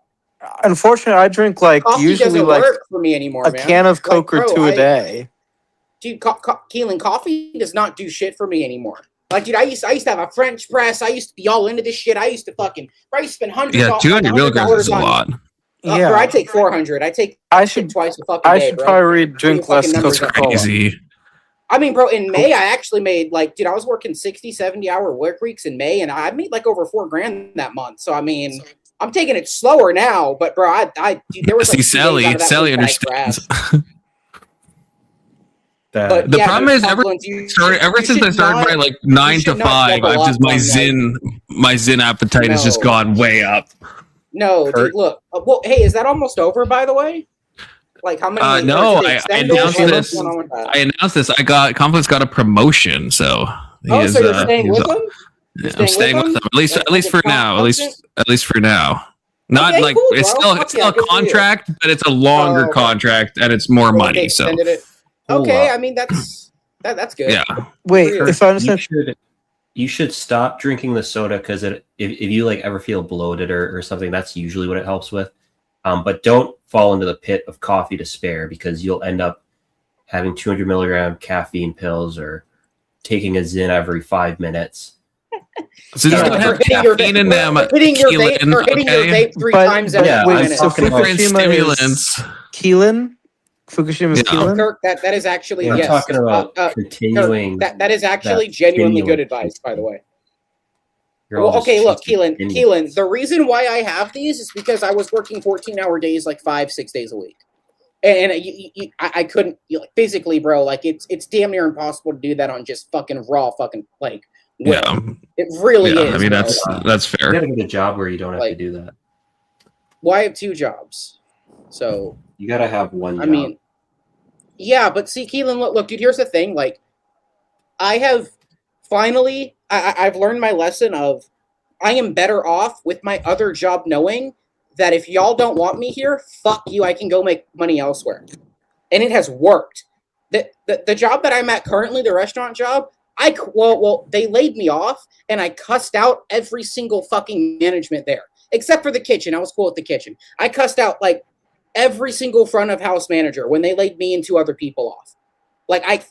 Unfortunately, I drink coffee usually work for me anymore, a can of Coke or 2 a day. Dude, Keelan, coffee does not do shit for me anymore. Dude, I used to have a French press. I used to be all into this shit. I used to spend hundreds. Yeah, 200 milligrams is a lot. Bro, I take 400. I should twice a fucking day. I should probably drink less Coca-Cola. Crazy. I mean, bro, in May, I actually made dude, I was working 60, 70 hour work weeks in May, and I made over $4,000 that month. So I mean, I'm taking it slower now, but bro, dude, there was like Sally understands. But, the problem is ever since I started my like 9 to 5, I've just my Zyn appetite has just gone way up. No, dude, look. Well, hey, is that almost over? By the way, like how many? No, I announced this. I announced this. Conflict's got a promotion, so. So you're staying with them? I'm staying with them at least for now. At least for now. Not okay, like cool, it's still a contract, but it's a longer contract and it's more money. So. Okay, I mean that's good. Yeah. Wait, if I understand, you should stop drinking the soda because if you like ever feel bloated or something, that's usually what it helps with. But don't fall into the pit of coffee despair because you'll end up having 200 milligram caffeine pills or taking a Zyn every 5 minutes. So just don't have caffeine in them. Hitting your vape 3 times every minute. So stimulants. Keelan? Fukushima's Keelan? Kirk, that is actually yes. I'm talking about continuing. Kirk, that is actually genuinely good advice, by the way. Well, okay, look, Keelan, the reason why I have these is because I was working 14-hour days, like 5-6 days a week, and I couldn't physically, bro. Like it's damn near impossible to do that on just fucking raw fucking like. Will. Yeah, it really is. I mean that's fair. You gotta get a job where you don't have to do that. Well, I have 2 jobs, so. You gotta have one job. I mean, yeah, but see, Keelan, look, dude, here's the thing. Like, I have finally, I've learned my lesson of I am better off with my other job knowing that if y'all don't want me here, fuck you, I can go make money elsewhere. And it has worked. The job that I'm at currently, the restaurant job, they laid me off and I cussed out every single fucking management there. Except for the kitchen. I was cool with the kitchen. I cussed out, like, every single front of house manager when they laid me and 2 other people off.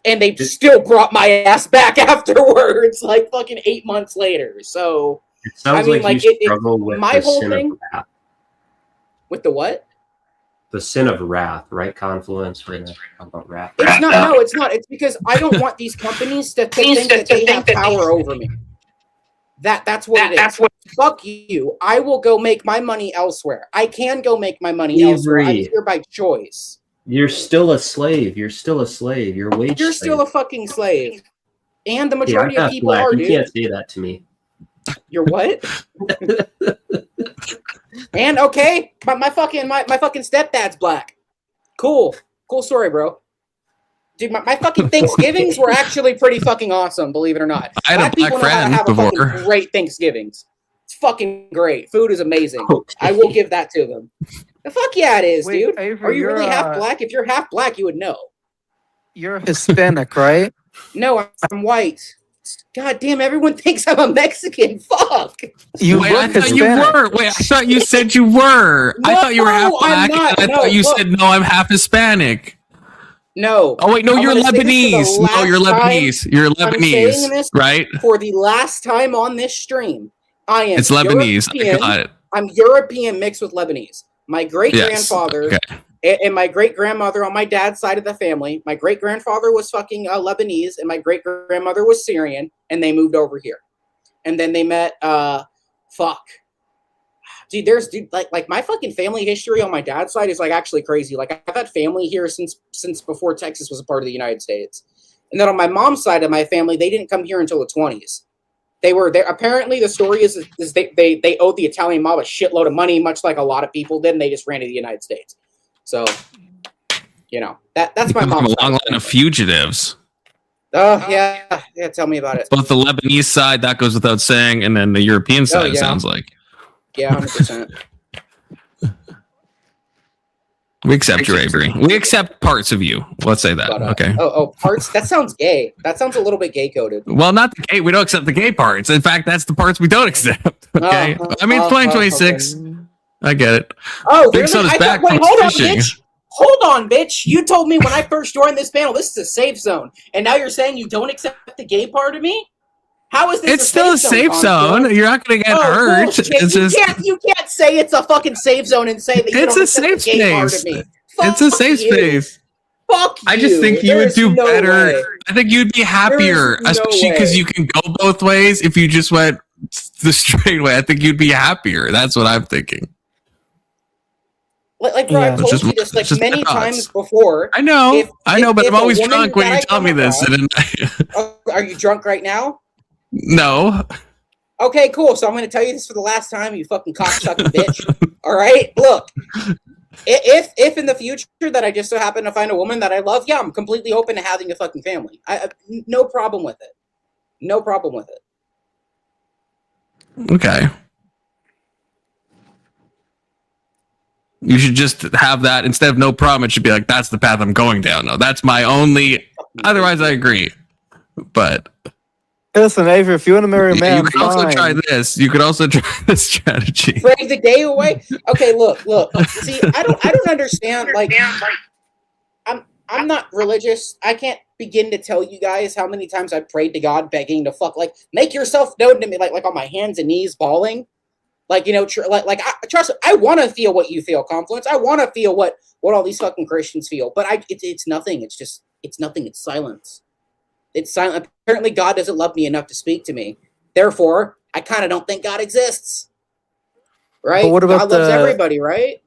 And they still brought my ass back afterwards, like fucking 8 months later. So it sounds like you struggle with my the whole sin thing. of wrath. With the what? The sin of wrath, right? Confluence. We're gonna talk about wrath. It's not. No, it's not. It's because I don't want these companies to think that they have power over me. That's what it is. Fuck you. I will go make my money elsewhere. I can go make my money elsewhere. I'm here by choice. You're still a slave. You're still a slave. You're a wage You're slave. still a fucking slave. And the majority of people are, dude. You can't say that to me. You're what? And okay, but my fucking stepdad's black. Cool story, bro. Dude, my fucking Thanksgivings were actually pretty fucking awesome, believe it or not. I had a black friend before. Fucking great Thanksgivings. It's fucking great. Food is amazing. Okay. I will give that to them. The fuck yeah, it is, dude. Are you really half black? If you're half black, you would know. You're Hispanic, right? No, I'm white. God damn, everyone thinks I'm a Mexican. Fuck. I thought you were. Wait, I thought you said you were. No, I thought you were half black. I'm not. And I thought you said, no, I'm half Hispanic. No. Oh, wait, no, you're Lebanese. No, you're Lebanese. You're Lebanese, right? For the last time on this stream, I am It's Lebanese. European. I got it. I'm European mixed with Lebanese. My great-grandfather and my great-grandmother on my dad's side of the family, my great-grandfather was fucking Lebanese and my great-grandmother was Syrian, and they moved over here. And then they met, Dude, like my fucking family history on my dad's side is like actually crazy. Like I've had family here since before Texas was a part of the United States. And then on my mom's side of my family, they didn't come here until the 20s. They were there. Apparently the story is they owed the Italian mob a shitload of money, much like a lot of people did, and they just ran to the United States. So, that's my mom's a long line of fugitives. Oh, yeah. Tell me about it. Both the Lebanese side, that goes without saying, and then the European side, it sounds like. Yeah, 100%. We accept your Avery. We accept parts of you. Let's say that. Okay. Parts? That sounds gay. That sounds a little bit gay coded. Well, not the gay. We don't accept the gay parts. In fact, that's the parts we don't accept. Okay. I mean, it's 2026. Okay. I get it. Oh, Big Soda's back. Wait, hold on, bitch. Hold on, bitch. You told me when I first joined this panel, this is a safe zone. And now you're saying you don't accept the gay part of me? How is this? It's still a safe zone. You're not going to get hurt. You can't say it's a fucking safe zone and say that you don't accept the gay part of me. It's a safe space. Fuck you. I just think you would do better. I think you'd be happier, especially because you can go both ways. If you just went the straight way, I think you'd be happier. That's what I'm thinking. Like bro, I've told you this like many times before. I know, but I'm always drunk when you tell me this. Are you drunk right now? No. Okay, cool. So I'm going to tell you this for the last time, you fucking cocksucking bitch. All right, look. If in the future that I just so happen to find a woman that I love, yeah, I'm completely open to having a fucking family. No problem with it. No problem with it. Okay. You should just have that instead of no problem. It should be like, that's the path I'm going down. No, that's my only. Otherwise, I agree. But listen, Avery, if you want to marry a man, you could also try this. You could also try this strategy. Break the day away. Okay, look. See, I don't understand. Like, I'm not religious. I can't begin to tell you guys how many times I prayed to God, begging to like make yourself known to me, like on my hands and knees, bawling. Like, you know, trust me, I want to feel what you feel, Confluence. I want to feel what all these fucking Christians feel. But it's nothing. It's nothing. It's silence. It's silent. Apparently, God doesn't love me enough to speak to me. Therefore, I kind of don't think God exists. Right? But what about God loves everybody, right?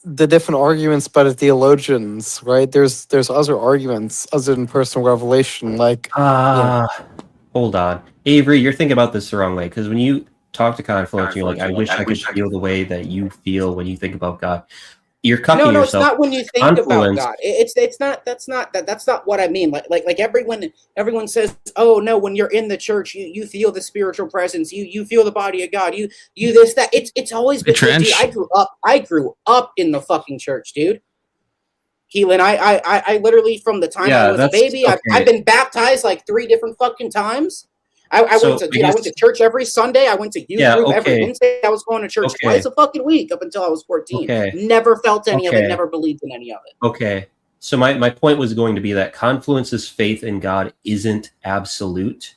The different arguments by the theologians, right? There's other arguments other than personal revelation. Like, hold on, Avery, you're thinking about this the wrong way, because when you talk to Confluence, you're like, I wish I could feel the way that you feel when you think about God. You're cucking yourself. No, it's not when you think about God. It's not. That's not what I mean. Like everyone says, oh no, when you're in the church, you feel the spiritual presence. You feel the body of God. You this that. It's always been. Dude, I grew up in the fucking church, dude. Keelan, I literally from the time I was a baby, okay. I've been baptized like 3 different fucking times. I went to church every Sunday. I went to youth group every Wednesday. I was going to church twice a fucking week up until I was 14. Never felt any of it. Never believed in any of it. Okay. So my point was going to be that Confluence's faith in God isn't absolute.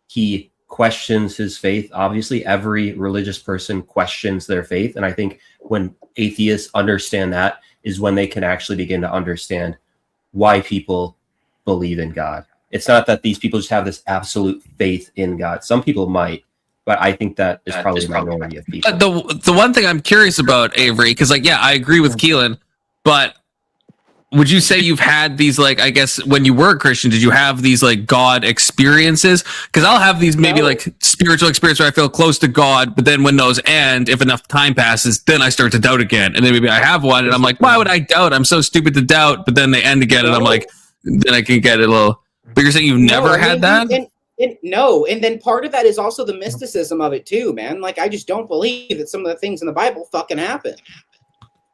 He questions his faith. Obviously, every religious person questions their faith. And I think when atheists understand that is when they can actually begin to understand why people believe in God. It's not that these people just have this absolute faith in God. Some people might, but I think that is probably a minority of people. The one thing I'm curious about, Avery, because I agree with Keelan, but would you say you've had these, like, I guess when you were a Christian, did you have these like God experiences? Because I'll have these maybe like spiritual experiences where I feel close to God, but then when those end, if enough time passes, then I start to doubt again. And then maybe I have one and I'm like, why would I doubt? I'm so stupid to doubt. But then they end again and I'm like, then I can get a little... But you're saying you've never had that? No, and then part of that is also the mysticism of it too, man. Like, I just don't believe that some of the things in the Bible fucking happen.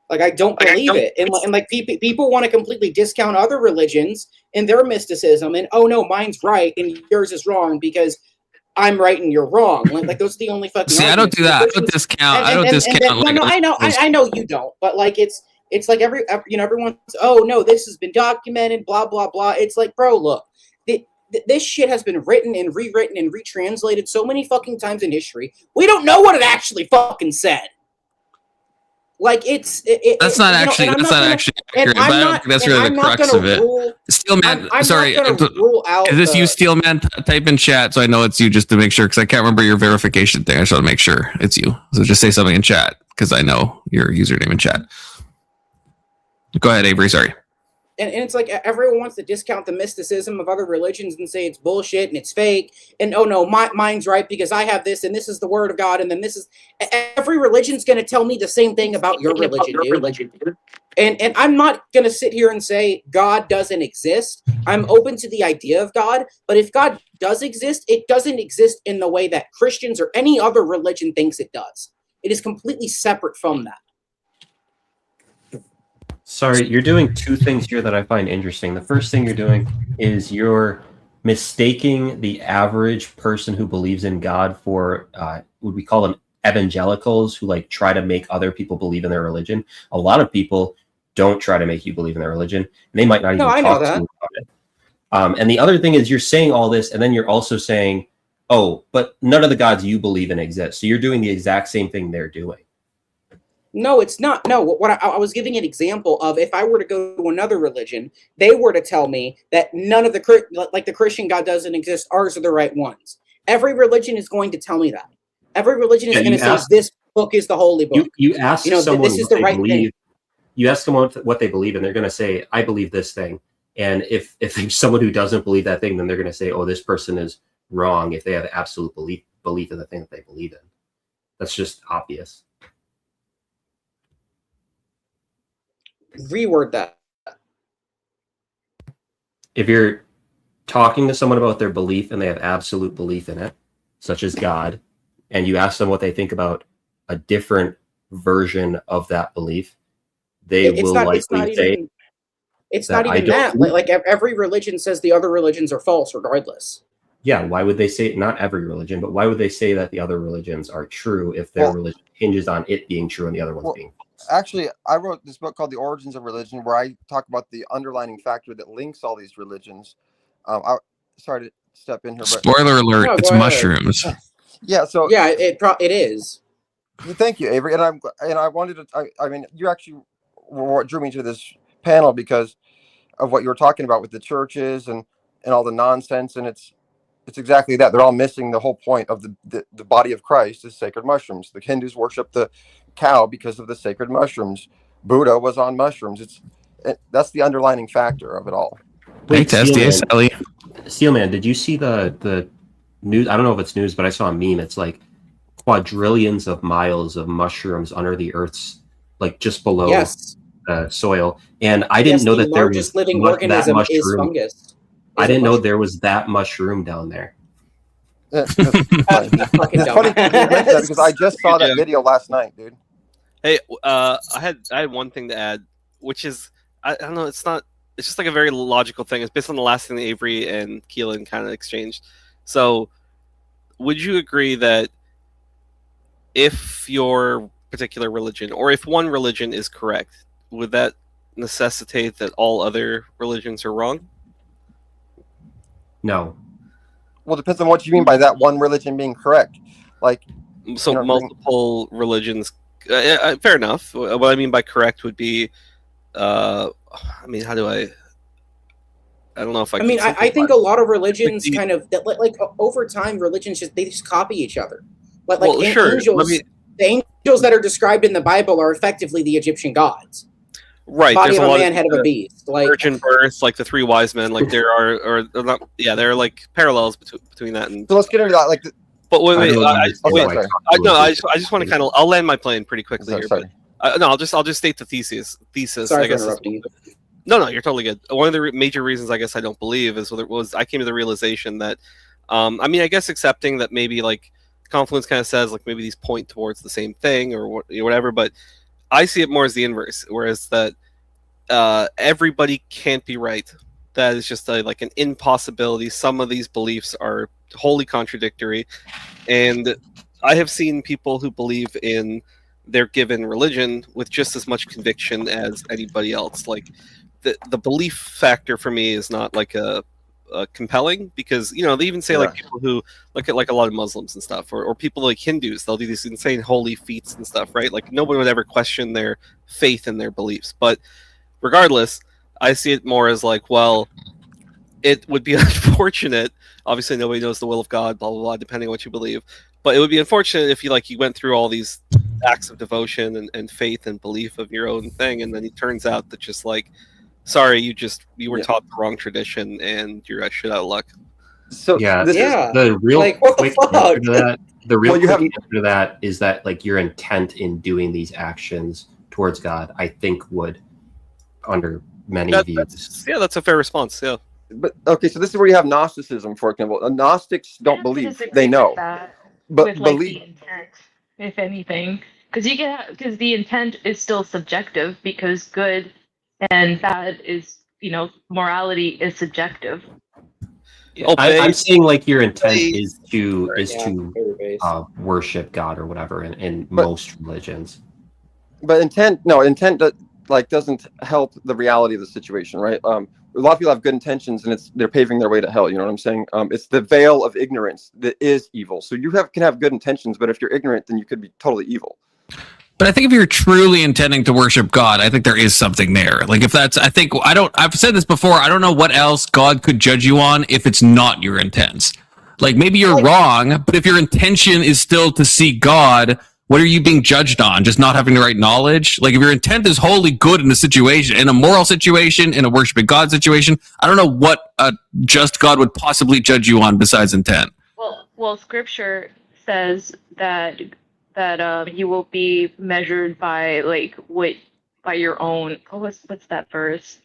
Like, I don't believe it. And like people want to completely discount other religions and their mysticism. And, oh, no, mine's right and yours is wrong because I'm right and you're wrong. Like those are the only fucking See, arguments. I don't do that. I don't discount. I don't discount. No, I know you don't. But, like, it's like everyone's, oh, no, this has been documented, blah, blah, blah. It's like, bro, look. This shit has been written and rewritten and retranslated so many fucking times in history. We don't know what it actually fucking said. Like, that's not actually accurate, but I don't think that's really the crux of it. Steelman, sorry, is this you, Steelman? Type in chat so I know it's you, just to make sure, because I can't remember your verification thing. I just want to make sure it's you. So just say something in chat, because I know your username in chat. Go ahead, Avery. Sorry. And it's like everyone wants to discount the mysticism of other religions and say it's bullshit and it's fake. And, oh, no, mine's right because I have this and this is the word of God. And then this is... Every religion's going to tell me the same thing about your religion, dude. And I'm not going to sit here and say God doesn't exist. I'm open to the idea of God. But if God does exist, it doesn't exist in the way that Christians or any other religion thinks it does. It is completely separate from that. Sorry, you're doing 2 things here that I find interesting. The first thing you're doing is you're mistaking the average person who believes in God for what we call them evangelicals, who like try to make other people believe in their religion. A lot of people don't try to make you believe in their religion, and they might not even talk to you about it. And the other thing is you're saying all this, and then you're also saying, oh, but none of the gods you believe in exist. So you're doing the exact same thing they're doing. No, it's not. No, what I was giving an example of, if I were to go to another religion, they were to tell me that none of the Christian God doesn't exist. Ours are the right ones. Every religion is going to tell me that. Every religion is going to say this book is the holy book. You ask someone this is the right thing. You ask someone what they believe, and they're going to say, "I believe this thing." And if there's someone who doesn't believe that thing, then they're going to say, "Oh, this person is wrong." If they have absolute belief in the thing that they believe in, that's just obvious. Reword that. If you're talking to someone about their belief and they have absolute belief in it, such as God, and you ask them what they think about a different version of that belief, they will likely say, it's not even that. Like every religion says the other religions are false regardless. Yeah, why would they say, not every religion, but why would they say that the other religions are true if their religion hinges on it being true and the other ones being false? Actually, I wrote this book called The Origins of Religion, where I talk about the underlining factor that links all these religions. Sorry to step in here, but spoiler alert, it's mushrooms. Yeah, so yeah, it is. Thank you, Avery. And I wanted to. I mean, you actually were what drew me to this panel because of what you were talking about with the churches and all the nonsense, and it's exactly that. They're all missing the whole point of the body of Christ is sacred mushrooms. The Hindus worship the cow because of the sacred mushrooms. Buddha was on mushrooms. That's the underlining factor of it all. Thanks, SDS Ellie. Steelman, did you see the news? I don't know if it's news, but I saw a meme. It's like quadrillions of miles of mushrooms under the Earth's, like just below soil. And I didn't know that there was living that organism mushroom. is fungus. I didn't know there was that mushroom down there. It's funny because I just saw that video last night, dude. Hey, I had one thing to add, which is I don't know. It's just like a very logical thing. It's based on the last thing that Avery and Keelan kind of exchanged. So, would you agree that if your particular religion, or if one religion is correct, would that necessitate that all other religions are wrong? No. Well, it depends on what you mean by that one religion being correct. Like, so multiple religions. Fair enough. What I mean by correct would be, I mean, how do I don't know if I mean, I think a lot of religions kind of like over time, religions just copy each other. Like angels, the angels that are described in the Bible are effectively the Egyptian gods. Right, body there's of a lot man, head of a beast, like virgin birth, like the three wise men. Like there are not, there are like parallels between that. And so let's get into that. Like, but wait, I just want to kind of. I'll land my plane pretty quickly here. But, no, I'll just state the thesis. Sorry I guess. For interrupting you. No, you're totally good. One of the major reasons I guess I don't believe is I came to the realization that, I mean, I guess accepting that maybe like Confluence kind of says like maybe these point towards the same thing or whatever, but I see it more as the inverse, whereas that everybody can't be right. That is just like an impossibility. Some of these beliefs are wholly contradictory, and I have seen people who believe in their given religion with just as much conviction as anybody else. Like the belief factor for me is not like a compelling, because they even say like people who look at like a lot of Muslims and stuff, or people like Hindus, they'll do these insane holy feats and stuff, right? Like nobody would ever question their faith and their beliefs. But regardless, I see it more as like, well, it would be unfortunate. Obviously, nobody knows the will of God, blah blah blah, depending on what you believe. But it would be unfortunate if you went through all these acts of devotion and faith and belief of your own thing, and then it turns out that just like, sorry, you were taught the wrong tradition and you're shit out of luck. So the real quick answer to that. The real quick answer to that is that like your intent in doing these actions towards God, I think would, under many views. That's a fair response. Yeah. But okay, so this is where you have Gnosticism, for example. Gnostics don't believe; they know. But believe, the intent, if anything, because the intent is still subjective, because good and bad is, morality is subjective. I'm saying like your intent is to worship God or whatever in most religions. But intent doesn't help the reality of the situation, right? A lot of people have good intentions, and they're paving their way to hell. You know what I'm saying? It's the veil of ignorance that is evil. So you can have good intentions, but if you're ignorant, then you could be totally evil. But I think if you're truly intending to worship God, I think there is something there. Like I've said this before, I don't know what else God could judge you on if it's not your intents. Like maybe you're wrong, but if your intention is still to see God, what are you being judged on? Just not having the right knowledge? Like if your intent is wholly good in a situation, in a moral situation, in a worshiping God situation, I don't know what a just God would possibly judge you on besides intent. Well, Scripture says that you will be measured by by your own. Oh, what's that verse?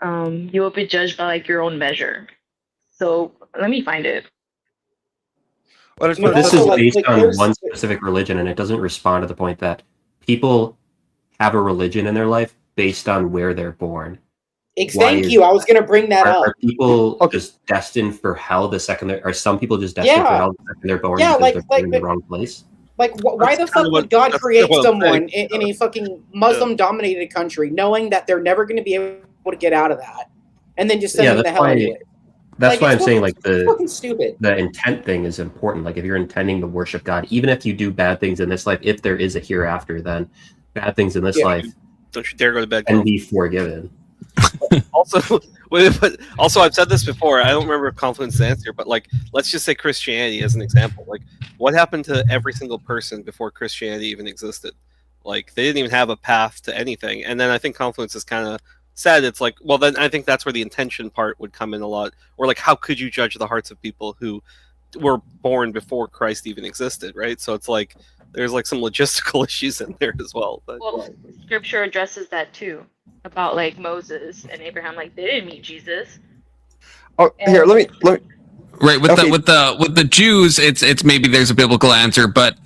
You will be judged by like your own measure. So let me find it. Well, this is based on one specific religion, and it doesn't respond to the point that people have a religion in their life based on where they're born. Thank you. I was going to bring that up. Are people just destined for hell the second they're? Are some people just destined for hell the second they're born because they're in the wrong place? Like, why the fuck would God create someone in a fucking Muslim-dominated country, knowing that they're never going to be able to get out of that, and then just send them to hell anyway? That's why I'm saying, like, fucking stupid. The intent thing is important. Like, if you're intending to worship God, even if you do bad things in this life, if there is a hereafter, then bad things in this life, don't you dare go to bed, and be forgiven. Also, I've said this before. I don't remember if Confluence answer, but like, let's just say Christianity as an example. Like, what happened to every single person before Christianity even existed? Like, they didn't even have a path to anything. And then I think Confluence is kind of said, it's like, well, then I think that's where the intention part would come in a lot. Or like, how could you judge the hearts of people who were born before Christ even existed, right? So it's like, there's like some logistical issues in there as well. But well, Scripture addresses that too, about like Moses and Abraham. Like, they didn't meet Jesus. Oh, here, let me. Right, with the Jews, it's maybe there's a biblical answer, but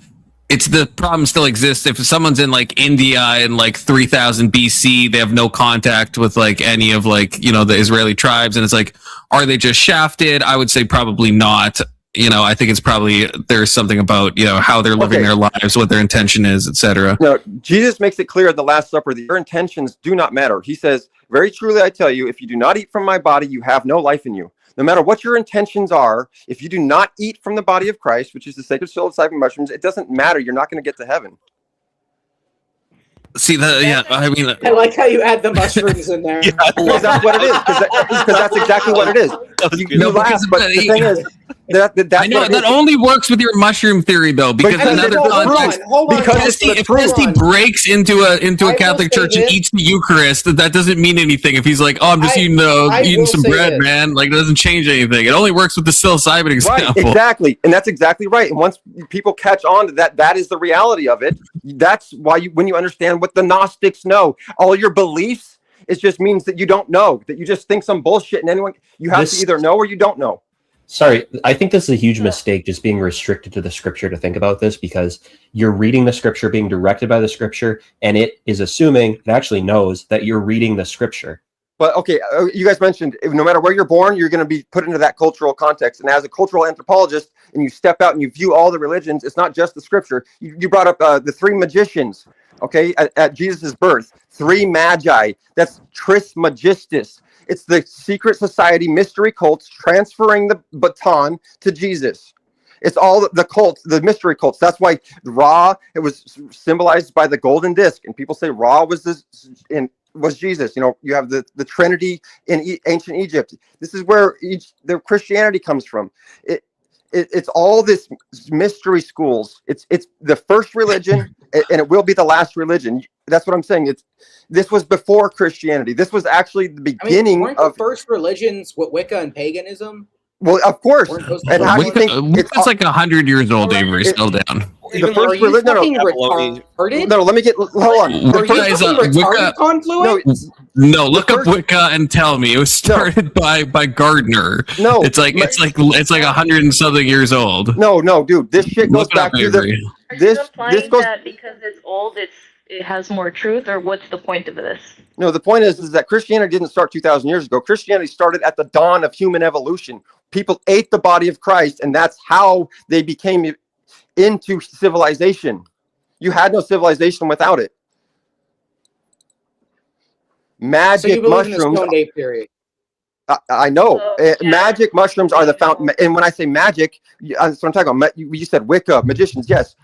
it's the problem still exists. If someone's in like India in like 3000 BC, they have no contact with like any of like, the Israeli tribes, and it's like, are they just shafted? I would say probably not. I think it's probably there's something about how they're living their lives, what their intention is, etc. No, Jesus makes it clear at the Last Supper that your intentions do not matter. He says, "Very truly I tell you, if you do not eat from my body, you have no life in you." No matter what your intentions are, if you do not eat from the body of Christ, which is the sacred psilocybin mushrooms, it doesn't matter. You're not going to get to heaven. See I like how you add the mushrooms in there. Because that's what it is. Because that's exactly what it is. You laugh, but the thing is, I know that only works with your mushroom theory, though, because another context. Because if Christy breaks into a Catholic church and eats the Eucharist, that doesn't mean anything. If he's like, "Oh, I'm just eating some bread, man," like, it doesn't change anything. It only works with the psilocybin example. Right, exactly, and that's exactly right. And once people catch on to that is the reality of it. That's why when you understand what the Gnostics know, all your beliefs, it just means that you don't know, that you just think some bullshit, and you have to either know or you don't know. Sorry, I think this is a huge mistake, just being restricted to the scripture to think about this, because you're reading the scripture, being directed by the scripture, and it is assuming it actually knows that you're reading the scripture. But okay, you guys mentioned no matter where you're born, you're going to be put into that cultural context. And as a cultural anthropologist, and you step out and you view all the religions, it's not just the scripture. You brought up the three magicians, okay, at Jesus' birth, three magi. That's Trismegistus. It's the secret society mystery cults transferring the baton to Jesus. It's all the cults, the mystery cults. That's why Ra, it was symbolized by the golden disc, and people say Ra was Jesus. You have the Trinity in ancient Egypt. This is where the Christianity comes from. It's all this mystery schools. It's the first religion, and it will be the last religion. That's what I'm saying. This was before Christianity. This was actually the beginning weren't of the first religions with Wicca and paganism. Well, of course. And how do you think it's like 100 years old, Avery? Still down. The first religion. No, let me get. Hold on. No, look up Wicca and tell me it was started by Gardner. No, it's like 100 and something years old. No, dude, this shit goes back to this goes that because it's old, it has more truth, or what's the point of this? No, the point is that Christianity didn't start 2,000 years ago. Christianity started at the dawn of human evolution. People ate the body of Christ, and that's how they became into civilization. You had no civilization without it. Magic mushrooms. I know. Magic mushrooms are the fountain. And when I say magic, that's what I'm talking about. You said Wicca, magicians. Yes.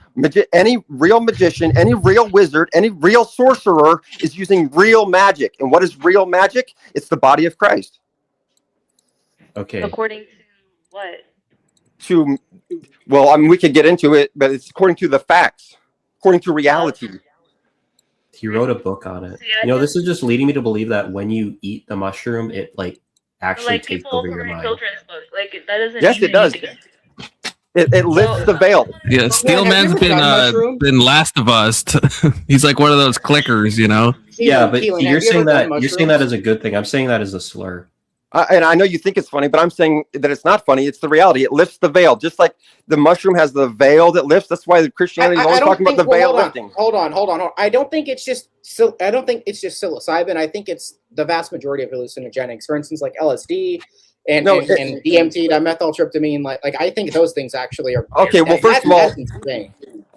Any real magician, any real wizard, any real sorcerer is using real magic. And what is real magic? It's the body of Christ. Okay. According to what? to, well, I mean, we could get into it, but it's according to the facts, according to reality. He wrote a book on it. This is just leading me to believe that when you eat the mushroom, it actually takes over your mind. Children's books, that doesn't. Yes, it does. It lifts the veil. Yeah, Steelman's been Last of Us. He's like one of those clickers, Yeah, but you're saying that as a good thing. I'm saying that as a slur. And I know you think it's funny, but I'm saying that it's not funny. It's the reality. It lifts the veil, just like the mushroom has the veil that lifts. That's why the Christianity is always talking about the veil lifting. Hold on. I don't think it's just psilocybin. I think it's the vast majority of hallucinogenics. For instance, like LSD and DMT, dimethyltryptamine. Like I think those things actually are. Okay, well, first of all,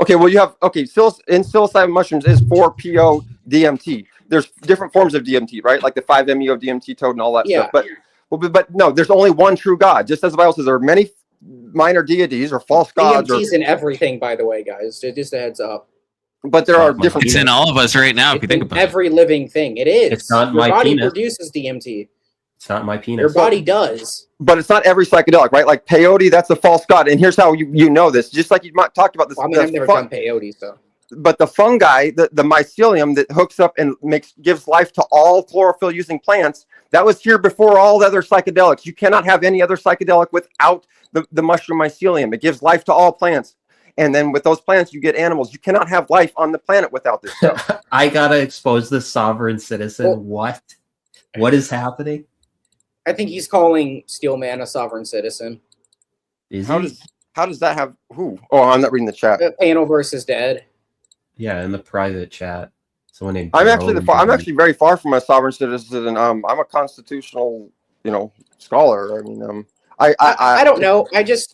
okay, well, you have in psilocybin mushrooms is 4-PO DMT. There's different forms of DMT, right? Like the 5-MeO DMT toad and all that stuff. But no, there's only one true God. Just as the Bible says, there are many minor deities or false gods. DMT's in everything, by the way, guys. Just a heads up. But there are different. It's in all of us right now. If you think about it, every living thing, it is. It's not your my body penis. produces DMT. It's not my penis. Your body does. But it's not every psychedelic, right? Like peyote, that's a false god. And here's how you know this. Just like you talked about this. Well, I mean, I've never done peyote, so. But the fungi, the mycelium that hooks up and gives life to all chlorophyll using plants, that was here before all the other psychedelics. You cannot have any other psychedelic without the mushroom mycelium. It gives life to all plants. And then with those plants, you get animals. You cannot have life on the planet without this stuff. I gotta expose the sovereign citizen. What is happening? I think he's calling Steelman a sovereign citizen. How does that have who? Oh, I'm not reading the chat. Panel versus dead. Yeah, in the private chat, someone named. I'm actually very far from a sovereign citizen. I'm a constitutional, scholar. I mean, I don't know.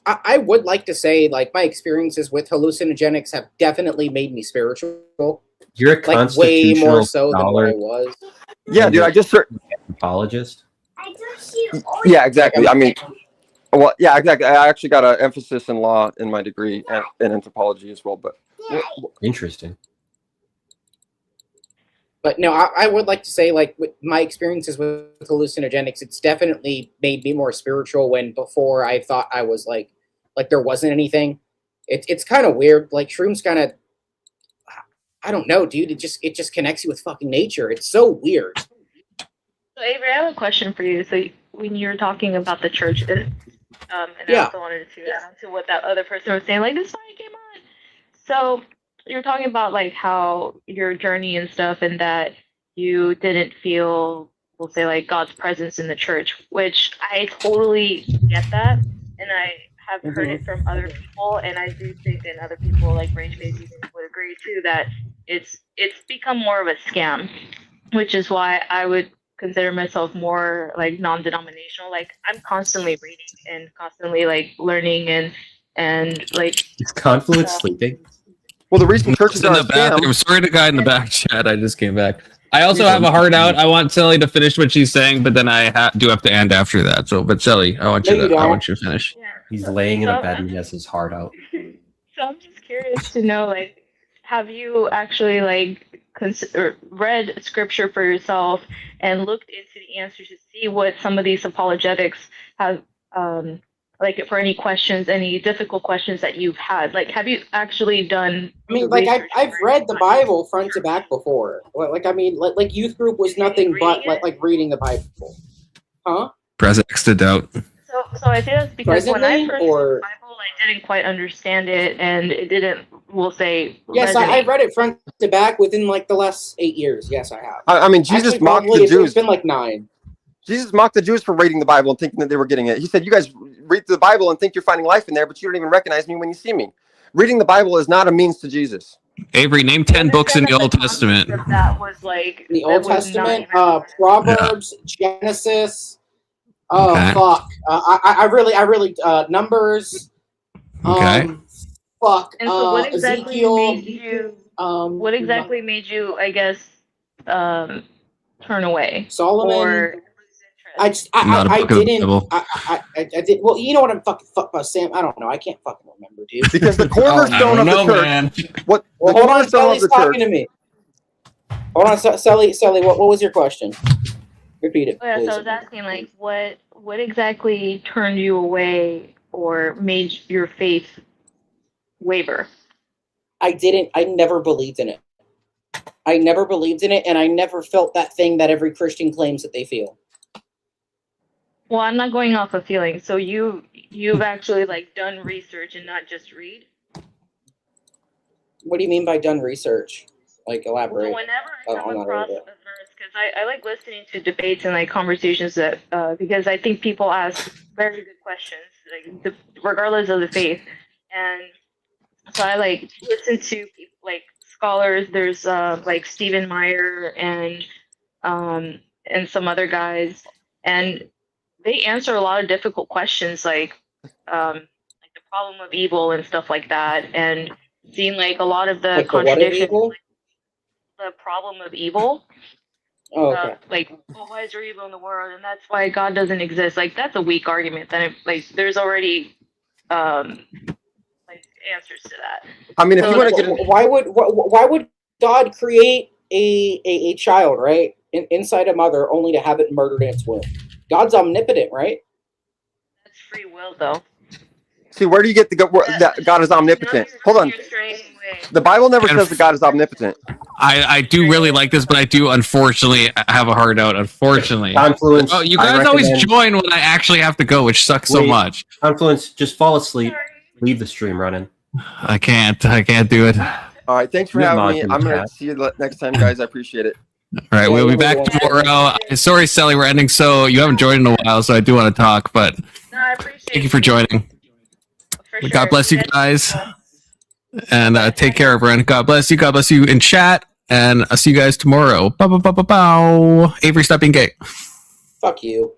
I would like to say, like, my experiences with hallucinogenics have definitely made me spiritual. You're a constitutional way more so than what I scholar. was. Yeah, dude. I just Anthropologist. Yeah, exactly. I mean, well, yeah, exactly. I actually got an emphasis in law in my degree and in anthropology as well. But Interesting. But no, I would like to say, like, with my experiences with hallucinogenics, it's definitely made me more spiritual when before I thought I was like there wasn't anything. It's kind of weird. Like, shrooms kind of, I don't know, dude. It just connects you with fucking nature. It's so weird. So Avery, I have a question for you. So when you were talking about the church, and I also wanted to add on to what that other person was saying, like, this fire came on. So you're talking about, like, how your journey and stuff, and that you didn't feel, we'll say, like, God's presence in the church, which I totally get that, and I have heard it from other people, and I do think that other people, like Rage Babies, would agree too, that it's become more of a scam, which is why I would consider myself more like non-denominational. Like, I'm constantly reading and constantly, like, learning and like. Is Confluence sleeping? Well, the reason churches in the bathroom. Sorry to guy in the back chat. I just came back. I also have a heart out. I want Sally to finish what she's saying, but then I do have to end after that. So, but Sally, I want you to finish. Yeah. He's laying in a bed and he has his heart out. So I'm just curious to know, like, have you actually, like, read scripture for yourself and looked into the answers to see what some of these apologetics have, like, for any questions, any difficult questions that you've had? Like, have you actually done? I mean, like, I've read the Bible front to back before. Like, I mean, like youth group was nothing but like reading the Bible, huh? Press X to doubt. So I say that's because when I first read the Bible, I didn't quite understand it, and it didn't, we'll say, yes, I read it front to back within, like, the last 8 years. Yes, I have. I mean, Jesus Actually, mocked probably the Jews. It's been like 9. Jesus mocked the Jews for reading the Bible and thinking that they were getting it. He said, you guys read the Bible and think you're finding life in there, but you don't even recognize me when you see me. Reading the Bible is not a means to Jesus. Avery, name 10 books in the Old Testament. That was like the Old Testament, Proverbs, Genesis. Oh, okay. Fuck! I really Numbers. Okay. Fuck. And so, what exactly Ezekiel, made you? What exactly made you, I guess, turn away? Solomon. Or I did. Well, you know what I'm fucking Sam. I don't know. I can't fucking remember, dude. Because the cornerstone of the church. Man. What? Well, hold on, Sally's talking to me. Hold on, Sally. What was your question? Repeat it. Yeah, so I was asking, like, what exactly turned you away or made your faith waver? I didn't. I never believed in it. I never believed in it, and I never felt that thing that every Christian claims that they feel. Well, I'm not going off of feelings. So you've actually like done research and not just read. What do you mean by done research? Like, elaborate. So whenever I come across a verse, because I like listening to debates and like conversations that because I think people ask very good questions, like regardless of the faith, and so I like listen to like scholars. There's like Stephen Meyer and some other guys, and they answer a lot of difficult questions like the problem of evil and stuff like that, and seeing like a lot of the Like contradictions. the Problem of evil. Oh, okay. Like, well, why is there evil in the world, and that's why God doesn't exist? Like, that's a weak argument. Then, like, there's already like answers to that. I mean, if So, you want to get, why would God create a child, right, inside a mother, only to have it murdered in its womb? God's omnipotent, right? That's free will, though. see, where do you get that God is omnipotent? Hold on. The Bible never says that God is omnipotent. I do really like this, but I do unfortunately have a hard out. Unfortunately, Confluence. Oh, you I guys always recommend- join when I actually have to go, which sucks so Wait, much. Confluence, just fall asleep. Leave the stream running. I can't do it. All right, thanks for You're having me. mocking I'm gonna chat. see you next time, guys. I appreciate it. All right, we'll be back tomorrow. Sorry, Sally, we're ending. So you haven't joined in a while, so I do want to talk, but thank you for joining. God bless you guys, and take care, everyone. God bless you. God bless you in chat, and I'll see you guys tomorrow. Bow, bow, bow, bow, bow. Avery, stop being gay. Fuck you.